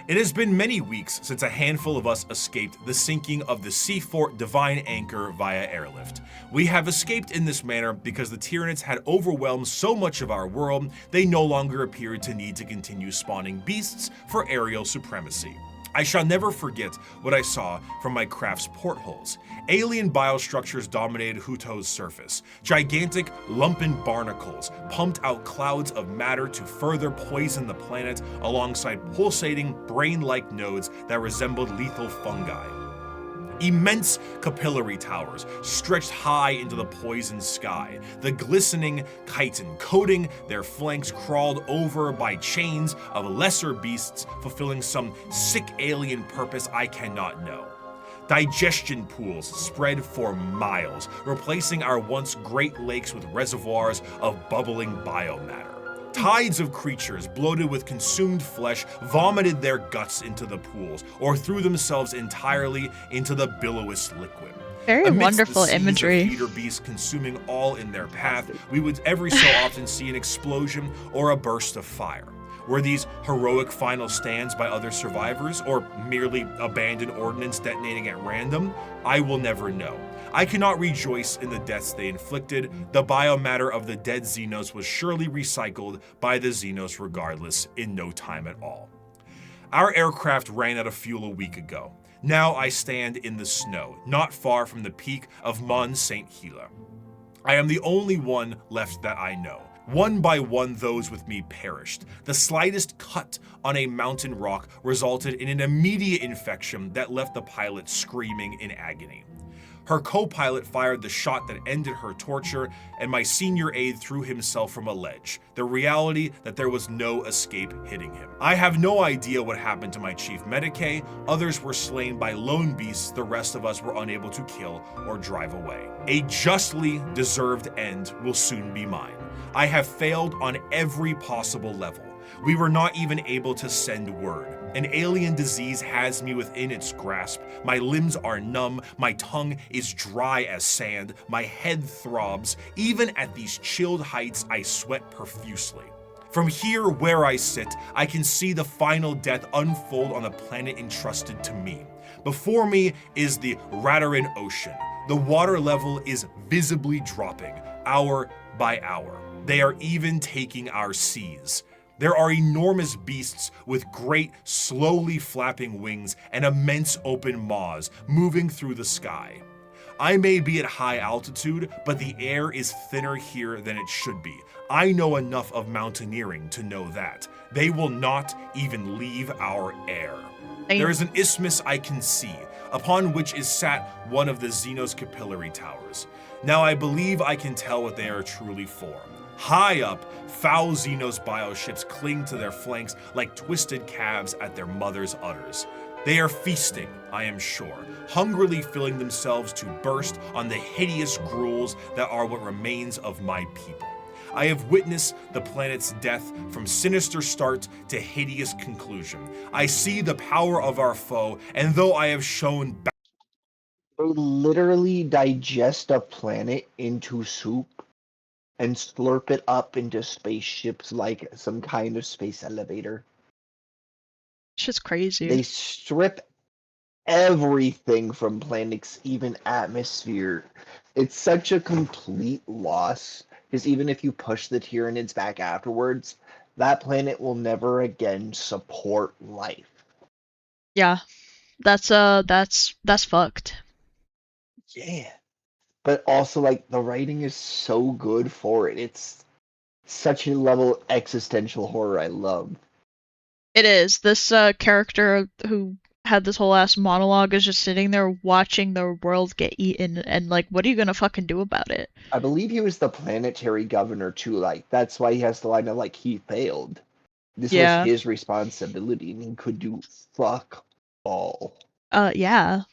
It has been many weeks since a handful of us escaped the sinking of the Seafort Divine Anchor via airlift. We have escaped in this manner because the Tyranids had overwhelmed so much of our world, they no longer appeared to need to continue spawning beasts for aerial supremacy. I shall never forget what I saw from my craft's portholes. Alien biostructures dominated Huto's surface. Gigantic, lumpen barnacles pumped out clouds of matter to further poison the planet alongside pulsating, brain-like nodes that resembled lethal fungi. Immense capillary towers stretched high into the poisoned sky. The glistening chitin coating their flanks crawled over by chains of lesser beasts fulfilling some sick alien purpose I cannot know. Digestion pools spread for miles, replacing our once great lakes with reservoirs of bubbling biomatter. Tides of creatures bloated with consumed flesh vomited their guts into the pools or threw themselves entirely into the billowous liquid. Very Amidst wonderful the seas imagery. Of feeder beasts consuming all in their path, we would every so often see an explosion or a burst of fire. Were these heroic final stands by other survivors, or merely abandoned ordnance detonating at random? I will never know. I cannot rejoice in the deaths they inflicted. The biomatter of the dead Xenos was surely recycled by the Xenos regardless in no time at all. Our aircraft ran out of fuel a week ago. Now I stand in the snow, not far from the peak of Mont Saint Hila. I am the only one left that I know. One by one, those with me perished. The slightest cut on a mountain rock resulted in an immediate infection that left the pilot screaming in agony. Her co-pilot fired the shot that ended her torture, and my senior aide threw himself from a ledge, the reality that there was no escape hitting him. I have no idea what happened to my chief medicae. Others were slain by lone beasts the rest of us were unable to kill or drive away. A justly deserved end will soon be mine. I have failed on every possible level. We were not even able to send word. An alien disease has me within its grasp. My limbs are numb, my tongue is dry as sand, my head throbs. Even at these chilled heights, I sweat profusely. From here where I sit, I can see the final death unfold on the planet entrusted to me. Before me is the Radarin Ocean. The water level is visibly dropping, hour by hour. They are even taking our seas. There are enormous beasts with great, slowly flapping wings and immense open maws moving through the sky. I may be at high altitude, but the air is thinner here than it should be. I know enough of mountaineering to know that. They will not even leave our air. There is an isthmus I can see, upon which is sat one of the Xenos capillary towers. Now I believe I can tell what they are truly for. High up, foul Xenos bioships cling to their flanks like twisted calves at their mother's udders. They are feasting, I am sure, hungrily filling themselves to burst on the hideous gruels that are what remains of my people. I have witnessed the planet's death from sinister start to hideous conclusion. I see the power of our foe, and though I have shown They literally digest a planet into soup and slurp it up into spaceships like some kind of space elevator. It's just crazy. They strip everything from planets, even atmosphere. It's such a complete loss, because even if you push the Tyranids back afterwards, that planet will never again support life. Yeah. That's fucked. Yeah. But also, like, the writing is so good for it. It's such a level of existential horror I love. It is. This character who had this whole ass monologue is just sitting there watching the world get eaten, and like, what are you gonna fucking do about it? I believe he was the planetary governor too, like, that's why he has the line of, like, he failed. This Yeah. was his responsibility, and he could do fuck all. Yeah.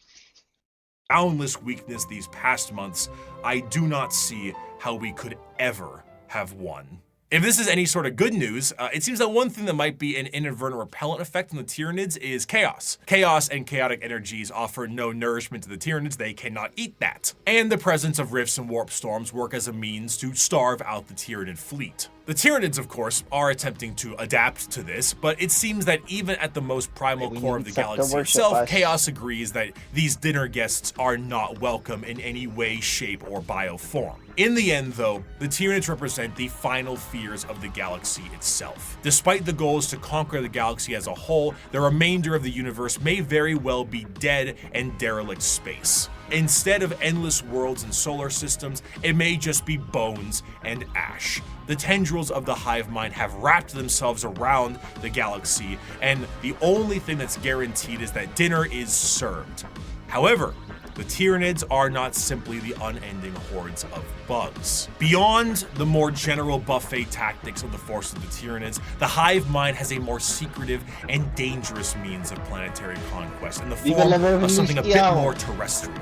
boundless weakness these past months, I do not see how we could ever have won. If this is any sort of good news, it seems that one thing that might be an inadvertent repellent effect on the Tyranids is chaos. Chaos and chaotic energies offer no nourishment to the Tyranids, they cannot eat that. And the presence of rifts and warp storms work as a means to starve out the Tyranid fleet. The Tyranids, of course, are attempting to adapt to this, but it seems that even at the most primal core of the galaxy itself, Chaos agrees that these dinner guests are not welcome in any way, shape, or bioform. In the end, though, the Tyranids represent the final fears of the galaxy itself. Despite the goals to conquer the galaxy as a whole, the remainder of the universe may very well be dead and derelict space. Instead of endless worlds and solar systems, it may just be bones and ash. The tendrils of the hive mind have wrapped themselves around the galaxy, and the only thing that's guaranteed is that dinner is served. However, the Tyranids are not simply the unending hordes of bugs. Beyond the more general buffet tactics of the force of the Tyranids, the hive mind has a more secretive and dangerous means of planetary conquest in the form of something a bit more terrestrial.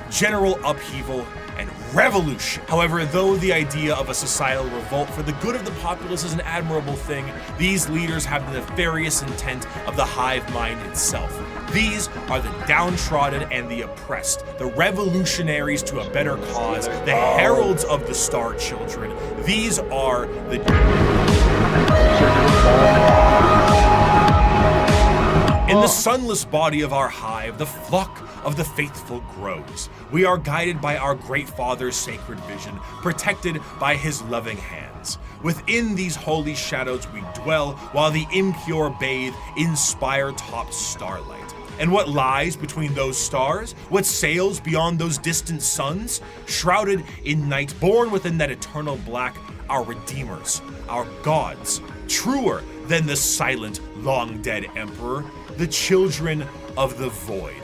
General upheaval and revolution. However, though the idea of a societal revolt for the good of the populace is an admirable thing, these leaders have the nefarious intent of the hive mind itself. These are the downtrodden and the oppressed, the revolutionaries to a better cause, the heralds of the Star Children. These are the... In the sunless body of our hive, the flock of the faithful grows. We are guided by our great Father's sacred vision, protected by his loving hands. Within these holy shadows we dwell, while the impure bathe in spire-topped starlight. And what lies between those stars? What sails beyond those distant suns? Shrouded in night, born within that eternal black, our redeemers, our gods, truer than the silent, long-dead emperor, the children of the void.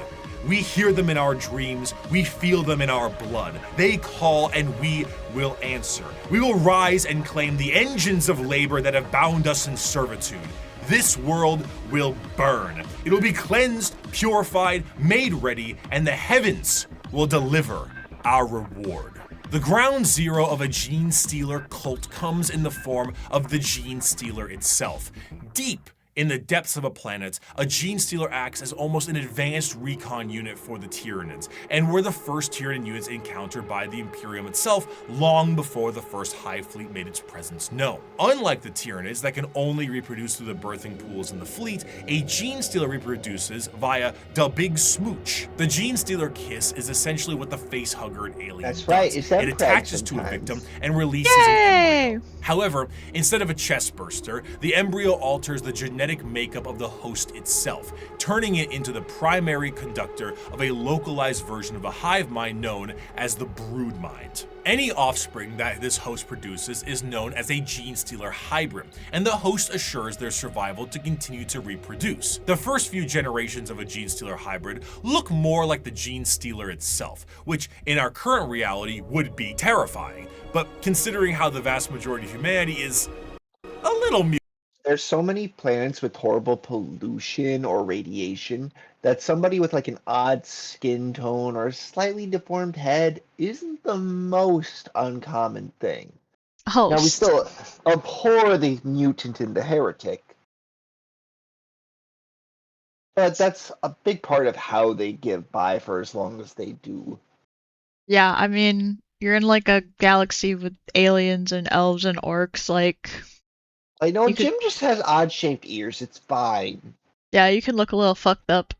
We hear them in our dreams, we feel them in our blood. They call and we will answer. We will rise and claim the engines of labor that have bound us in servitude. This world will burn. It will be cleansed, purified, made ready, and the heavens will deliver our reward. The ground zero of a Gene Stealer cult comes in the form of the Gene Stealer itself. Deep In the depths of a planet, a Genestealer acts as almost an advanced recon unit for the Tyranids, and were the first Tyranid units encountered by the Imperium itself long before the first Hive fleet made its presence known. Unlike the Tyranids that can only reproduce through the birthing pools in the fleet, a Genestealer reproduces via the Big Smooch. The Genestealer kiss is essentially what the facehugger in Alien That's does. right. It's It attaches to a victim and releases an embryo. However, instead of a chest burster, the embryo alters the genetic makeup of the host itself, turning it into the primary conductor of a localized version of the hive mind known as the brood mind. Any offspring that this host produces is known as a Genestealer hybrid, and the host assures their survival to continue to reproduce. The first few generations of a Genestealer hybrid look more like the Genestealer itself, which in our current reality would be terrifying, but considering how the vast majority of humanity is a little muted. There's so many planets with horrible pollution or radiation that somebody with like an odd skin tone or slightly deformed head isn't the most uncommon thing. Now, we still abhor the mutant and the heretic, but that's a big part of how they give by for as long as they do. Yeah, I mean, you're in like a galaxy with aliens and elves and orcs, like... I know Jim just has odd-shaped ears, it's fine. Yeah, you can look a little fucked up.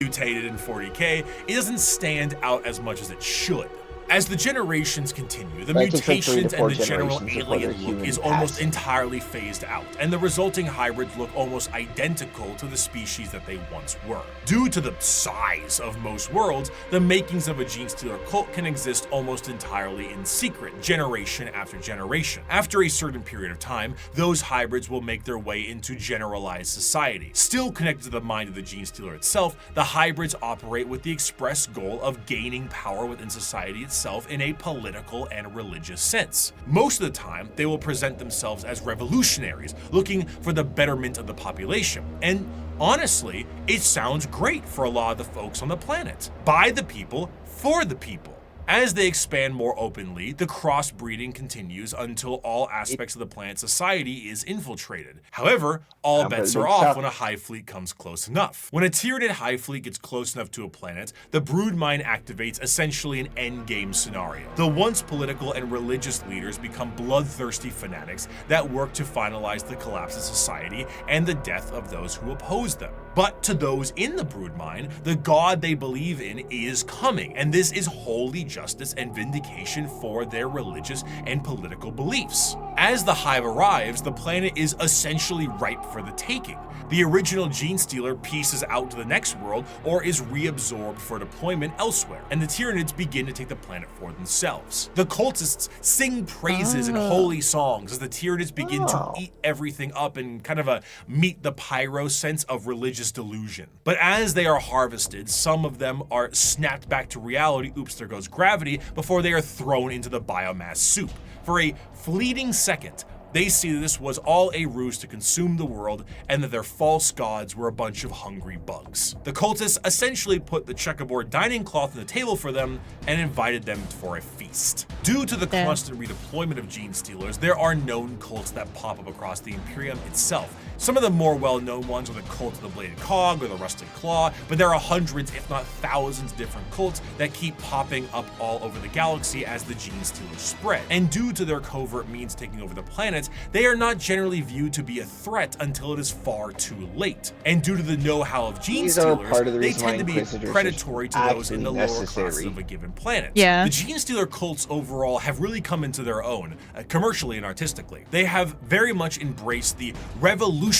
Mutated in 40k, it doesn't stand out as much as it should. As the generations continue, the mutations and the general alien look is almost entirely phased out, and the resulting hybrids look almost identical to the species that they once were. Due to the size of most worlds, the makings of a Genestealer cult can exist almost entirely in secret, generation after generation. After a certain period of time, those hybrids will make their way into generalized society. Still connected to the mind of the Genestealer itself, the hybrids operate with the express goal of gaining power within society itself in a political and religious sense. Most of the time, they will present themselves as revolutionaries, looking for the betterment of the population. And honestly, it sounds great for a lot of the folks on the planet. By the people, for the people. As they expand more openly, the crossbreeding continues until all aspects of the planet's society is infiltrated. However, all bets are off when a hive fleet comes close enough. When a Tyranid hive fleet gets close enough to a planet, the brood mind activates essentially an endgame scenario. The once political and religious leaders become bloodthirsty fanatics that work to finalize the collapse of society and the death of those who oppose them. But to those in the brood mind, the god they believe in is coming, and this is holy justice and vindication for their religious and political beliefs. As the hive arrives, the planet is essentially ripe for the taking. The original Genestealer pieces out to the next world or is reabsorbed for deployment elsewhere, and the Tyranids begin to take the planet for themselves. The cultists sing praises and holy songs as the Tyranids begin to eat everything up in kind of a meet the pyro sense of religious delusion. But as they are harvested, some of them are snapped back to reality, oops, there goes gravity, before they are thrown into the biomass soup. For a fleeting second, they see that this was all a ruse to consume the world and that their false gods were a bunch of hungry bugs. The cultists essentially put the checkerboard dining cloth on the table for them and invited them for a feast. Due to the constant redeployment of Genestealers, there are known cults that pop up across the Imperium itself. Some of the more well-known ones are the Cult of the Bladed Cog or the Rusted Claw, but there are hundreds, if not thousands, of different cults that keep popping up all over the galaxy as the Genestealers spread. And due to their covert means taking over the planet, they are not generally viewed to be a threat until it is far too late. And due to the know-how of Genestealers, they tend to be predatory to those in the lower classes of a given planet. The Genestealer cults overall have really come into their own, commercially and artistically. They have very much embraced the revolutionaries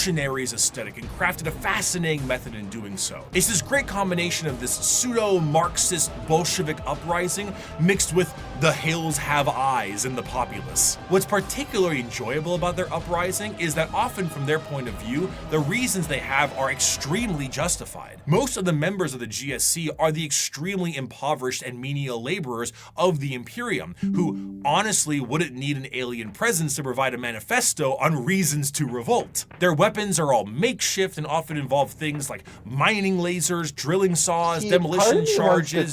aesthetic and crafted a fascinating method in doing so. It's this great combination of this pseudo-Marxist Bolshevik uprising mixed with the hills have eyes in the populace. What's particularly enjoyable about their uprising is that often from their point of view, the reasons they have are extremely justified. Most of the members of the GSC are the extremely impoverished and menial laborers of the Imperium, who honestly wouldn't need an alien presence to provide a manifesto on reasons to revolt. Their weapons are all makeshift and often involve things like mining lasers, drilling saws, demolition charges,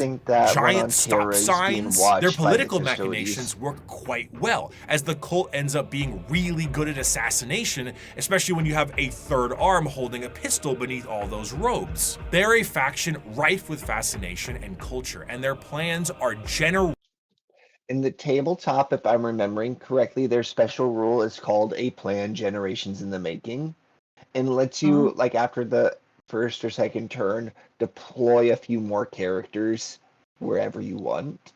giant stop signs. Their political political facilities. machinations work quite well, as the cult ends up being really good at assassination, especially when you have a third arm holding a pistol beneath all those robes. They're a faction rife with fascination and culture, and their plans are In the tabletop, if I'm remembering correctly, their special rule is called a plan generations in the making, and lets you, like after the first or second turn, deploy a few more characters wherever you want.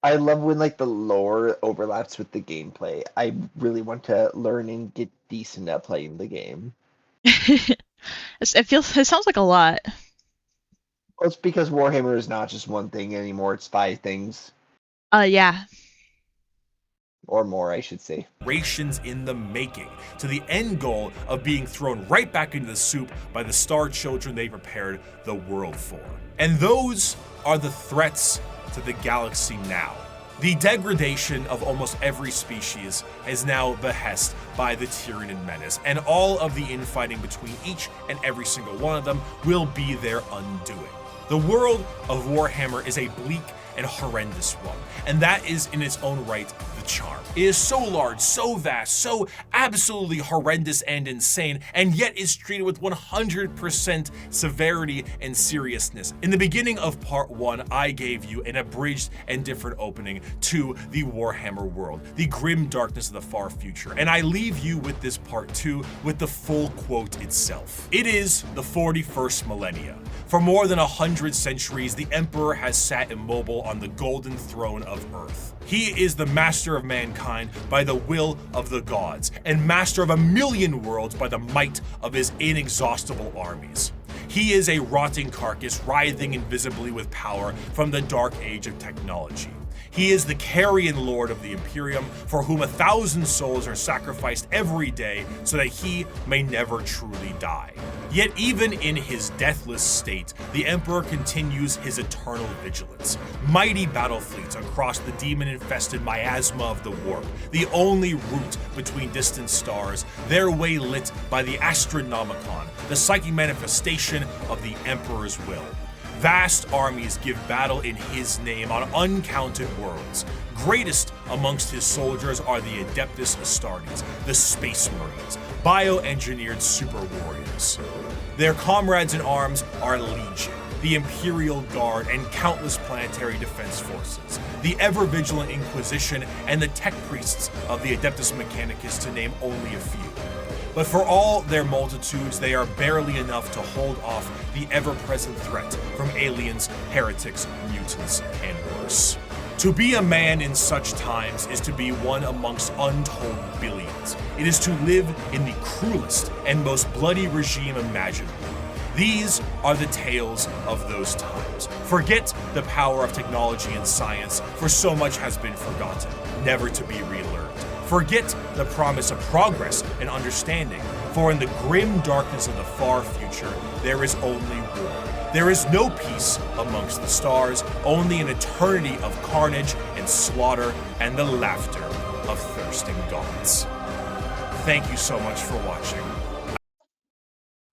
I love when like the lore overlaps with the gameplay. I really want to learn and get decent at playing the game. It sounds like a lot. Well, it's because Warhammer is not just one thing anymore, it's 5 things. Yeah. Or more, I should say. generations in the making, to the end goal of being thrown right back into the soup by the star children they prepared the world for. And those are the threats to the galaxy now. The degradation of almost every species is now behest by the Tyranid menace, and all of the infighting between each and every single one of them will be their undoing. The world of Warhammer is a bleak and horrendous one, and that is in its own right the charm. It is so large, so vast, so absolutely horrendous and insane, and yet is treated with 100% severity and seriousness. In the beginning of part 1, I gave you an abridged and different opening to the Warhammer world, the grim darkness of the far future, and I leave you with this part 2 with the full quote itself. It is the 41st millennia. For more than 100 centuries, the Emperor has sat immobile on the golden throne of Earth. He is the master of mankind by the will of the gods, and master of 1,000,000 worlds by the might of his inexhaustible armies. He is a rotting carcass writhing invisibly with power from the dark age of technology. He is the carrion lord of the Imperium, for whom 1,000 souls are sacrificed every day so that he may never truly die. Yet even in his deathless state, the Emperor continues his eternal vigilance. Mighty battle fleets across the demon-infested miasma of the warp, the only route between distant stars, their way lit by the Astronomicon, the psychic manifestation of the Emperor's will. Vast armies give battle in his name on uncounted worlds. Greatest amongst his soldiers are the Adeptus Astartes, the Space Marines, bioengineered super warriors. Their comrades in arms are Legion, the Imperial Guard, and countless planetary defense forces, the ever-vigilant Inquisition, and the tech priests of the Adeptus Mechanicus, to name only a few. But for all their multitudes, they are barely enough to hold off the ever-present threat from aliens, heretics, mutants, and worse. To be a man in such times is to be one amongst untold billions. It is to live in the cruelest and most bloody regime imaginable. These are the tales of those times. Forget the power of technology and science, for so much has been forgotten, never to be relearned. Forget the promise of progress and understanding, for in the grim darkness of the far future, there is only war. There is no peace amongst the stars, only an eternity of carnage and slaughter and the laughter of thirsting gods. Thank you so much for watching.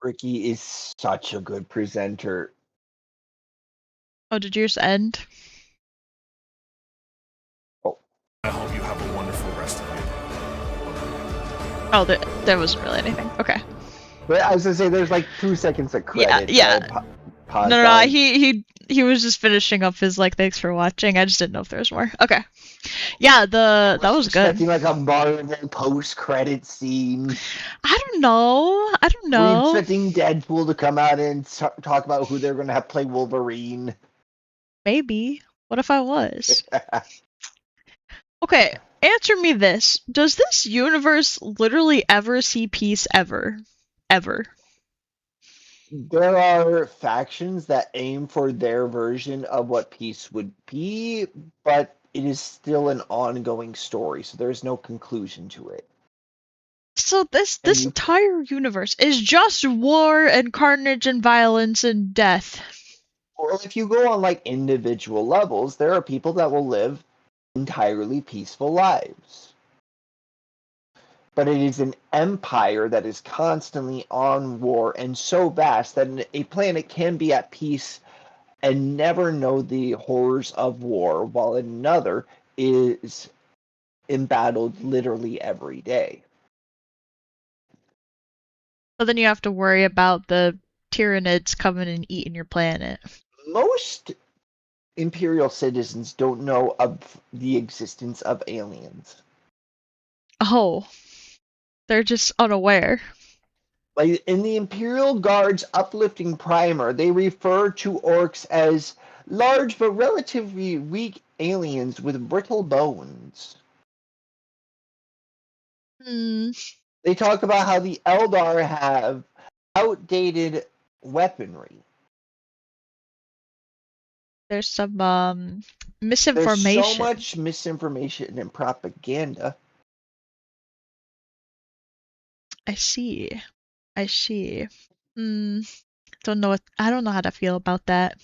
Ricky is such a good presenter. Oh, did yours end? I hope you have a wonderful rest of your day. Oh, there wasn't really anything. Okay. But I was gonna say there's like 2 seconds of credit. Yeah. No, he was just finishing up his like thanks for watching. I just didn't know if there was more. Okay. Yeah, that was good. Expecting like a Marvel post-credit scene. I don't know. We're expecting Deadpool to come out and talk about who they're gonna have play Wolverine. Maybe. What if I was? Okay, answer me this. Does this universe literally ever see peace ever? Ever? There are factions that aim for their version of what peace would be, but it is still an ongoing story, so there's no conclusion to it. So this entire universe is just war and carnage and violence and death. Well, if you go on like individual levels, there are people that will live entirely peaceful lives. But it is an empire that is constantly on war and so vast that a planet can be at peace and never know the horrors of war, while another is embattled literally every day. But then you have to worry about the Tyranids coming and eating your planet. Most Imperial citizens don't know of the existence of aliens. Oh, they're just unaware. Like in the Imperial Guard's uplifting primer, they refer to orcs as large but relatively weak aliens with brittle bones. Hmm. They talk about how the Eldar have outdated weaponry. There's some misinformation. There's so much misinformation and propaganda. I see. Hmm. I don't know how to feel about that.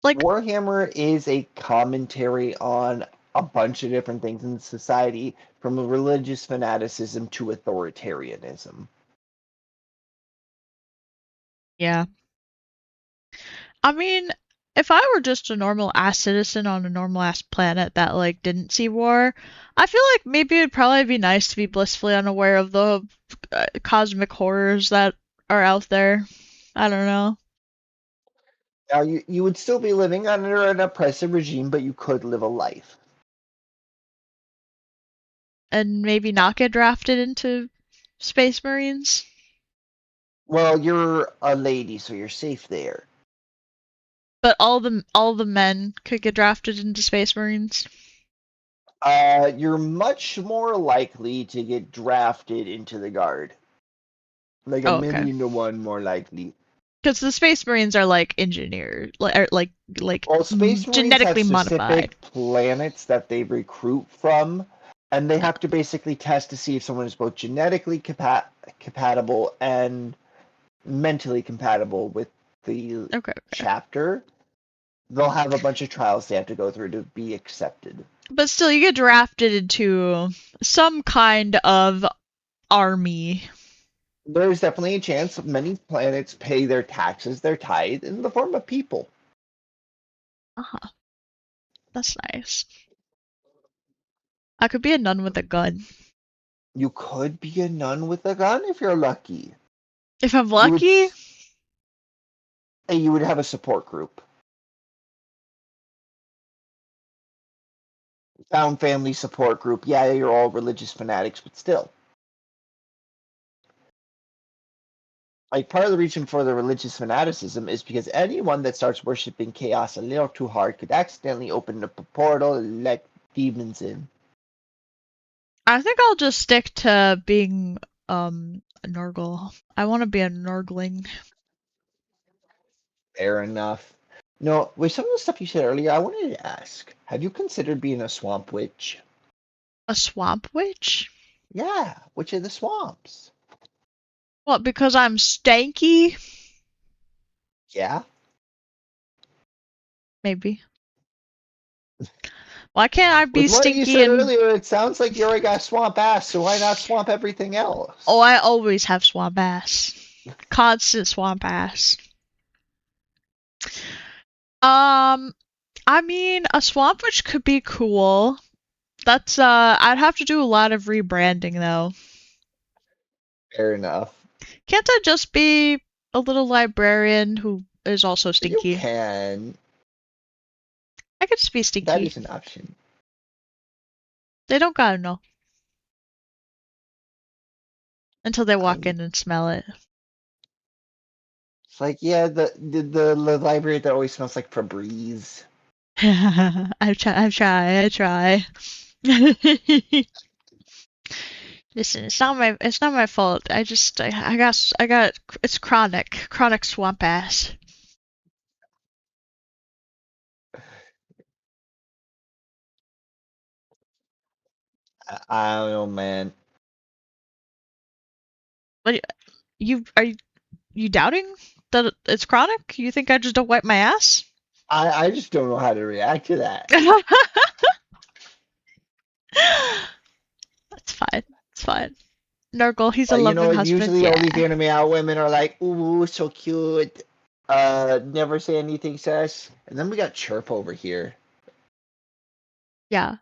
Like, Warhammer is a commentary on a bunch of different things in society, from religious fanaticism to authoritarianism. yeah. I mean, if I were just a normal ass citizen on a normal ass planet that like didn't see war, I feel like maybe it'd probably be nice to be blissfully unaware of the cosmic horrors that are out there. I don't know. Now, you would still be living under an oppressive regime, but you could live a life. And maybe not get drafted into Space Marines. Well, you're a lady, so you're safe there. But all the men could get drafted into Space Marines. You're much more likely to get drafted into the Guard. Like a Okay. 1,000,000 to 1 more likely. Because the Space Marines are like engineered, like Well, Space Marines genetically have specific modified. planets that they recruit from, and they have to basically test to see if someone is both genetically compatible and mentally compatible with the Okay. chapter. They'll have a bunch of trials they have to go through to be accepted. But still, you get drafted into some kind of army. There's definitely a chance many planets pay their taxes, their tithe, in the form of people. Uh-huh. That's nice. I could be a nun with a gun. You could be a nun with a gun if you're lucky. If I'm lucky? You would have a support group. Found family support group. Yeah, you're all religious fanatics, but still. Like, part of the reason for the religious fanaticism is because anyone that starts worshiping chaos a little too hard could accidentally open up a portal and let demons in. I think I'll just stick to being a Nurgle. I want to be a Nurgling. Fair enough. No, with some of the stuff you said earlier, I wanted to ask, have you considered being a swamp witch? A swamp witch? Yeah, witch of the swamps. What, because I'm stanky? Yeah. Maybe. Why can't I be With what stinky you said and... earlier, it sounds like you already got swamp ass, so why not swamp everything else? Oh, I always have swamp ass. Constant swamp ass. I mean, a swamp witch could be cool. That's, I'd have to do a lot of rebranding, though. Fair enough. Can't I just be a little librarian who is also stinky? You can. I could just be stinky. That is an option. They don't gotta know. Until they walk in and smell it. It's like, yeah, the library that always smells like Febreze. I try. Listen, it's not my fault. I got it's chronic swamp ass. I don't know, man. What are you doubting that it's chronic? You think I just don't wipe my ass? I just don't know how to react to that. That's fine. It's fine. Nurgle, he's a loving husband. Usually Yeah. all these anime out women are like, ooh, so cute. Never say anything, Sass. And then we got Chirp over here. Yeah.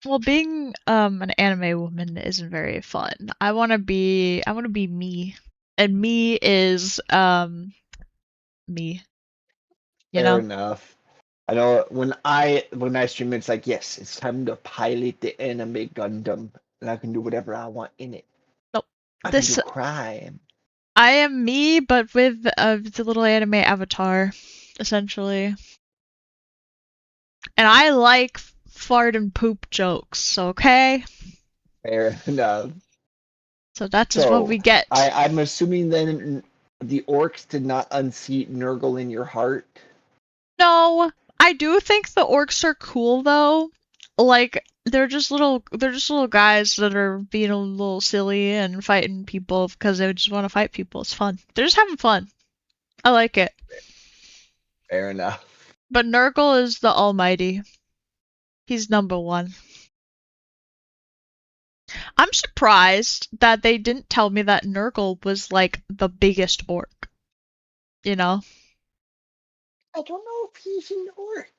Well, being an anime woman isn't very fun. I want to be me. And me is me. You Fair know? enough. I know when I stream, it's like, yes, it's time to pilot the anime Gundam, and I can do whatever I want in it. Nope. I This can do crime. I am me, but with the little anime avatar, essentially. And I like fart and poop jokes, okay? Fair enough. So that's just what we get. I'm assuming then the orcs did not unseat Nurgle in your heart. No, I do think the orcs are cool though. Like they're just little guys that are being a little silly and fighting people because they just want to fight people. It's fun. They're just having fun. I like it. Fair enough. But Nurgle is the almighty. He's number one. I'm surprised that they didn't tell me that Nurgle was like the biggest orc. You know? I don't know if he's an orc.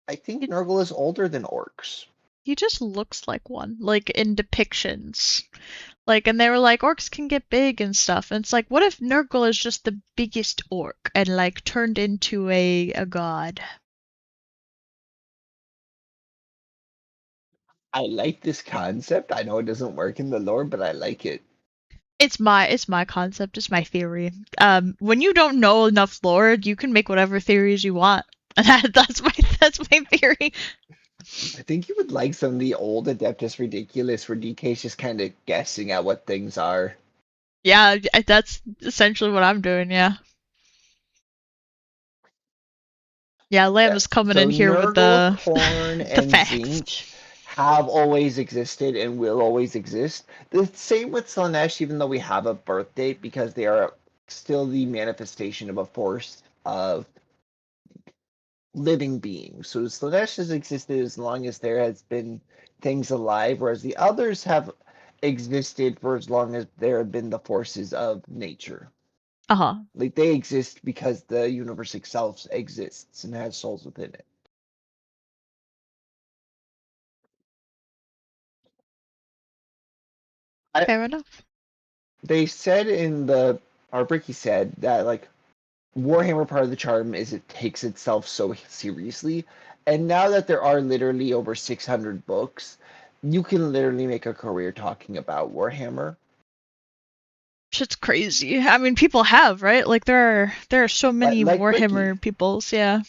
I think Nurgle is older than orcs. He just looks like one, like in depictions. Like, and they were like, orcs can get big and stuff. And it's like, what if Nurgle is just the biggest orc and like turned into a god? I like this concept. I know it doesn't work in the lore, but I like it. It's my concept, it's my theory. When you don't know enough lore, you can make whatever theories you want. And that's my theory. I think you would like some of the old Adeptus Ridiculous where DK's just kind of guessing at what things are. Yeah, that's essentially what I'm doing, yeah. Yeah, Lamb is coming in here Nurgle, with the Khorne, the and facts. Tzeentch have always existed and will always exist. The same with Slaanesh, even though we have a birth date, because they are still the manifestation of a force of living beings. So Slaanesh has existed as long as there has been things alive, whereas the others have existed for as long as there have been the forces of nature. Uh-huh. Like they exist because the universe itself exists and has souls within it. Fair enough. They said in the Ricky said that like Warhammer part of the charm is it takes itself so seriously, and now that there are literally over 600 books, you can literally make a career talking about Warhammer. Shit's crazy. I mean, people have, right? Like there are so many Like Warhammer Ricky. peoples, yeah.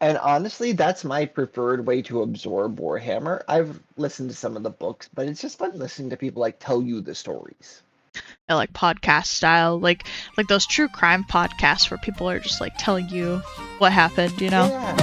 And honestly, that's my preferred way to absorb Warhammer. I've listened to some of the books, but it's just fun listening to people like tell you the stories. I like podcast style, like those true crime podcasts where people are just like telling you what happened, you know? Yeah.